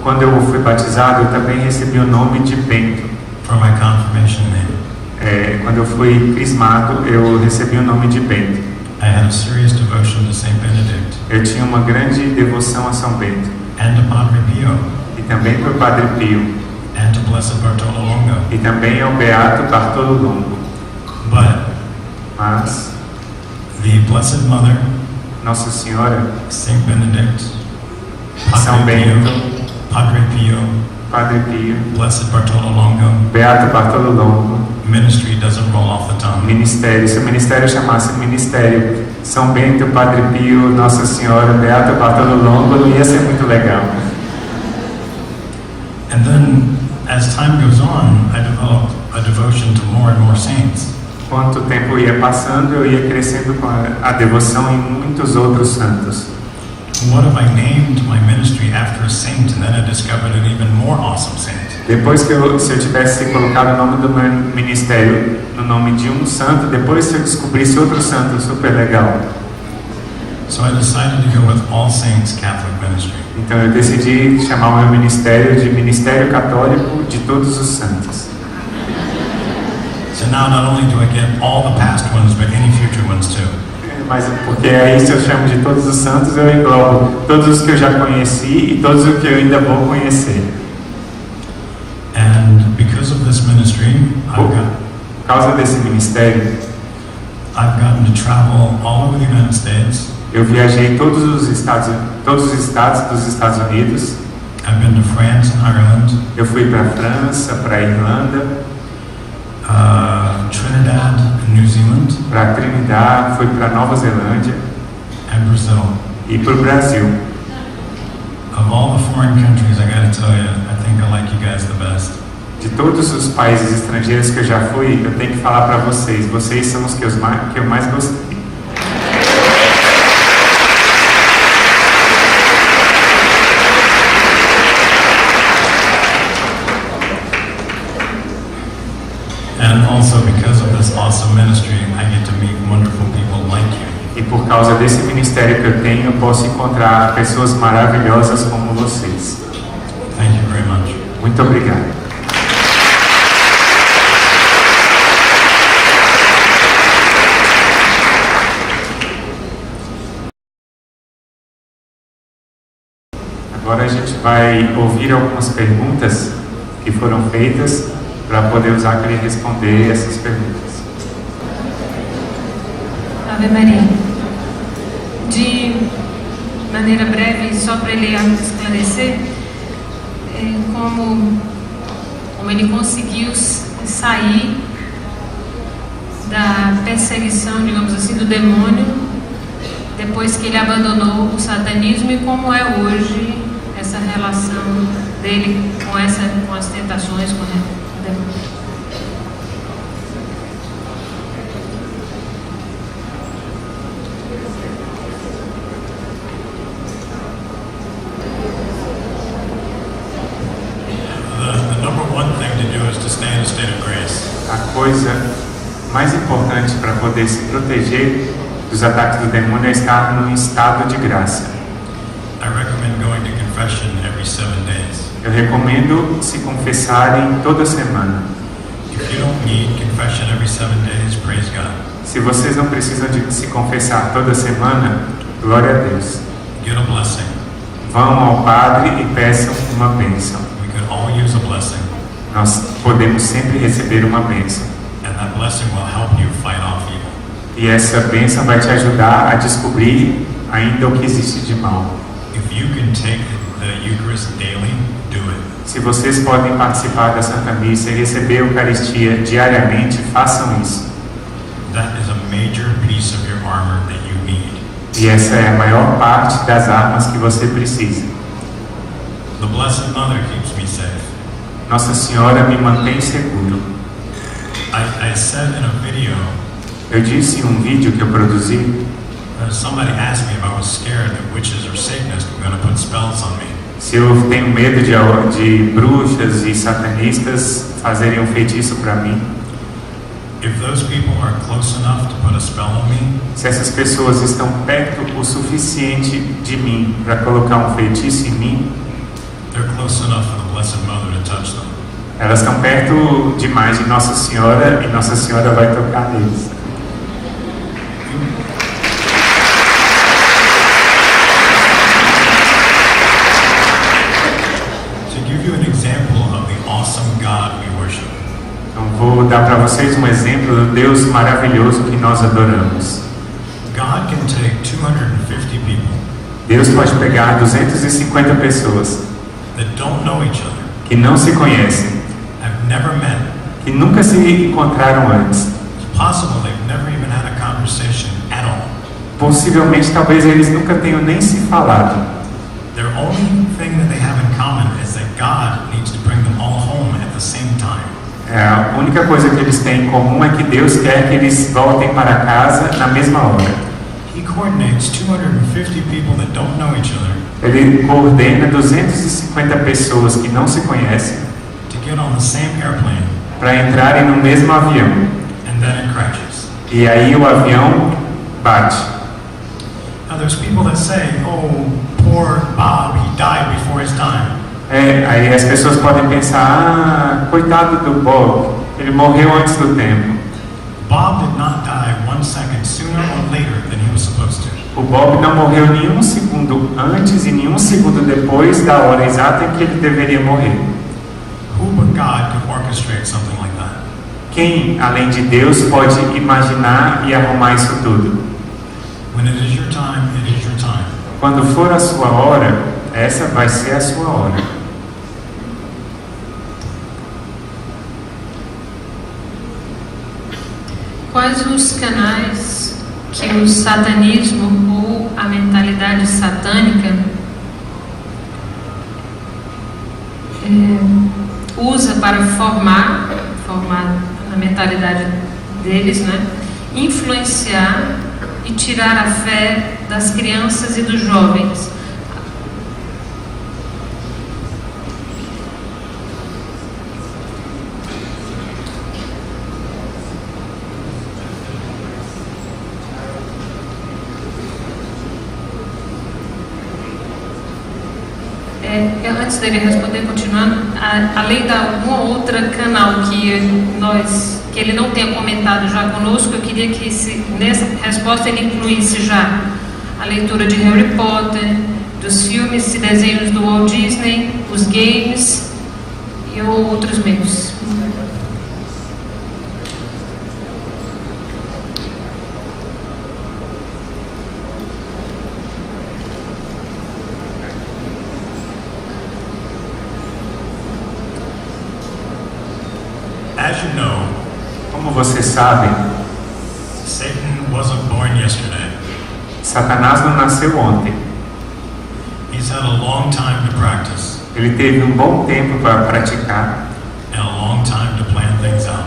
Quando eu fui batizado, eu também recebi o nome de Bento. for my confirmation name. Quando eu fui crismado, eu recebi o nome de Bento. I had a serious devotion to Saint Benedict Eu tinha uma grande devoção a São Bento. and to Padre Pio E também para o Padre Pio. and to Blessed Bartolo Longo. E também ao Beato Bartolo Longo. But Mas the Blessed Mother, Nossa Senhora, Saint Benedict, São Padre Pio, Bento, Padre Pio, Padre Pio, Blessed Bartolo Longo, Beato Bartolo Longo, ministry doesn't roll off the tongue. ministério. Se o ministério chamasse ministério São Bento, Padre Pio, Nossa Senhora, Beato Bartolo Longo, não ia ser muito legal. And then, as time goes on, I developed a devotion to more and more saints. Quanto o tempo ia passando, eu ia crescendo com a devoção em muitos outros santos. What if I named my ministry after a saint and then I discovered an even more awesome saint? Depois se eu tivesse colocado o nome do meu ministério no nome de um santo, depois se eu descobrisse outro santo super legal. So I decided to go with All Saints Catholic Ministry. Então eu decidi chamar o meu ministério de Ministério Católico de Todos os Santos. So now not only do I get all the past ones, but any future ones too. Mas porque aí se eu chamo de Todos os Santos, eu englobo todos os que eu já conheci e todos os que eu ainda vou conhecer. And because of this ministry, Por causa desse ministério, I've gotten to travel all over the United States. eu viajei todos os estados dos Estados Unidos. I've been to France and Ireland, Eu fui para a França, para a Irlanda, Trinidad and New Zealand, para Trinidad, fui para Nova Zelândia and Brazil. e para o Brasil. Of all the foreign countries, I gotta tell you, I think I like you guys the best. De todos os países estrangeiros que eu já fui, eu tenho que falar para vocês. Vocês são os que eu mais gostei. And also because of this awesome ministry, I get to meet wonderful people like you. E por causa desse ministério que eu tenho, eu posso encontrar pessoas maravilhosas como vocês. Thank you very much. Muito obrigado. Agora a gente vai ouvir algumas perguntas que foram feitas para poder usar para ele responder essas perguntas. Ave Maria. De maneira breve, só para ele esclarecer, como ele conseguiu sair da perseguição, digamos assim, do demônio, depois que ele abandonou o satanismo, e como é hoje essa relação dele com as tentações, com o demônio. A coisa mais importante para poder se proteger dos ataques do demônio é estar num estado de graça. Eu recomendo se confessarem toda semana. Se vocês não precisam de se confessar toda semana, glória a Deus. Vão ao Padre e peçam uma bênção. Nós podemos sempre receber uma bênção. E essa bênção vai te ajudar a descobrir ainda o que existe de mal. Se vocês podem participar da Santa Missa e receber a Eucaristia diariamente, façam isso. E essa é a maior parte das armas que você precisa. The Blessed Mother keeps me safe. Nossa Senhora me mantém seguro. I said in a video, eu disse em um vídeo que eu produzi, somebody asked me if I was scared that witches or Satanists were going to put spells on me. Se eu tenho medo de bruxas e satanistas fazerem um feitiço para mim. If those people are close enough to put a spell on me, se essas pessoas estão perto o suficiente de mim para colocar um feitiço em mim, they're close enough for the Blessed Mother to touch them. Elas estão perto demais de Nossa Senhora e Nossa Senhora vai tocar neles. To give you an example of the awesome God we worship. Então vou dar para vocês um exemplo do Deus maravilhoso que nós adoramos. God can take 250 people. Deus pode pegar 250 pessoas that don't know each other, que não se conhecem, have never met, que nunca se encontraram antes. It's possible they've never even had a conversation at all. Possivelmente, talvez eles nunca tenham nem se falado. The only thing that they have in common is that God needs to bring them all home at the same time. A única coisa que eles têm em comum é que Deus quer que eles voltem para casa na mesma hora. He coordinates 250 people that don't know each other. Ele coordena 250 pessoas que não se conhecem para entrarem no mesmo avião. And then it crashes. E aí o avião bate. Now there's people that say, "Oh, poor Bob, he died before his time." Aí as pessoas podem pensar, coitado do Bob, ele morreu antes do tempo. Bob did not die 1 second sooner or later than he was supposed to. O Bob não morreu nenhum segundo antes e nenhum segundo depois da hora exata em que ele deveria morrer. Who but God could orchestrate something like that? Quem, além de Deus, pode imaginar e arrumar isso tudo? When it is your time, it is your time. Quando for a sua hora, essa vai ser a sua hora. quais os canais que o satanismo ou a mentalidade satânica usa para formar a mentalidade deles, né? Influenciar e tirar a fé das crianças e dos jovens. Antes dele responder, continuando, além de alguma outra canal que ele não tenha comentado já conosco, eu queria que nessa resposta ele incluísse já a leitura de Harry Potter, dos filmes e desenhos do Walt Disney, os games e outros meios. As you know, Como vocês sabem, Satan wasn't born yesterday. Satanás não nasceu ontem. He's had a long time to practice Ele teve um bom tempo para praticar and a long time to plan things out.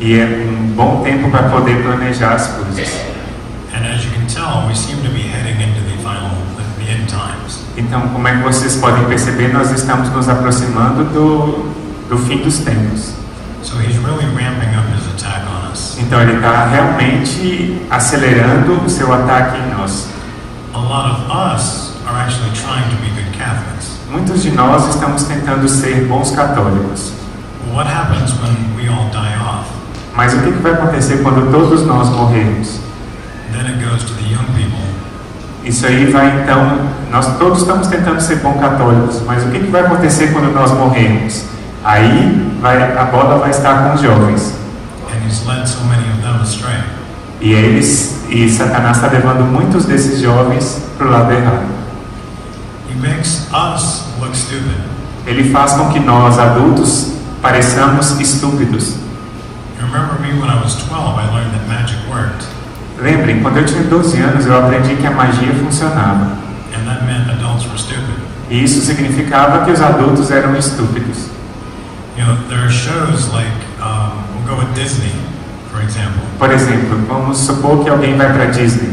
e é um bom tempo para poder planejar as coisas. And as you can tell, we seem to be heading into the end times. Então, como é que vocês podem perceber, nós estamos nos aproximando do fim dos tempos. So he's really ramping up his attack on us. Então, ele está realmente acelerando o seu ataque em nós. A lot of us are actually trying to be good Catholics. Muitos de nós estamos tentando ser bons católicos. But what happens when we all die off? Mas o que vai acontecer quando todos nós morrermos? Then it goes to the young people. Isso aí vai então, nós todos estamos tentando ser bons católicos, mas o que vai acontecer quando nós morrermos? Aí a bola vai estar com os jovens. And he's led so many of them astray. E Satanás está levando muitos desses jovens para o lado errado. He makes us look stupid. Ele faz com que nós, adultos, pareçamos estúpidos. You remember me when I was 12, I learned that magic worked. Lembrem, quando eu tinha 12 anos, eu aprendi que a magia funcionava. And that meant adults were stupid. E isso significava que os adultos eram estúpidos. You know, there are shows like, we'll go with Disney, for example. Por exemplo, vamos supor que alguém vai para Disney.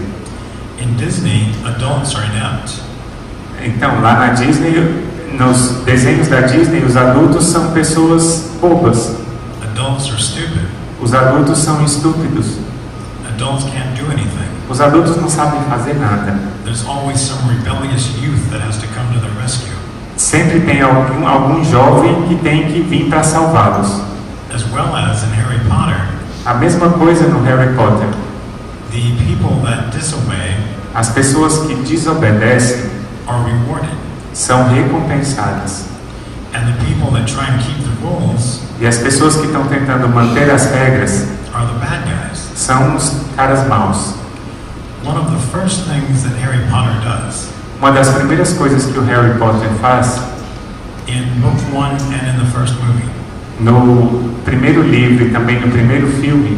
In Disney, adults are inept. Então, lá na Disney, nos desenhos da Disney, os adultos são pessoas bobas. Adults are stupid. Os adultos são estúpidos. Adults can't do anything. Os adultos não sabem fazer nada. There's always some rebellious youth that has to come to the rescue. Sempre tem algum jovem que tem que vir para salvá-los. As well as in Harry Potter, A mesma coisa no Harry Potter. the people that disobey As pessoas que desobedecem are rewarded. são recompensadas. And the people that try and keep the rules E as pessoas que estão tentando manter as regras are the bad guys. são os caras maus. One of the first things that Harry Potter does Uma das primeiras coisas que o Harry Potter faz, in book 1 and in the first movie, no primeiro livro e também no primeiro filme,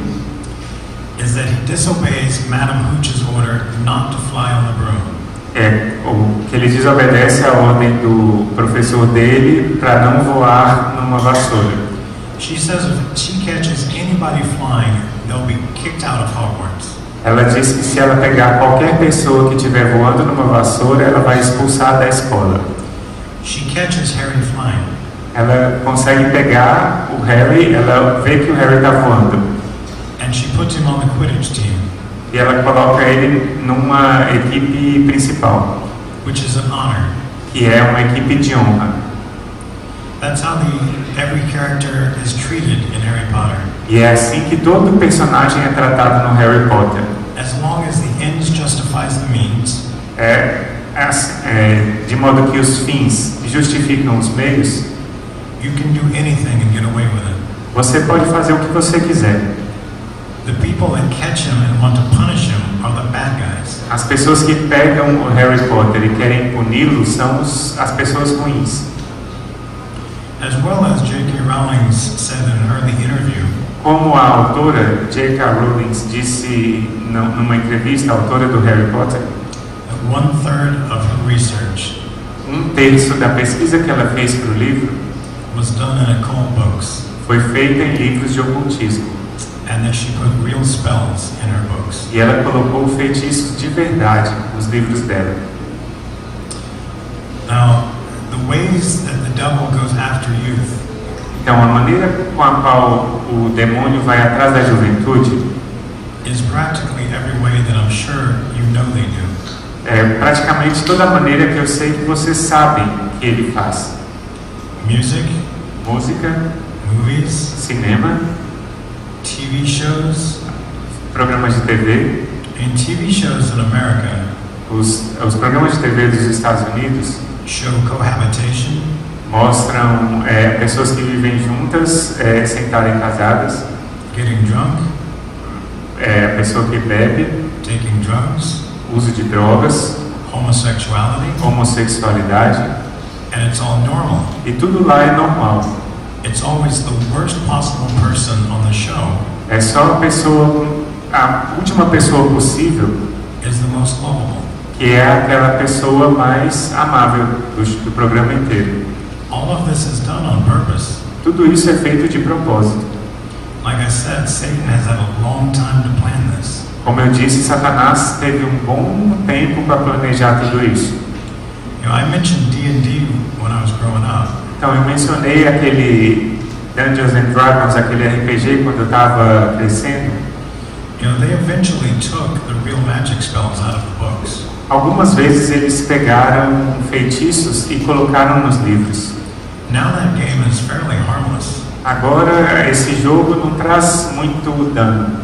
is that he disobeys Madame Hooch's order not to fly on the broom. que ele desobedece a ordem do professor dele para não voar numa vassoura. She says if she catches anybody flying, they'll be kicked out of Hogwarts. Ela diz que se ela pegar qualquer pessoa que estiver voando numa vassoura, ela vai expulsar da escola. She catches Harry flying. Ela consegue pegar o Harry, ela vê que o Harry está voando. And she puts him on the Quidditch team, E ela coloca ele numa equipe principal, which is an honor. que é uma equipe de honra. That's how every character is treated in Harry Potter. E é assim que todo personagem é tratado no Harry Potter. As long as the ends justifies the means, De modo que os fins justificam os meios, you can do anything and get away with it. você pode fazer o que você quiser. The people that catch him and want to punish him are the bad guys. As pessoas que pegam o Harry Potter e querem puni-lo são as pessoas ruins. As well as J.K. Rowling said in an early interview, Como a autora J.K. Rowling disse numa entrevista, a autora do Harry Potter, that 1/3 of her research terço da pesquisa que ela fez para o livro was done in occult books, foi feita em livros de ocultismo. and that she put real spells in her books. E ela colocou feitiços de verdade nos livros dela. Now, the ways that the devil goes after youth Então, a maneira com a qual o demônio vai atrás da juventude is practically every way that I'm sure you know they do. é praticamente toda a maneira que eu sei que vocês sabem que ele faz. Music, Música, movies, cinema, TV shows. programas de TV. In TV shows in America, Os programas de TV dos Estados Unidos show cohabitation, mostram pessoas que vivem juntas sem estarem casadas, getting drunk, a pessoa que bebe, taking drugs, uso de drogas, homosexuality, homossexualidade, and it's all normal. e tudo lá é normal. It's always the worst possible person on the show É só a última pessoa possível is the most lovable. que é aquela pessoa mais amável do programa inteiro. All of this is done on purpose. Tudo isso é feito de propósito. Like I said, Satan has had a long time to plan this. Como eu disse, Satanás teve um bom tempo para planejar tudo isso. You know, I mentioned D&D when I was growing up. Então, eu mencionei aquele Dungeons and Dragons, aquele RPG, quando eu estava crescendo. You know, they eventually took the real magic spells out of the books. Algumas vezes eles pegaram feitiços e colocaram nos livros. Now that game is fairly harmless. Agora, esse jogo não traz muito dano,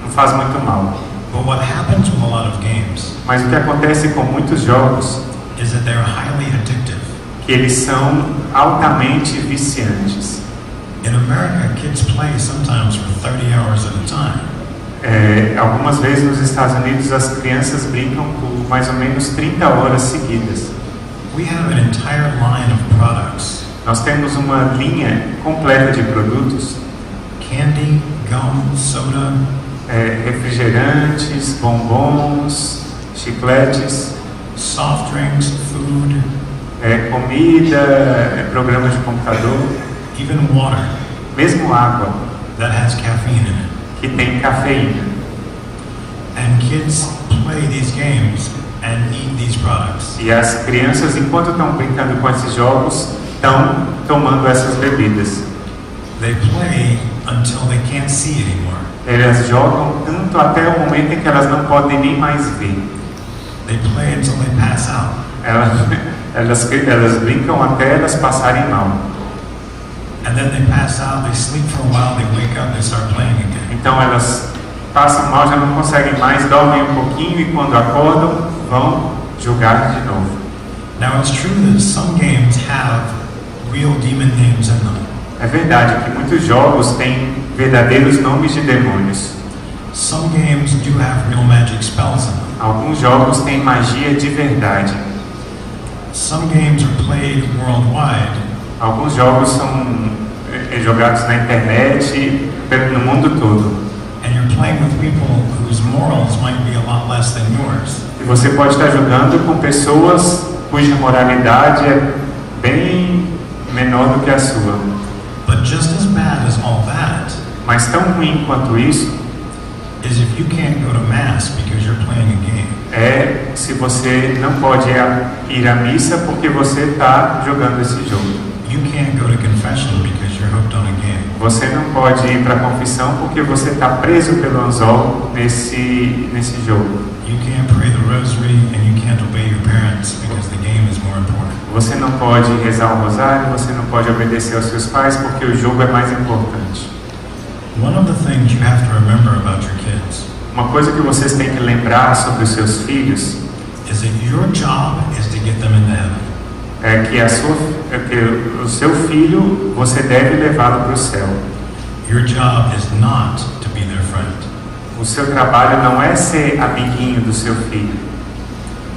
não faz muito mal. But what happens with a lot of games Mas o que acontece com muitos jogos is that they're highly addictive. que eles são altamente viciantes. In America, kids play sometimes for 30 hours at a time. Algumas vezes nos Estados Unidos as crianças brincam por mais ou menos 30 horas seguidas. We have an entire line of products. Nós temos uma linha completa de produtos, Candy, gum, soda, refrigerantes, bombons, chicletes, soft drinks, food, comida, programas de computador, even water mesmo água that has caffeine in it. que tem cafeína. And kids play these games and eat these products. E as crianças, enquanto estão brincando com esses jogos, estão tomando essas bebidas. They play until they can't see anymore. Elas jogam tanto até o momento em que elas não podem nem mais ver. They play until they pass out. Elas brincam até elas passarem mal. And then they pass out, they sleep for a while, they wake up, they start playing again. Então elas passam mal, já não conseguem mais, dormem um pouquinho e quando acordam, vão jogar de novo. Now it's true that some games have real demon names in them. É verdade que muitos jogos têm verdadeiros nomes de demônios. Some games do have real magic spells in them. Alguns jogos têm magia de verdade. Some games are played worldwide. Alguns jogos são jogados na internet, no mundo todo. And you're playing with people whose morals might be a lot less than yours. E você pode estar jogando com pessoas cuja moralidade é bem menor do que a sua. But just as bad as all that Mas tão ruim quanto isso is if you can't go to mass because you're playing a game. é se você não pode ir à missa porque você está jogando esse jogo. You can't go to confession because you're hooked on a game. Você não pode ir para a confissão porque você está preso pelo anzol nesse jogo. You can't pray the rosary and you can't obey your parents because the game is more important. Você não pode rezar o rosário, você não pode obedecer aos seus pais porque o jogo é mais importante. One of the things you have to remember about your kids Uma coisa que vocês têm que lembrar sobre os seus filhos is that your job is to get them into heaven. é que o seu filho, você deve levá-lo para o céu. Your job is not to be their friend. O seu trabalho não é ser amiguinho do seu filho.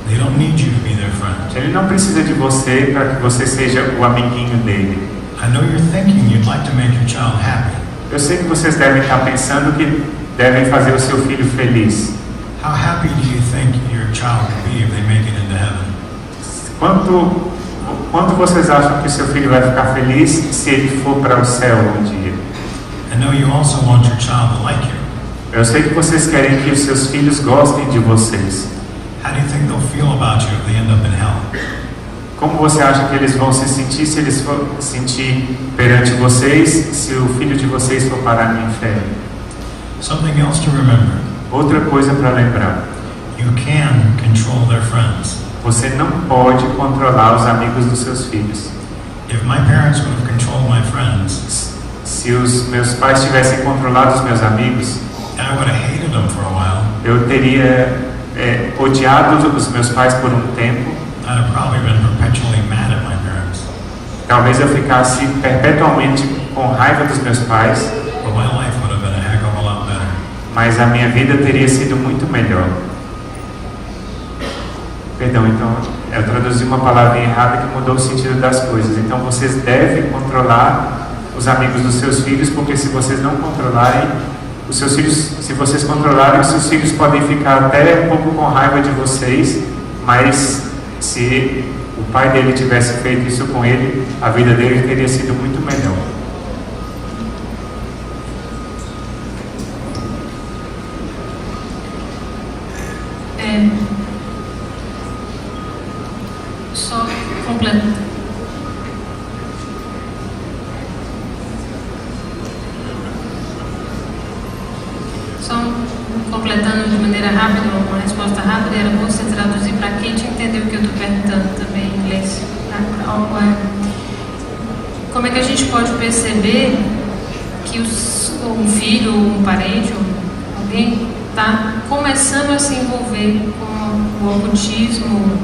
They don't need you to be their friend. Ele não precisa de você para que você seja o amiguinho dele. I know you're thinking you'd like to make your child happy. Eu sei que vocês devem estar pensando que devem fazer o seu filho feliz. How happy do you think your child will be if they make it into heaven? Quanto vocês acham que seu filho vai ficar feliz se ele for para o céu um dia? I know you also want your child to like you. Eu sei que vocês querem que os seus filhos gostem de vocês. How do you think they'll feel about you if they end up in hell? Como você acha que eles vão se sentir se eles for sentir perante vocês, se o filho de vocês for parar no inferno? Something else to remember. Outra coisa para lembrar. You can control their friends. Você não pode controlar os amigos dos seus filhos. If my parents would have controlled my friends, se os meus pais tivessem controlado os meus amigos, I would have hated them for a while. Eu teria odiado os meus pais por um tempo. I'd have probably been perpetually mad at my parents. Talvez eu ficasse perpetuamente com raiva dos meus pais. But my life would have been a heck of a lot better. Mas a minha vida teria sido muito melhor. Perdão, então eu traduzi uma palavra errada que mudou o sentido das coisas. Então vocês devem controlar os amigos dos seus filhos, porque se vocês não controlarem os seus filhos, se vocês controlarem os seus filhos, podem ficar até um pouco com raiva de vocês, mas se o pai dele tivesse feito isso com ele, a vida dele teria sido muito melhor. Só completando. Completando de maneira rápida, uma resposta rápida, era bom você traduzir para quem te entendeu o que eu estou perguntando também em inglês. Como é que a gente pode perceber que um filho, um parente, alguém está começando a se envolver com o ocultismo,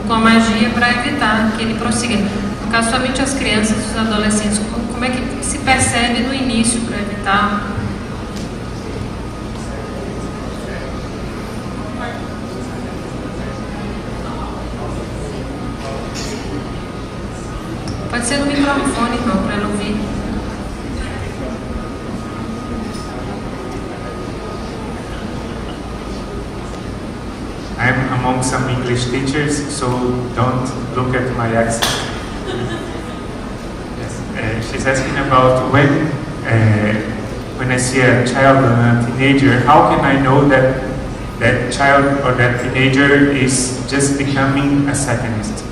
com a magia, para evitar que ele prossiga? No caso, somente as crianças e os adolescentes, como é que se percebe no início para evitar? Pode ser no microfone, irmão, para ela ouvir. I'm among some English teachers, so don't look at my accent. Yes. She's asking about when I see a child and a teenager, how can I know that that child or that teenager is just becoming a Satanist?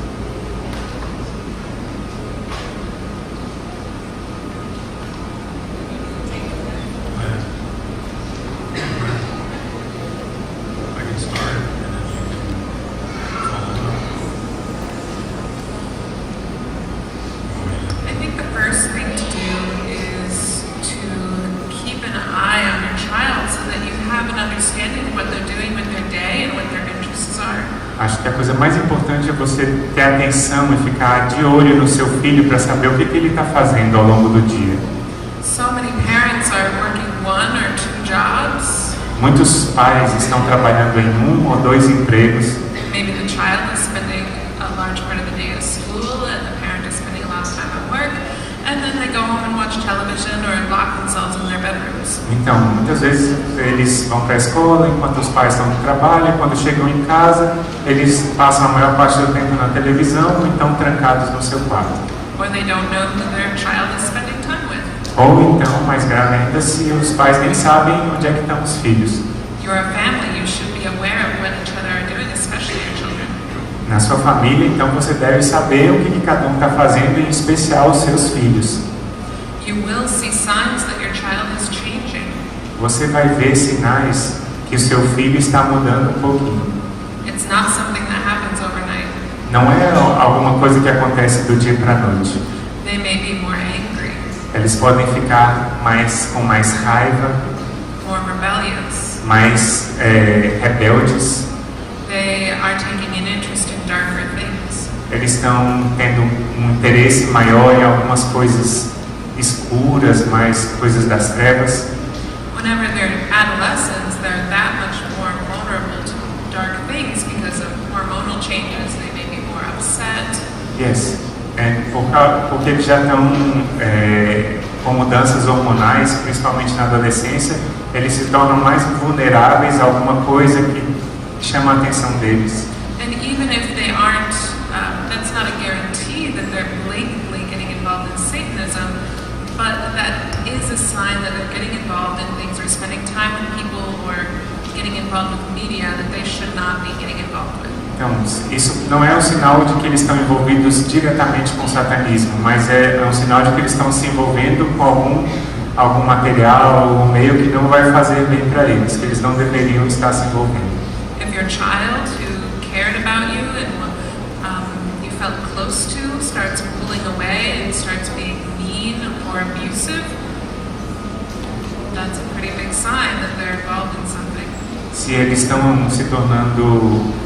Acho que a coisa mais importante é você ter atenção e ficar de olho no seu filho para saber o que ele está fazendo ao longo do dia. So many parents are working 1 or 2 jobs. Muitos pais estão trabalhando em 1 ou 2 empregos. Maybe the child is spending a large part of the day at school and the parent is spending a lot of time at work, and then they go home and watch television or lock themselves in their bedrooms. Então, muitas vezes eles vão para a escola enquanto os pais estão no trabalho, e quando chegam em casa, eles passam a maior parte do tempo na televisão ou então trancados no seu quarto. Or they don't know who their child is spending time with. Ou então, mais grave ainda, se os pais nem sabem onde é que estão os filhos. You're a family, you should be aware of what each other are doing, especially your children. Na sua família, então, você deve saber o que cada um está fazendo, em especial os seus filhos. You will see signs that your child is changing. Você vai ver sinais que o seu filho está mudando um pouquinho. It's not something that happens overnight. Não é alguma coisa que acontece do dia para a noite. They may be more angry, Eles podem ficar com mais raiva, more rebellious. mais rebeldes. They are taking an interest in darker things. Eles estão tendo um interesse maior em algumas coisas escuras, mais coisas das trevas. Whenever they're adolescents, they're that much more vulnerable to dark things because of hormonal changes. They may be more upset. Yes. Porque eles já estão com mudanças hormonais, principalmente na adolescência, eles se tornam mais vulneráveis a alguma coisa que chama a atenção deles. And even if they aren't, that's not a guarantee that they're blatantly getting involved in Satanism, but that is a sign that they're getting involved in things or spending time with people or getting involved with media that they should not be getting involved with. Então, isso não é um sinal de que eles estão envolvidos diretamente com o satanismo, mas é um sinal de que eles estão se envolvendo com algum material, algum meio que não vai fazer bem para eles, que eles não deveriam estar se envolvendo. If your child who cared about you and you felt close to starts pulling away and starts being mean or abusive, that's a pretty big sign that they're involved in something. Se eles estão se tornando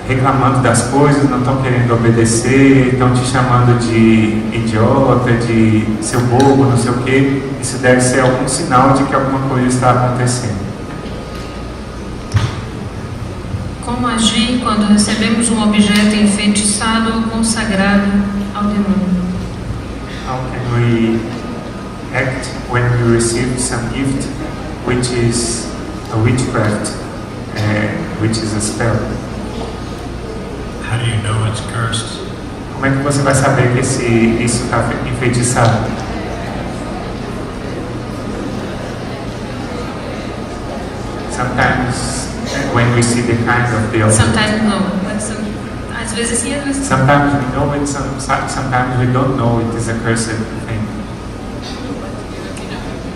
reclamando das coisas, não estão querendo obedecer, estão te chamando de idiota, de seu bobo, não sei o que, isso deve ser algum sinal de que alguma coisa está acontecendo. Como agir quando recebemos um objeto enfeitiçado ou consagrado ao demônio? How can we act when we receive some gift which is a witchcraft, which is a spell? How do you know it's cursed? Como é que você vai saber que isso está enfeitiçado? Sometimes when we see the kind of the Sometimes no, but às vezes sim, às vezes não. sometimes we know it, sometimes we don't know it is a cursed thing.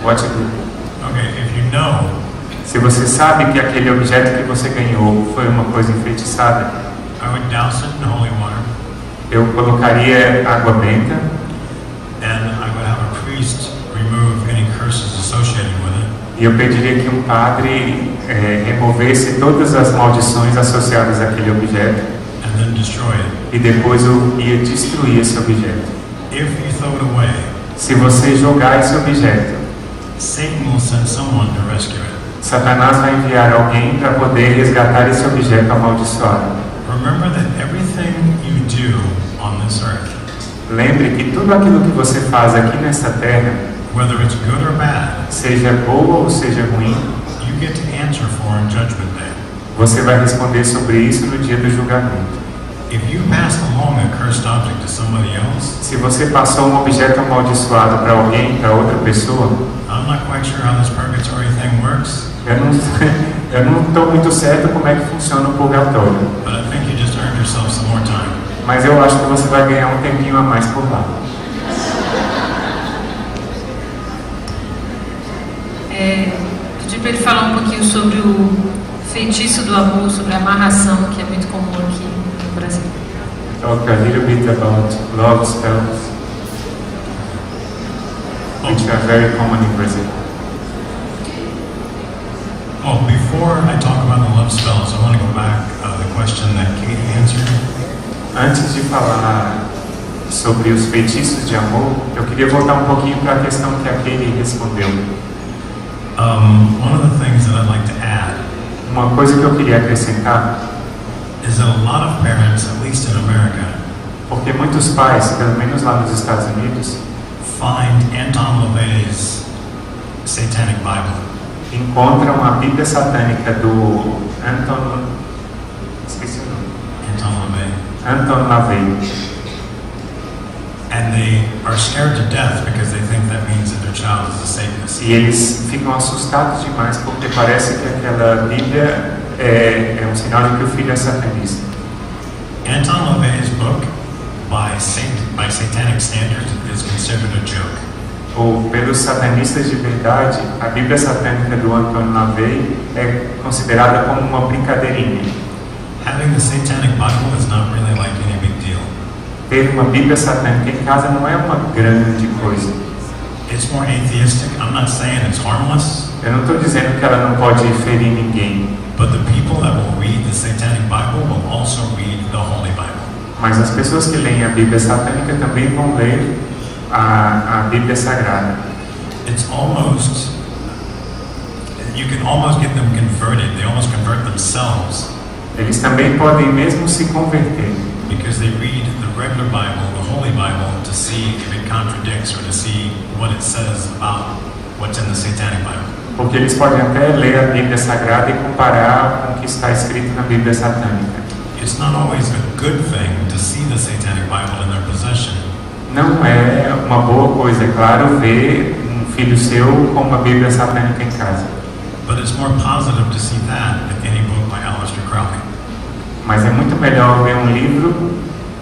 What to do? Okay, if you know, Se você sabe que aquele objeto que você ganhou foi uma coisa enfeitiçada, I would douse it in holy water, eu colocaria água benta and I would have a priest remove any curses associated with it, e eu pediria que um padre removesse todas as maldições associadas àquele objeto and then destroy it. e depois eu ia destruir esse objeto. If you throw it away, Se você jogar esse objeto, Satan will send someone to rescue it. Satanás vai enviar alguém para poder resgatar esse objeto amaldiçoado. Remember that everything you do on this earth, Lembre que tudo aquilo que você faz aqui nessa terra, whether it's good or bad, seja boa ou seja ruim, you get to answer for on Judgment Day. você vai responder sobre isso no dia do julgamento. If you pass along a cursed object to somebody else, Se você passou um objeto amaldiçoado para alguém, para outra pessoa, I'm not quite sure how this purgatory thing works, eu não estou muito certo como é que funciona o purgatório, but I think you just earned yourself some more time. mas eu acho que você vai ganhar um tempinho a mais por lá. Pedi para ele falar um pouquinho sobre o feitiço do amor, sobre a amarração, que é muito comum aqui no Brasil. Talk a little bit about love spells, which are very common in Brazil. Oh, before I talk about the love spells, I want to go back the question that Katie answered. Antes de falar sobre os feitiços de amor, eu queria voltar um pouquinho para a questão que a Katie respondeu. One of the things that I'd like to add Uma coisa que eu queria acrescentar, is that a lot of parents, at least in America, porque muitos pais, pelo menos lá nos Estados Unidos, find Anton LaVey's Satanic Bible, encontram a Bíblia satânica do esqueci o nome, Anton LaVey, Anton LaVey, and they are scared to death because they think that means that their child is a Satanist. e eles ficam assustados demais porque parece que aquela Bíblia é um sinal de que o filho é satanista. Anton LaVey's book, by satanic standards, is considered a joke. Ou pelos satanistas de verdade, a Bíblia satânica do Antônio LaVey é considerada como uma brincadeirinha. Having the Satanic Bible is not really like any big deal. Ter uma Bíblia satânica em casa não é uma grande coisa. It's more atheistic. I'm not saying it's harmless, Eu não estou dizendo que ela não pode ferir ninguém, but the people that will read the Satanic Bible will also read the Holy Bible. mas as pessoas que leem a Bíblia satânica também vão ler a Bíblia Sagrada. It's almost, you can almost get them converted. They almost convert themselves, Eles também podem mesmo se converter, because they read the regular Bible, the Holy Bible, to see if it contradicts or to see what it says about what's in the Satanic Bible. Porque eles podem até ler a Bíblia Sagrada e comparar com o que está escrito na Bíblia Satânica. It's not always a good thing to see the Satanic Bible in their possession. Não é uma boa coisa, é claro, ver um filho seu com uma Bíblia Satânica em casa. But it's more positive to see that than any book by Aleister Crowley. Mas é muito melhor ver um livro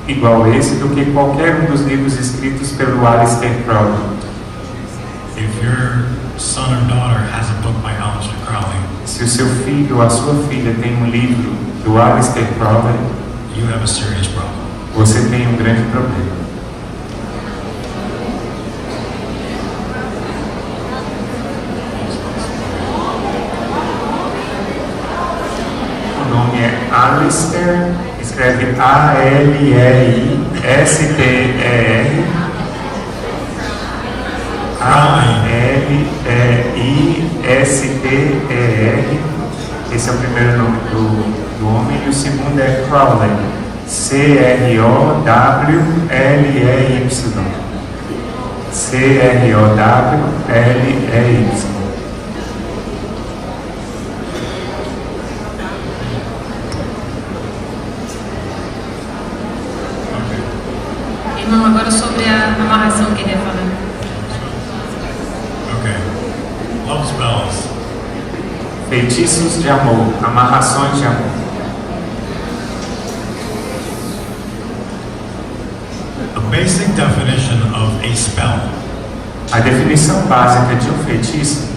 igual esse do que qualquer um dos livros escritos pelo Aleister Crowley. If your son or daughter has a book by Aleister Crowley, Se o seu filho ou a sua filha tem um livro do Aleister Crowley, you have a serious problem. você tem um grande problema. O nome é Aleister, escreve A-L-E-I-S-T-E-R. A-L-E-I-S-T-E-R. Esse é o primeiro nome do homem e o segundo é Crowley. C-R-O-W-L-E-Y. C-R-O-W-L-E-Y. Irmão, agora sobre a amarração que ele ia falar. Okay. Love spells. Feitiços de amor, amarrações de amor. The basic definition of a spell, A definição básica de um feitiço,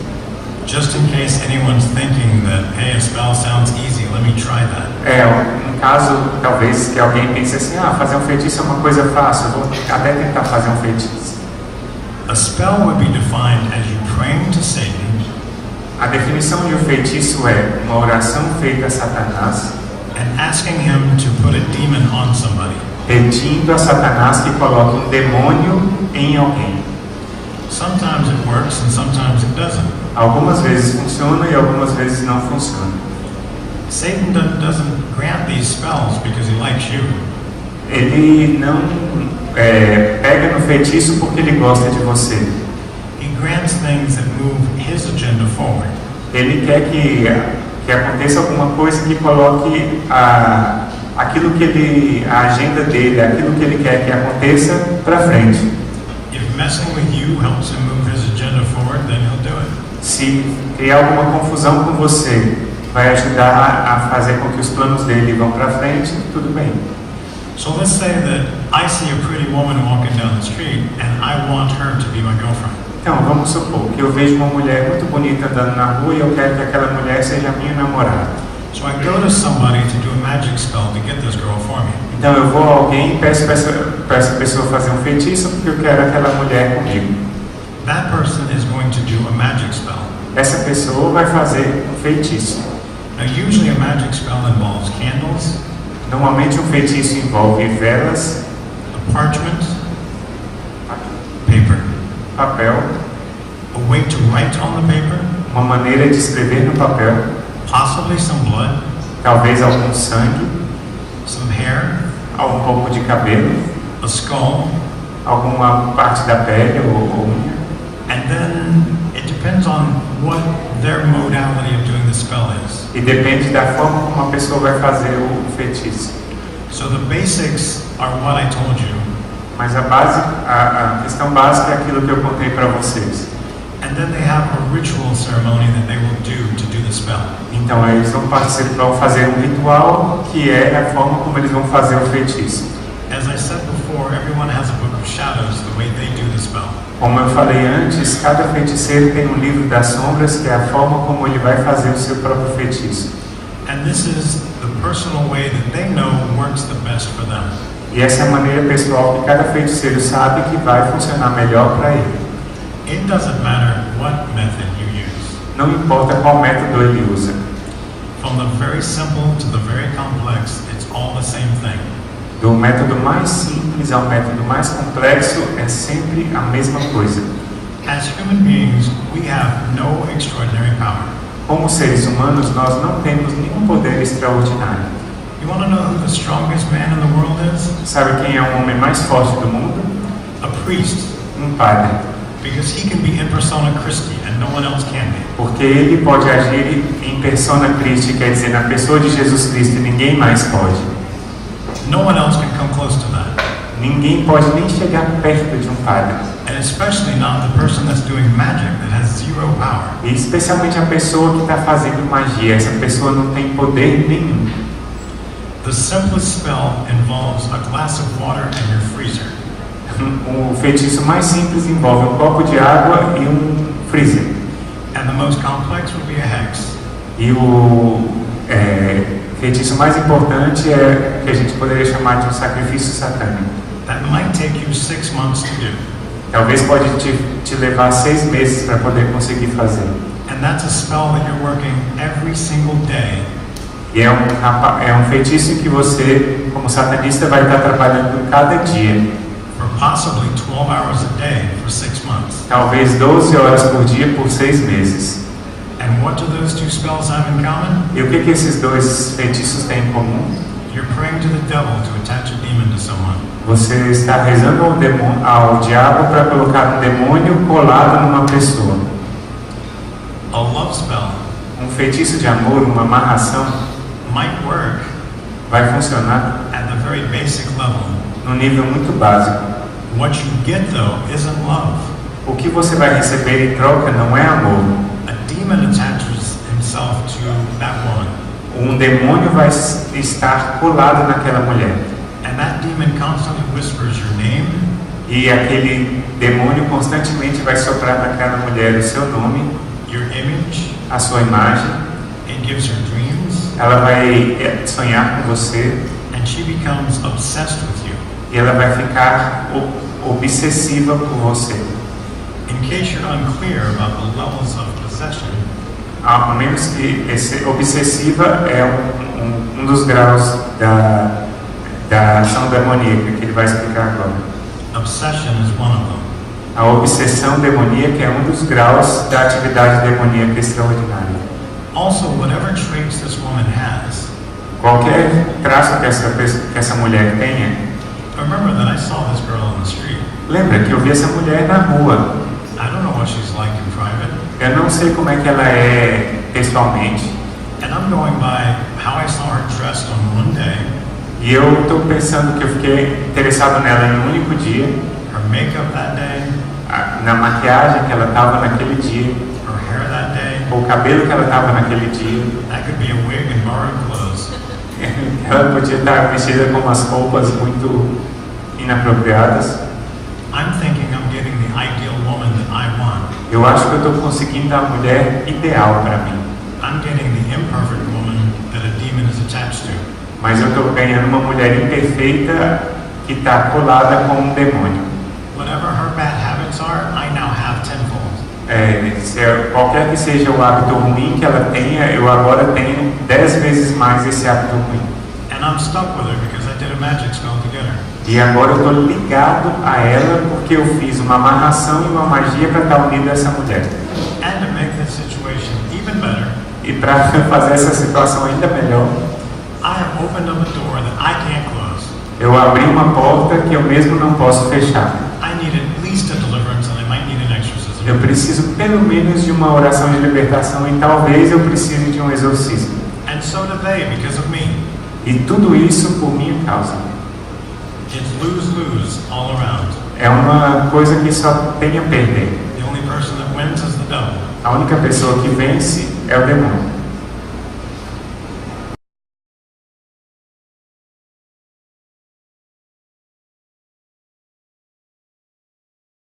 just in case anyone's thinking that, hey, a spell sounds easy, let me try that. é um caso, talvez, que alguém pense assim, fazer um feitiço é uma coisa fácil, eu vou até tentar fazer um feitiço. A spell would be defined as you praying to Satan A definição de um feitiço é uma oração feita a Satanás, and asking him to put a demon on somebody. pedindo a Satanás que coloque um demônio em alguém. Sometimes it works and sometimes it doesn't. Algumas vezes funciona e algumas vezes não funciona. Satan doesn't grant these spells because he likes you. Ele não pega no feitiço porque ele gosta de você. He grants things that move his agenda forward. Ele quer que aconteça alguma coisa que coloque aquilo que a agenda dele, aquilo que ele quer que aconteça para frente. If messing with you helps him move his agenda forward, then he'll do it. Se criar alguma confusão com você, vai ajudar a fazer com que os planos dele vão para frente, tudo bem. So let's say that I see a pretty woman walking down the street and I want her to be my girlfriend. Então, vamos supor que eu vejo uma mulher muito bonita andando na rua e eu quero que aquela mulher seja minha namorada. So I go to somebody to do a magic spell to get this girl for me. Então eu vou a alguém e peço para essa pessoa fazer um feitiço porque eu quero aquela mulher comigo. That person is going to do a magic spell. Essa pessoa vai fazer um feitiço. Now usually a magic spell involves candles, Normalmente um feitiço envolve velas, a parchment, paper, papel, a way to write on the paper, uma maneira de escrever no papel, possibly some blood, talvez algum sangue, some hair, um pouco de cabelo, a skull, alguma parte da pele ou unha. and then it depends on what their modality of doing the spell is. E depende da forma como a pessoa vai fazer o feitiço. So the basics are what I told you, Mas a questão básica é aquilo que eu contei para vocês. and then they have a ritual ceremony that they will do to do the spell. Então eles vão fazer um ritual que é a forma como eles vão fazer o feitiço. As I said before, everyone has a book of shadows the way they do the spell. Como eu falei antes, cada feiticeiro tem um livro das sombras que é a forma como ele vai fazer o seu próprio feitiço. And this is the personal way that they know works the best for them. E essa é a maneira pessoal que cada feiticeiro sabe que vai funcionar melhor para ele. It doesn't matter what method you use. Não importa qual método ele usa. From the very simple to the very complex, it's all the same thing. Do método mais simples ao método mais complexo é sempre a mesma coisa. As human beings, we have no extraordinary power. Como seres humanos, nós não temos nenhum poder extraordinário. You want to know who the strongest man in the world is? Sabe quem é o homem mais forte do mundo? A priest. Padre. Because he can be in persona Christi and no one else can be. Porque ele pode agir em persona Christi, quer dizer, na pessoa de Jesus Cristo, e ninguém mais pode. No one else can come close to that. Ninguém pode nem chegar perto de padre. And especially not the person that's doing magic that has zero power. E especialmente a pessoa que está fazendo magia, essa pessoa não tem poder nenhum. The simplest spell involves a glass of water in your freezer. O feitiço mais simples envolve copo de água e freezer. And the most complex would be a hex. E o feitiço mais importante é que a gente poderia chamar de sacrifício satânico. That might take you 6 months to do. Talvez pode te levar 6 meses para poder conseguir fazer. And that's a spell that you're working every single day. E é um feitiço em que você, como satanista, vai estar trabalhando cada dia. For possibly 12 hours a day for 6 months. Talvez 12 horas por dia por 6 meses. And what do those two spells have in common? E o que esses dois feitiços têm em comum? You're praying to the devil to attach a demon to someone. Você está rezando ao diabo para colocar um demônio colado numa pessoa. A love spell. Um feitiço de amor, uma amarração, might work. Vai funcionar at the very basic level. No nível muito básico. What you get though isn't love. O que você vai receber em troca não é amor. A demon attaches himself to that woman. Um demônio vai estar colado naquela mulher. And that demon constantly whispers your name. E aquele demônio constantemente vai soprar naquela mulher o seu nome, your image, a sua imagem. It gives her dreams. Ela vai sonhar com você. And she becomes obsessed with you. E ela vai ficar obsessiva por você. In case you're unclear about the levels of possession, a menos que obsessiva é um dos graus da ação demoníaca que ele vai explicar agora. Obsession is one of them. A obsessão demoníaca é um dos graus da atividade demoníaca extraordinária. Also, whatever traits this woman has, qualquer traço que essa mulher tenha. Remember that I saw this girl on the street. Lembra que eu vi essa mulher na rua. I don't know what she's like in private. Eu não sei como é que ela é pessoalmente. And I'm going by how I saw her dressed on one day. E eu estou pensando que eu fiquei interessado nela em um único dia. Her makeup that day. Na maquiagem que ela estava naquele dia. Her hair that day. O cabelo que ela estava naquele dia. That could be a wig and borrowed clothes. Ela podia estar vestida com umas roupas muito inapropriadas. I'm thinking I'm getting the ideal woman that I want. Eu acho que eu estou conseguindo a mulher ideal para mim. I'm getting the imperfect woman that a demon is attached to. Mas eu estou ganhando uma mulher imperfeita que está colada com um demônio. Whatever her bad habits are, I now have tenfold. Qualquer que seja o hábito ruim que ela tenha, eu agora tenho 10 vezes mais esse hábito ruim. And I'm stuck with her because I did a magic spell to get her. E agora eu estou ligado a ela porque eu fiz uma amarração e uma magia para estar unido a essa mulher. And to make this situation even better, e para fazer essa situação ainda melhor, I have opened up a door that I can't close. Eu abri uma porta que eu mesmo não posso fechar. I need at least a deliverance and I might need an exorcism. Eu preciso pelo menos de uma oração de libertação e talvez eu precise de um exorcismo. And so do they because of me. E tudo isso por minha causa. It's lose-lose all around. É uma coisa que só tem a perder. The only person that wins is the devil. A única pessoa que vence é o demônio.